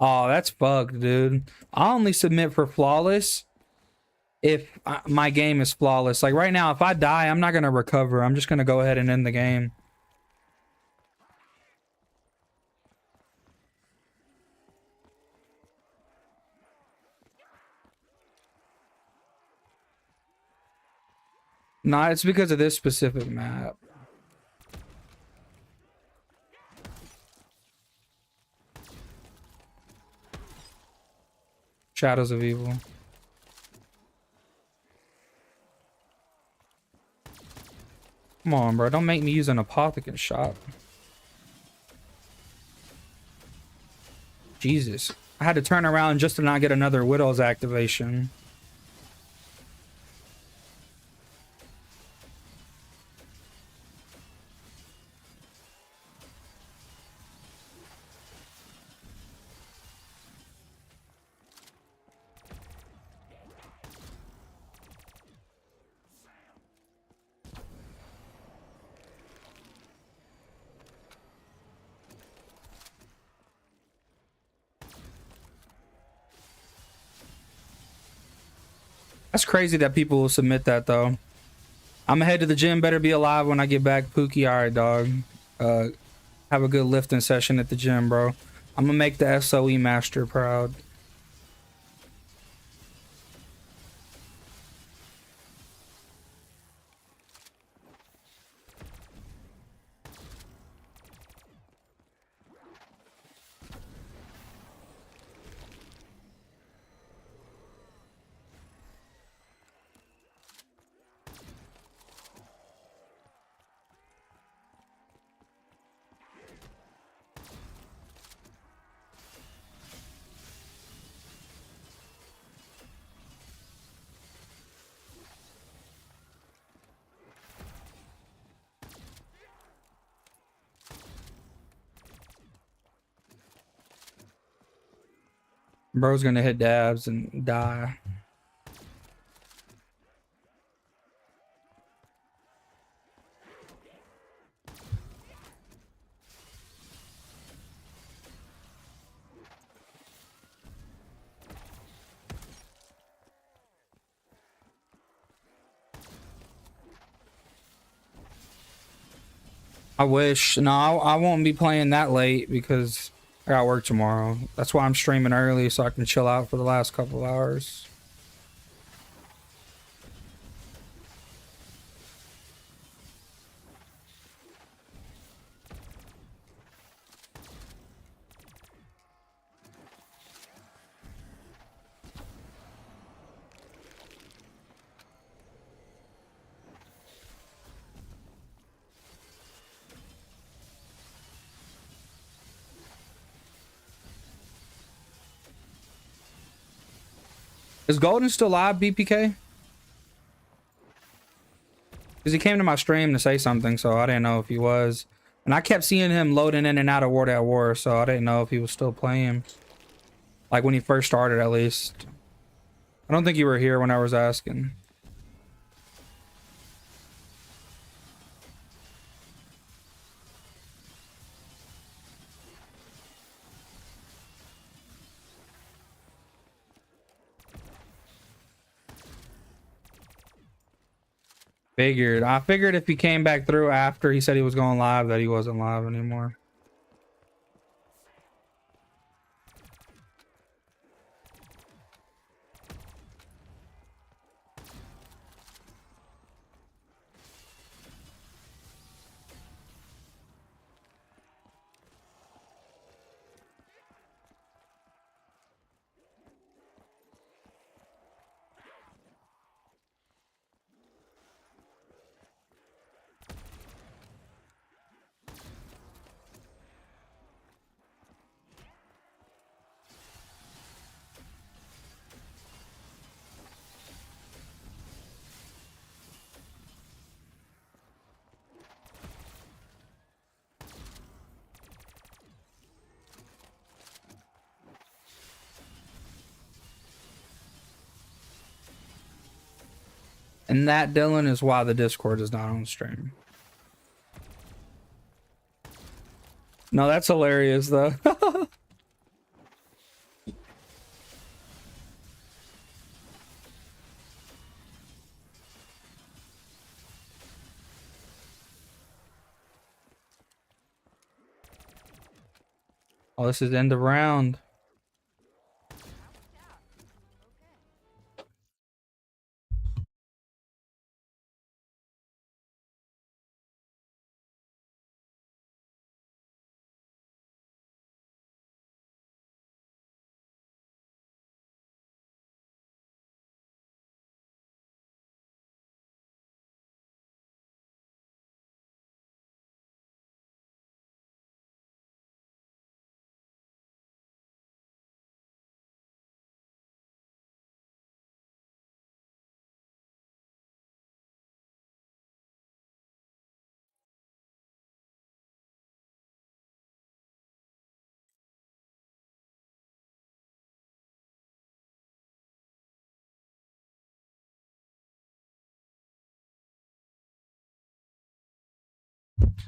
S1: Oh, that's fucked, dude. I only submit for flawless if my game is flawless. Like right now, if I die, I'm not going to recover. I'm just going to go ahead and end the game. Nah, it's because of this specific map. Shadows of Evil. Come on, bro. Don't make me use an apothecary shot. Jesus. I had to turn around just to not get another Widow's activation. That's crazy that people will submit that though. I'm gonna head to the gym. Better be alive when I get back. Pookie, all right, dog. Have a good lifting session at the gym, bro. I'm gonna make the SOE master proud. Bro's gonna hit dabs and die. I wish. No, I won't be playing that late because I got work tomorrow. That's why I'm streaming early so I can chill out for the last couple of hours. Is Golden still live, BPK? Because he came to my stream to say something, so I didn't know if he was. And I kept seeing him loading in and out of War at War, so I didn't know if he was still playing. Like when he first started, at least. I don't think you were here when I was asking. I figured if he came back through after he said he was going live that he wasn't live anymore. And that, Dylan, is why the Discord is not on stream. No, that's hilarious, though. Oh, this is end of round.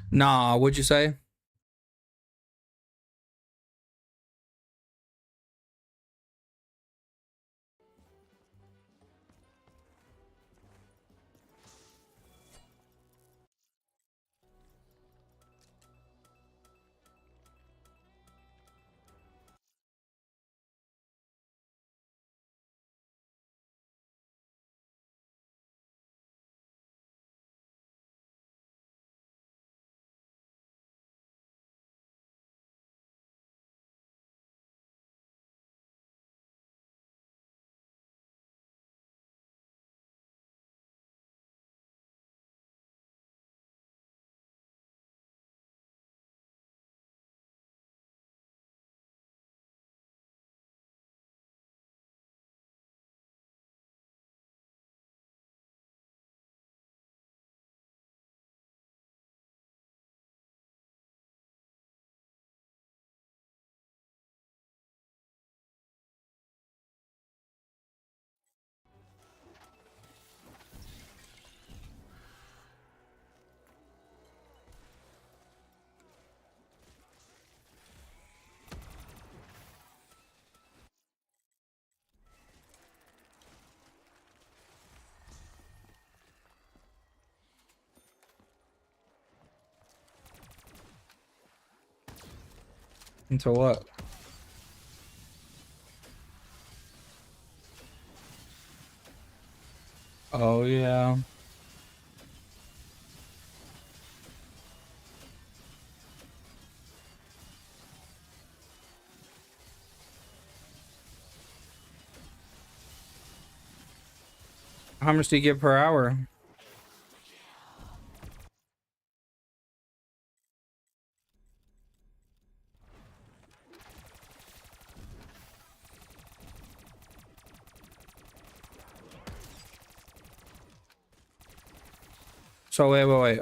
S1: Nah, what'd you say? Into what? Oh, yeah. How much do you get per hour? So wait.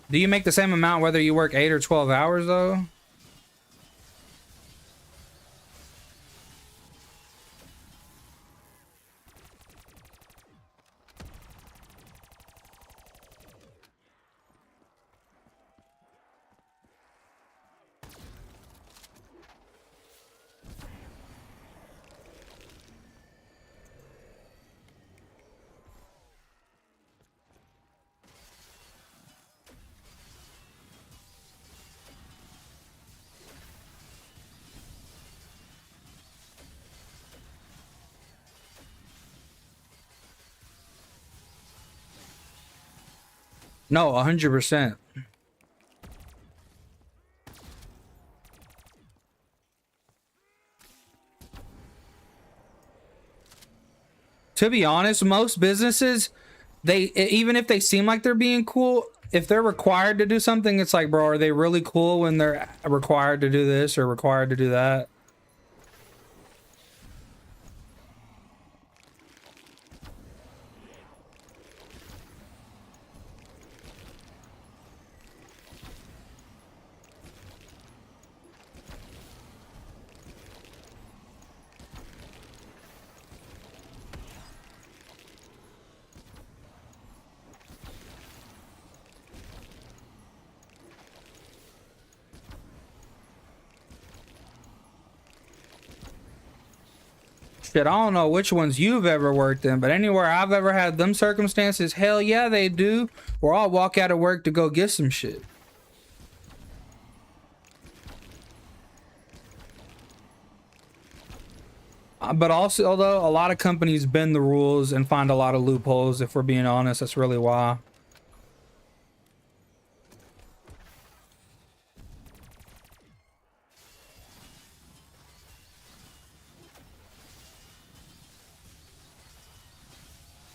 S1: Do you make the same amount whether you work 8 or 12 hours though? No, 100%. To be honest, most businesses, even if they seem like they're being cool, if they're required to do something, it's like, bro, are they really cool when they're required to do this or required to do that? Shit, I don't know which ones you've ever worked in, but anywhere I've ever had them circumstances, hell yeah, they do. Or I'll walk out of work to go get some shit. But also, although a lot of companies bend the rules and find a lot of loopholes, if we're being honest, that's really why.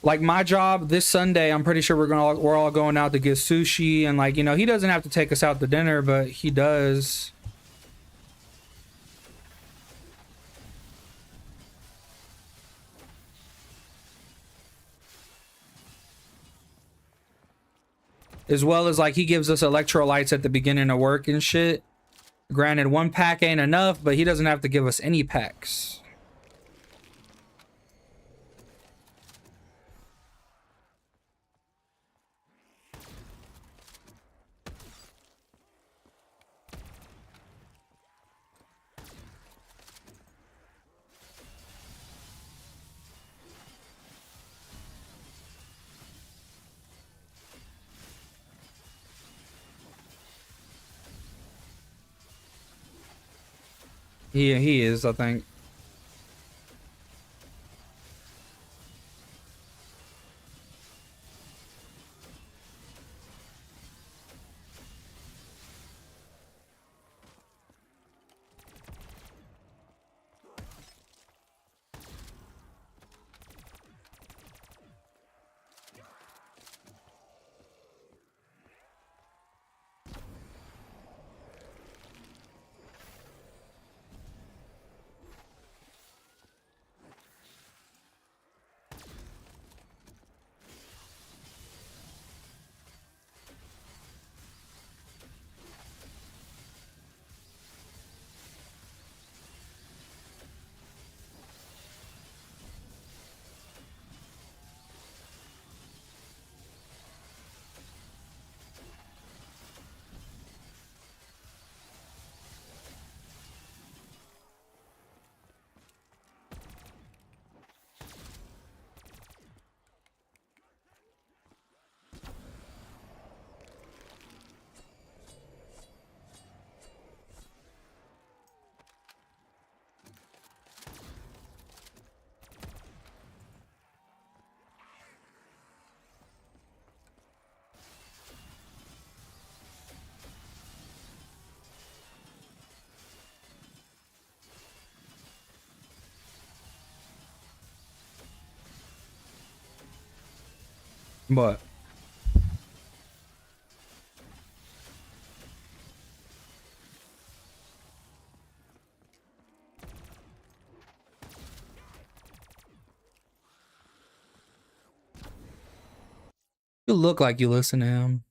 S1: Like my job this Sunday, I'm pretty sure we're all going out to get sushi, and like, you know, he doesn't have to take us out to dinner, but he does. As well as like he gives us electrolytes at the beginning of work and shit. Granted, one pack ain't enough, but he doesn't have to give us any packs. He is, I think. But you look like you listen to him.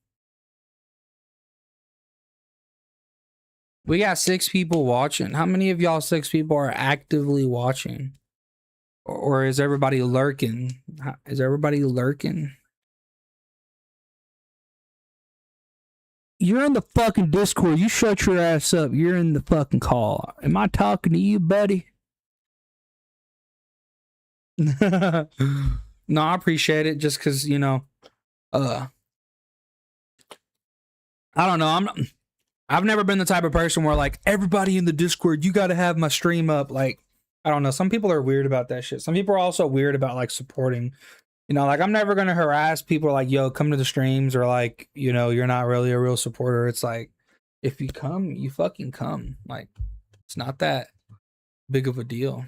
S1: We got 6 people watching. How many of y'all 6 people are actively watching? Or is everybody lurking? Is everybody lurking? You're in the fucking Discord. You shut your ass up. You're in the fucking call. Am I talking to you, buddy? No, I appreciate it just because, you know, I don't know. I've never been the type of person where like everybody in the Discord, you got to have my stream up. Like, I don't know. Some people are weird about that shit. Some people are also weird about like supporting. You know, like I'm never gonna harass people like, yo, come to the streams, or like, you know, you're not really a real supporter. It's like, if you come, you fucking come. Like, it's not that big of a deal.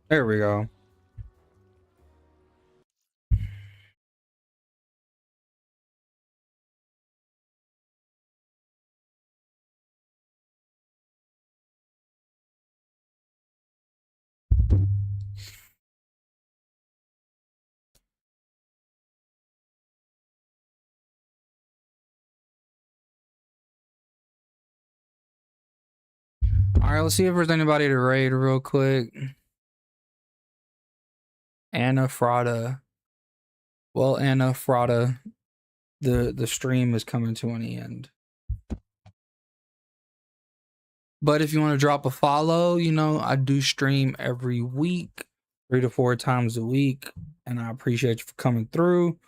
S1: There we go. All right, let's see if there's anybody to raid real quick. Anna Frada. Well, Anna Frada, the stream is coming to an end. But if you want to drop a follow, you know, I do stream every week, 3 to 4 times a week, and I appreciate you for coming through.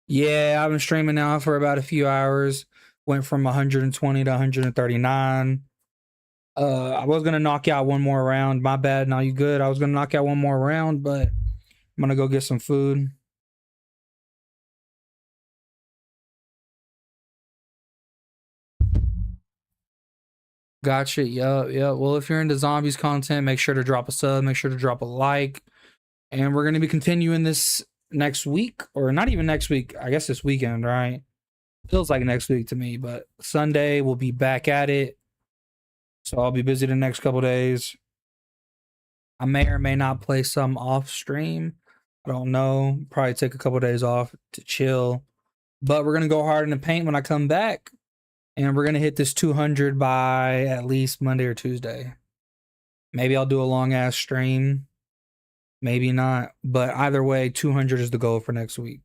S1: Yeah, I've been streaming now for about a few hours. Went from 120 to 139. I was gonna knock out one more round. My bad. Now you good? I was gonna knock out one more round, but I'm gonna go get some food. Gotcha. Yup. Well, if you're into zombies content, make sure to drop a sub. Make sure to drop a like. And we're gonna be continuing this next week, or not even next week. I guess this weekend, right? Feels like next week to me, but Sunday we'll be back at it. So I'll be busy the next couple days. I may or may not play some off stream. I don't know. Probably take a couple days off to chill. But we're going to go hard in the paint when I come back. And we're going to hit this 200 by at least Monday or Tuesday. Maybe I'll do a long ass stream. Maybe not. But either way, 200 is the goal for next week.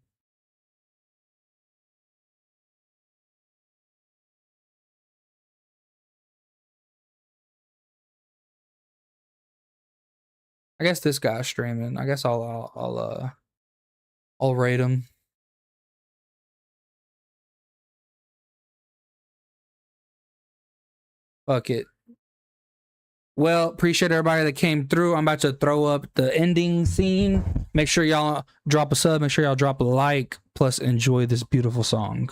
S1: I guess this guy's streaming. I guess I'll rate him. Fuck it. Well, appreciate everybody that came through. I'm about to throw up the ending scene. Make sure y'all drop a sub. Make sure y'all drop a like. Plus, enjoy this beautiful song.